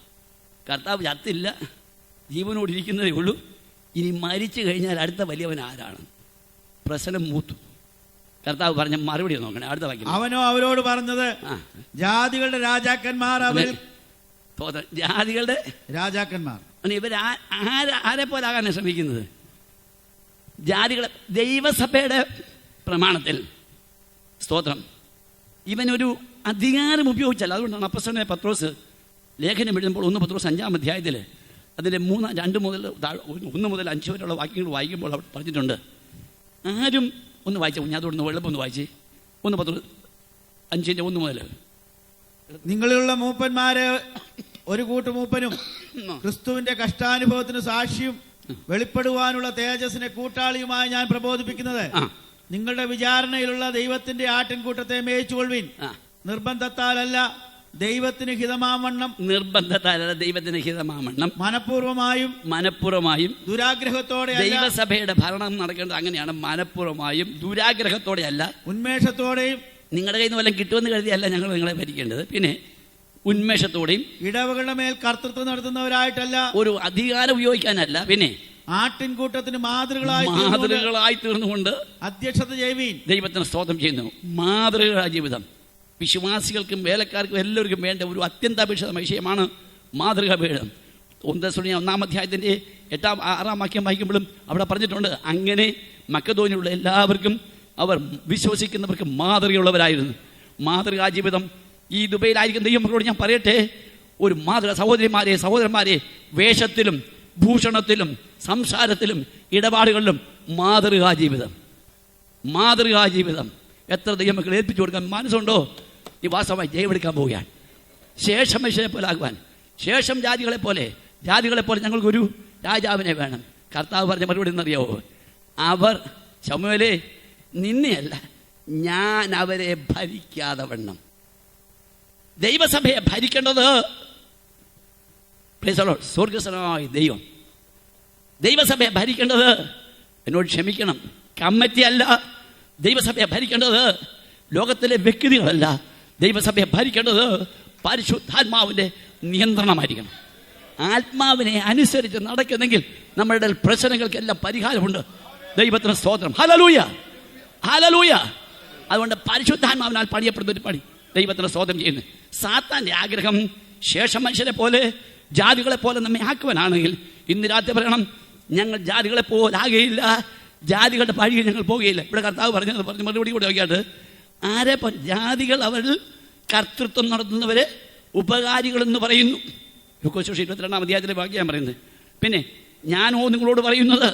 കർത്താവ് ചത്തില്ല, ജീവനോടിരിക്കുന്നതേ ഉള്ളൂ. ഇനി മരിച്ചു കഴിഞ്ഞാൽ അടുത്ത വലിയവൻ ആരാണ്? പ്രശ്നം മൂത്തു. കർത്താവ് പറഞ്ഞ മറുപടി നോക്കണേ. അടുത്ത വാക്യം. അവനോ അവരോട് പറഞ്ഞത്, ജാതികളുടെ രാജാക്കന്മാർ അവരിൽ. ജാതികളുടെ രാജാക്കന്മാർ ഇവർ ആരെ പോലാകാനാണ് ശ്രമിക്കുന്നത്? ജാതികളെ. ദൈവസഭയുടെ പ്രമാണത്തിൽ സ്തോത്രം ഇവനൊരു അധികാരം ഉപയോഗിച്ചല്ല. അതുകൊണ്ടാണ് അപ്പോസ്തലനായ പത്രോസ് ലേഖനം എഴുതുമ്പോൾ 1 പത്രോസ് 5-ാം അധ്യായത്തിൽ അതിൻ്റെ 1 മുതൽ 5 വരെയുള്ള വാക്യങ്ങൾ വായിക്കുമ്പോൾ അവിടെ പറഞ്ഞിട്ടുണ്ട്. ആരും ഒന്ന് വായിച്ച കുഞ്ഞാത്തോടൊന്ന് വെള്ളപ്പൊന്ന് വായിച്ച് 1 പത്രോസ് 5-ന്റെ 1 മുതൽ. നിങ്ങളിലുള്ള മൂപ്പന്മാരെ ഒരു കൂട്ടുമൂപ്പനും ക്രിസ്തുവിന്റെ കഷ്ടാനുഭവത്തിന് സാക്ഷിയും വെളിപ്പെടുവാനുള്ള തേജസ്സിനെ കൂട്ടാളിയുമായി ഞാൻ പ്രബോധിപ്പിക്കുന്നത്, നിങ്ങളുടെ വിചാരണയിലുള്ള ദൈവത്തിന്റെ ആട്ടിൻകൂട്ടത്തെ മേയിച്ചുകൊള്ളുവിൻ. നിർബന്ധത്താലല്ല, ദൈവത്തിന് ഹിതമാവണ്ണം. നിർബന്ധത്താലല്ല, ദൈവത്തിന് ഹിതമാവണ്ണം. മനഃപൂർവമായും ദുരാഗ്രഹത്തോടെ. ദൈവസഭയുടെ ഭരണം നടക്കേണ്ടത് അങ്ങനെയാണ്. മനഃപൂർവമായും ദുരാഗ്രഹത്തോടെ അല്ല, ഉന്മേഷത്തോടെയും. നിങ്ങളുടെ കയ്യിൽ നിന്ന് വല്ലതും കിട്ടുമെന്ന് കരുതിയല്ല ഞങ്ങൾ നിങ്ങളെ ഭരിക്കേണ്ടത്. പിന്നെ ഉന്മേഷത്തോടെയും. ഇടവകളുടെ മേൽ കർത്തൃത്വം നടത്തുന്നവരായിട്ടല്ല, ഒരു അധികാരം ഉപയോഗിക്കാനല്ല. പിന്നെ ആട്ടിൻകൂട്ടത്തിന് മാതൃകളായി തീർന്നുകൊണ്ട് അധ്യക്ഷത ചെയ്യുവീൻ. ദൈവത്തിന് സ്തോത്രം ചെയ്യുന്നു. മാതൃകാ ജീവിതം വിശ്വാസികൾക്കും വേലക്കാർക്കും എല്ലാവർക്കും വേണ്ട ഒരു അത്യന്താപേക്ഷിത വിഷയമാണ് മാതൃകാ പീഠം. 1 അധ്യായത്തിൻ്റെ 6-ാം വാക്യം വായിക്കുമ്പോഴും അവിടെ പറഞ്ഞിട്ടുണ്ട്, അങ്ങനെ മക്കദോനിയുള്ള എല്ലാവർക്കും അവർ വിശ്വസിക്കുന്നവർക്ക് മാതൃകയുള്ളവരായിരുന്നു. മാതൃകാ ജീവിതം ഈ ദുബൈയിലായിരിക്കും. ദൈവങ്ങളോട് ഞാൻ പറയട്ടെ, ഒരു മാതൃക സഹോദരന്മാരെ വേഷത്തിലും ഭൂഷണത്തിലും സംസാരത്തിലും ഇടപാടുകളിലും മാതൃകാ ജീവിതം എത്ര ദൈവമക്കൾ ഏൽപ്പിച്ചു കൊടുക്കാൻ മനസ്സുണ്ടോ? ഈ വാസ്തവമായി ജയമെടുക്കാൻ പോവുകയാണ്. ശേഷം മനുഷ്യരെ പോലെ ആകുവാൻ, ശേഷം ജാതികളെ പോലെ ഞങ്ങൾക്കൊരു രാജാവിനെ വേണം. കർത്താവ് പറഞ്ഞ മറുപടി എന്നറിയാവോ? അവർ ശമൂവേലേ, നിന്നെയല്ല, ഞാൻ അവരെ ഭരിക്കാതെ വണ്ണം. ദൈവസഭയെ ഭരിക്കേണ്ടത് സ്വർഗസ്വനായ ദൈവം. ദൈവസഭയെ ഭരിക്കേണ്ടത്, എന്നോട് ക്ഷമിക്കണം, കമ്മിറ്റിയല്ല. ദൈവസഭയെ ഭരിക്കേണ്ടത് ലോകത്തിലെ വ്യക്തികളല്ല. ദൈവസഭയെ ഭരിക്കേണ്ടത് പരിശുദ്ധാത്മാവിൻ്റെ നിയന്ത്രണമായിരിക്കണം. ആത്മാവിനെ അനുസരിച്ച് നടക്കുന്നെങ്കിൽ നമ്മളുടെ പ്രശ്നങ്ങൾക്കെല്ലാം പരിഹാരമുണ്ട്. ദൈവത്തിന് സ്തോത്രം. ഹല്ലേലൂയ. അതുകൊണ്ട് പരിശുദ്ധാത്മാവിനാൽ പണിയപ്പെടുന്ന ഒരു പണി ദൈവത്തിന് സ്തോത്രം ചെയ്യുന്നു. സാത്താൻ്റെ ആഗ്രഹം ശേഷം മനുഷ്യരെ പോലെ ജാതികളെ പോലെ നമ്മെ ആക്കുവാനാണെങ്കിൽ ഇന്ന് രാത്രി പറയണം, ഞങ്ങൾ ജാതികളെ പോലാകുകയില്ല, ജാതികളുടെ പഴിയിൽ ഞങ്ങൾ പോകുകയില്ല. ഇവിടെ കർത്താവ് പറഞ്ഞ മറുപടി കൂടെ നോക്കിയാട്ട്, ആരെ ജാതികൾ അവരിൽ കർത്തൃത്വം നടത്തുന്നവരെ ഉപകാരികളെന്ന് പറയുന്നു. ലൂക്കോസ് 22-ാം അധ്യായത്തിലെ വാക്യം പറയുന്നത്. പിന്നെ ഞാനോ നിങ്ങളോട് പറയുന്നത്,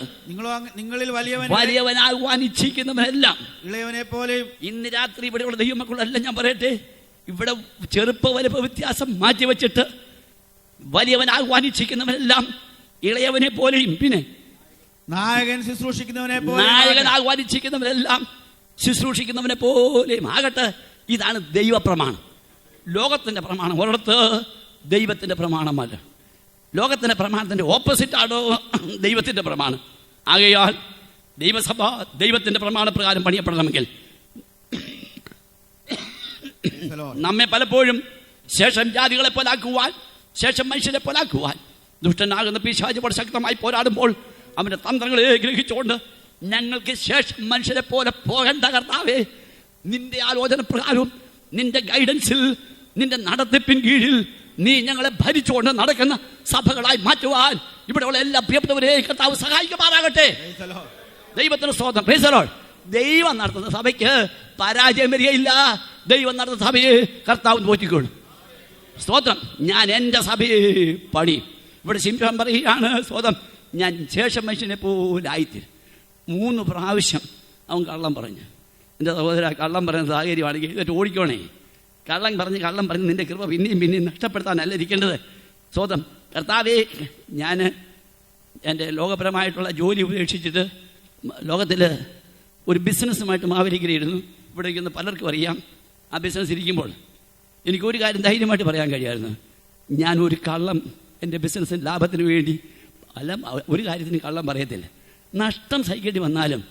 നിങ്ങളിൽ വലിയവനാകുവാൻ ഇച്ഛിക്കുന്നവരെല്ലാം ഇളയവനെ പോലെയും. ഇന്ന് രാത്രി ഇവിടെയുള്ള ദൈവമക്കളെല്ലാം ഞാൻ പറയട്ടെ, ഇവിടെ ചെറുപ്പ വലുപ്പ വ്യത്യാസം മാറ്റിവെച്ചിട്ട് വലിയവനാകുവാൻ ഇച്ഛിക്കുന്നവരെല്ലാം ഇളയവനെ പോലെയും, പിന്നെ നായകനാകുവാൻ ഇച്ഛിക്കുന്നവരെല്ലാം ശുശ്രൂഷിക്കുന്നവനെ പോലെയും ആകട്ടെ. ഇതാണ് ദൈവപ്രമാണം. ലോകത്തിൻ്റെ പ്രമാണം ഒരിടത്ത്, ദൈവത്തിൻ്റെ പ്രമാണമല്ല. ലോകത്തിൻ്റെ പ്രമാണത്തിൻ്റെ ഓപ്പോസിറ്റാണോ ദൈവത്തിൻ്റെ പ്രമാണം? ആകയാൽ ദൈവസഭ ദൈവത്തിൻ്റെ പ്രമാണപ്രകാരം പണിയപ്പെടണമെങ്കിൽ നമ്മെ പലപ്പോഴും ശേഷം ജാതികളെ പോലാക്കുവാൻ, ശേഷം മനുഷ്യരെ പോലാക്കുവാൻ ദുഷ്ടനാകുന്ന പിശാച് ശക്തമായി പോരാടുമ്പോൾ അവൻ്റെ തന്ത്രങ്ങളെ ഗ്രഹിച്ചുകൊണ്ട് ഞങ്ങൾക്ക് ശേഷം മനുഷ്യരെ പോലെ പോകേണ്ട കർത്താവേ, നിന്റെ ആലോചന പ്രകാരവും നിന്റെ ഗൈഡൻസിൽ, നിന്റെ നടത്തിപ്പിൻ കീഴിൽ നീ ഞങ്ങളെ ഭരിച്ചുകൊണ്ട് നടക്കുന്ന സഭകളായി മാറ്റുവാൻ ഇവിടെയുള്ള എല്ലാ പ്രിയപ്പെട്ടവരെ കർത്താവ് സഹായിക്കുമാറാകട്ടെ. ദൈവത്തിന് സ്തോത്രം. Price the Lord. ദൈവം നടത്തുന്ന സഭയ്ക്ക് പരാജയം വരികയില്ല. ദൈവം നടത്തുന്ന സഭയെ കർത്താവ് നോക്കിക്കോളും. സ്തോത്രം. ഞാൻ എൻ്റെ സഭയെ പണി. ഇവിടെ ശിംശോൻ പറയുകയാണ്, സ്തോത്രം, ഞാൻ ശേഷം മനുഷ്യനെ പോലെ ആയിത്തീരും. 3 പ്രാവശ്യം അവൻ കള്ളം പറഞ്ഞു. എൻ്റെ സഹോദര, കള്ളം പറയുന്ന സാഹചര്യമാണെങ്കിൽ എന്നിട്ട് ഓടിക്കോണേ. കള്ളം പറഞ്ഞ് നിന്റെ കൃപ പിന്നെയും നഷ്ടപ്പെടുത്താനല്ല ഇരിക്കേണ്ടത്. സ്വതം കർത്താവേ, ഞാൻ എൻ്റെ ലോകപരമായിട്ടുള്ള ജോലി ഉപേക്ഷിച്ചിട്ട് ലോകത്തിൽ ഒരു ബിസിനസ്സുമായിട്ട് മാവേലിക്കരയിരുന്നു. ഇവിടെ ഇരിക്കുന്ന പലർക്കും അറിയാം. ആ ബിസിനസ് ഇരിക്കുമ്പോൾ എനിക്കൊരു കാര്യം ധൈര്യമായിട്ട് പറയാൻ കഴിയായിരുന്നു. ഞാനൊരു കള്ളം എൻ്റെ ബിസിനസ്സിന് ലാഭത്തിന് വേണ്ടി അല്ല, ഒരു കാര്യത്തിന് കള്ളം പറയത്തില്ല. നഷ്ടം സഹിക്കേണ്ടി വന്നാലും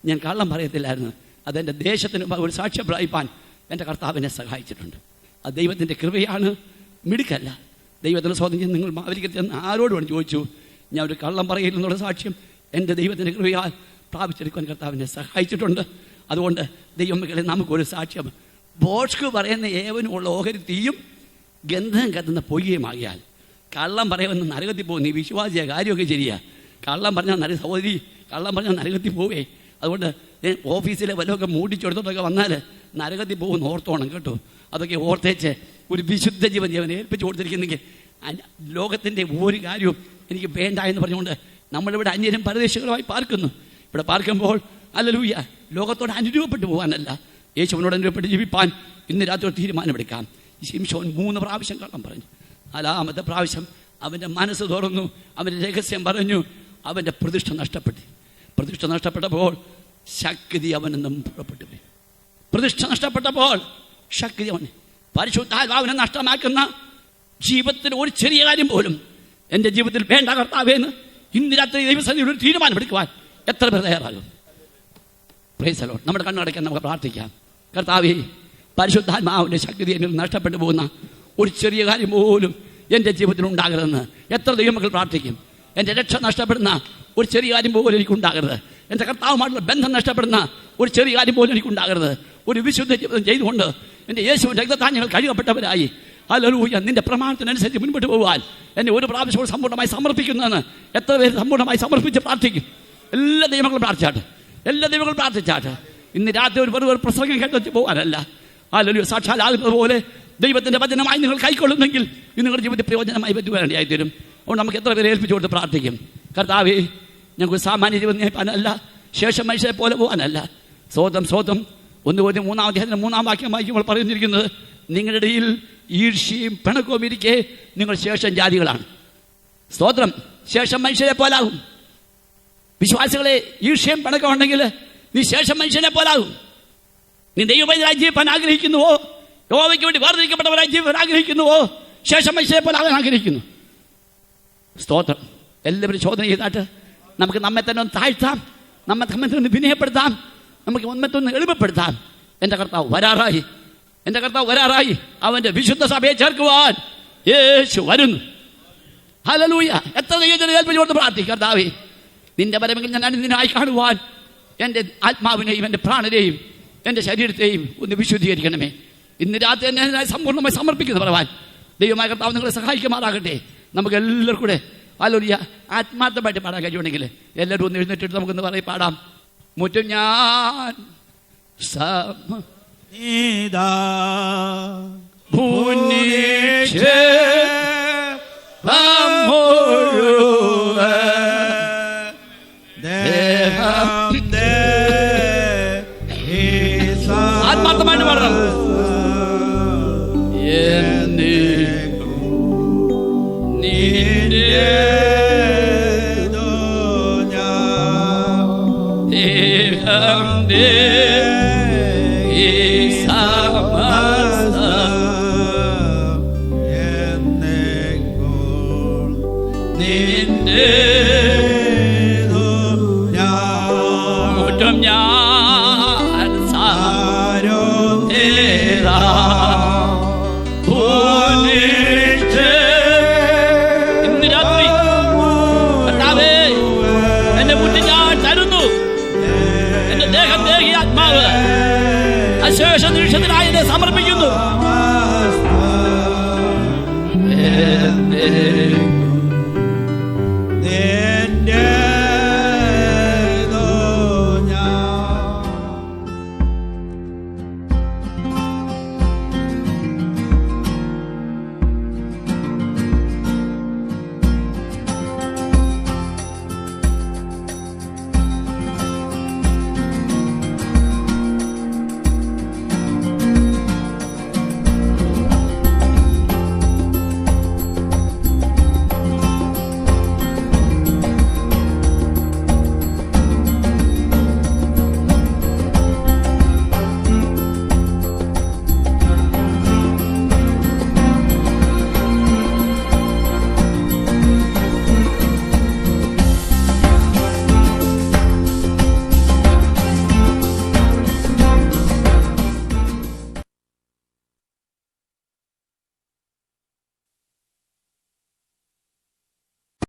ഞാൻ കള്ളം പറയത്തില്ലായിരുന്നു. അതെൻ്റെ ദേശത്തിന് ഒരു സാക്ഷ്യം പ്രാപിപ്പാൻ എൻ്റെ കർത്താവിനെ സഹായിച്ചിട്ടുണ്ട്. അത് ദൈവത്തിൻ്റെ കൃപയാണ്, മിടുക്കല്ല. ദൈവത്തിൻ്റെ സ്വാതന്ത്ര്യം നിങ്ങൾ മാവേലിക്കരത്തിൽ ആരോടും ചോദിച്ചു. ഞാൻ ഒരു കള്ളം പറയില്ലെന്നുള്ള സാക്ഷ്യം എൻ്റെ ദൈവത്തിൻ്റെ കൃപയാൽ പ്രാപിച്ചെടുക്കാൻ കർത്താവിനെ സഹായിച്ചിട്ടുണ്ട്. അതുകൊണ്ട് ദൈവമക്കളെ, നമുക്കൊരു സാക്ഷ്യം, ബോഷ്ക്ക് പറയുന്ന ഏവനുമുള്ള ഓഹരി തീയും ഗന്ധം കത്തുന്ന പൊയ്യമാകിയാൽ കള്ളം പറയുമെന്ന് നരകത്തിൽ പോകും. നീ വിശ്വാസിയ കാര്യമൊക്കെ ശരിയാ. കള്ളം പറഞ്ഞാൽ സഹോദരി, കള്ളം പറഞ്ഞാൽ നരകത്തിൽ പോവേ. അതുകൊണ്ട് ഓഫീസിലെ വല്ലതൊക്കെ മൂടിച്ചെടുത്തോട്ടൊക്കെ വന്നാൽ നരകത്തിൽ പോകുന്ന ഓർത്തോണം കേട്ടോ. അതൊക്കെ ഓർത്തേച്ച് ഒരു വിശുദ്ധ ജീവൻ ഏൽപ്പിച്ചു കൊടുത്തിരിക്കുന്നെങ്കിൽ ലോകത്തിൻ്റെ ഒരു കാര്യവും എനിക്ക് വേണ്ട എന്ന് പറഞ്ഞുകൊണ്ട് നമ്മളിവിടെ അന്യരും പരദേശികളുമായി പാർക്കുന്നു. ഇവിടെ പാർക്കുമ്പോൾ ഹല്ലേലൂയ, ലോകത്തോട് അനുരൂപപ്പെട്ടു പോകാനല്ല, യേശുവിനോട് അനുരൂപപ്പെട്ട് ജീവിപ്പാൻ ഇന്ന് രാത്രി ഒരു തീരുമാനമെടുക്കാം. ശിംശോൻ 3 പ്രാവശ്യം കള്ളം പറഞ്ഞു. 4ാമത്തെ പ്രാവശ്യം അവൻ്റെ മനസ്സ് തുറന്നു, അവൻ്റെ രഹസ്യം പറഞ്ഞു. അവൻ്റെ പ്രതിഷ്ഠ നഷ്ടപ്പെട്ടപ്പോൾ ശക്തി അവനിൽ നിന്നും പുറപ്പെട്ടു പോയി. പ്രതിഷ്ഠ നഷ്ടപ്പെട്ടപ്പോൾ ശക്തി അവന്, പരിശുദ്ധാത്മാവിനെ നഷ്ടമാക്കുന്ന ജീവിതത്തിൽ ഒരു ചെറിയ കാര്യം പോലും എൻ്റെ ജീവിതത്തിൽ വേണ്ട കർത്താവേന്ന് ഇന്ന് രാത്രി ദൈവസന്നിധിയിൽ ഒരു തീരുമാനമെടുക്കുവാൻ എത്ര പേർ തയ്യാറാകും? Price the Lord. നമ്മുടെ കണ്ണടയ്ക്കാൻ നമുക്ക് പ്രാർത്ഥിക്കാം. കർത്താവേ, പരിശുദ്ധാത്മാവിൻ്റെ ശക്തി എന്നിൽ നഷ്ടപ്പെട്ടു പോകുന്ന ഒരു ചെറിയ കാര്യം പോലും എൻ്റെ ജീവിതത്തിൽ ഉണ്ടാകരുതെന്ന് എത്ര ദൈവമക്കൾ പ്രാർത്ഥിക്കും? എൻ്റെ രക്ഷ നഷ്ടപ്പെടുന്ന ഒരു ചെറിയ കാര്യം പോലും എനിക്കുണ്ടാകരുത്. എൻ്റെ കർത്താവുമായിട്ടുള്ള ബന്ധം നഷ്ടപ്പെടുന്ന ഒരു ചെറിയ കാര്യം പോലും എനിക്കുണ്ടാകരുത്. ഒരു വിശുദ്ധ ജീവിതം ചെയ്തുകൊണ്ട് എൻ്റെ യേശുവിൻ്റെ രക്തത്താൽ ഞങ്ങൾ കഴുകപ്പെട്ടവരായി ഹല്ലേലൂയ നിന്റെ പ്രമാണത്തിനനുസരിച്ച് മുൻപോട്ട് പോകാൻ എന്നെ ഒരു പ്രാവശ്യം സമ്പൂർണ്ണമായി സമർപ്പിക്കുന്നതെന്ന് എത്ര പേര് സമ്പൂർണ്ണമായി സമർപ്പിച്ച് പ്രാർത്ഥിക്കും? എല്ലാ ദൈവങ്ങളും പ്രാർത്ഥിച്ചാട്ടെ, എല്ലാ ദൈവങ്ങളും പ്രാർത്ഥിച്ചാട്ടെ. ഇന്ന് രാത്രി ഒരു വെറുതെ പ്രസംഗം കേട്ട് പോകാനല്ല, ഹല്ലേലൂയ സാക്ഷാലാകുന്നത് പോലെ ദൈവത്തിൻ്റെ വചനമായി നിങ്ങൾ കൈക്കൊള്ളുന്നെങ്കിൽ ഇത് നിങ്ങളുടെ ജീവിതത്തിൽ പ്രയോജനമായി പറ്റുവാനായി തരും. അതുകൊണ്ട് നമുക്ക് എത്ര പേരെ ഏൽപ്പിച്ചു കൊടുത്ത് പ്രാർത്ഥിക്കും. കർത്താവേ, ഞങ്ങൾക്ക് സാമാന്യ ജീവിതം നയിപ്പാനല്ല, ശേഷം മനുഷ്യരെ പോലെ പോകാനല്ല. സ്വതം 1 Corinthians 3-ാം അധ്യായത്തിൻ്റെ 3-ാം വാക്യം വായിക്കുമ്പോൾ പറഞ്ഞിരിക്കുന്നത്, നിങ്ങളുടെ ഇടയിൽ ഈർഷ്യയും പിണക്കവും ഇരിക്കെ നിങ്ങൾ ശേഷം ജാതികളാണ്. സ്തോത്രം. ശേഷം മനുഷ്യരെ പോലാകും. വിശ്വാസികളെ, ഈർഷ്യയും പിണക്കം ഉണ്ടെങ്കിൽ നീ ശേഷം മനുഷ്യനെ പോലാകും. നീ ദൈവമായി ജീവിക്കാൻ ആഗ്രഹിക്കുന്നുവോ? യഹോവയ്ക്ക് വേണ്ടി വേർതിരിക്കപ്പെട്ടവരായി ജീവിക്കാൻ ആഗ്രഹിക്കുന്നുവോ? ശേഷം മനുഷ്യരെ പോലാകാൻ ആഗ്രഹിക്കുന്നു. സ്തോത്രം. എല്ലാവരും ചോദന ചെയ്താട്ട് നമുക്ക് നമ്മെ തന്നെ ഒന്ന് താഴ്ത്താം, നമ്മെ തന്നെ ഒന്ന് വിനയപ്പെടുത്താം, നമുക്ക് ഒന്നത്തൊന്ന് എളുപ്പപ്പെടുത്താം. എൻ്റെ കർത്താവ് വരാറായി, അവൻ്റെ വിശുദ്ധ സഭയെ ചേർക്കുവാൻ യേശു വരുന്നു. ഹല്ലേലൂയ. എത്ര ഏൽപ്പിച്ചുകൊണ്ട് പ്രാർത്ഥിക്കും. കർത്താവേ, നിന്റെ വരവെങ്കിൽ ഞാൻ നിന്നായി കാണുവാൻ എൻ്റെ ആത്മാവിനെയും എൻ്റെ പ്രാണനെയും എൻ്റെ ശരീരത്തെയും ഒന്ന് വിശുദ്ധീകരിക്കണമേ. ഇന്ന് രാത്രി എന്നെ സമ്പൂർണ്ണമായി സമർപ്പിക്കുന്നത് പറയാൻ ദൈവമായ കർത്താവ് നിങ്ങളെ സഹായിക്കുമാറാകട്ടെ. നമുക്ക് എല്ലാവർക്കും കൂടെ ഹല്ലേലൂയ ആത്മാർത്ഥമായിട്ട് പാടാൻ കഴിയുമെങ്കിൽ എല്ലാവരും ഒന്ന് എഴുന്നേറ്റിട്ട് നമുക്കൊന്ന് പറയും പാടാം. മുറ്റും ഞാൻ ആത്മാർത്ഥമായിട്ട് പാടണം. ഈ ആത്മാവ് അശേഷ നിമിഷത്തിനായി സമർപ്പിക്കുന്നു.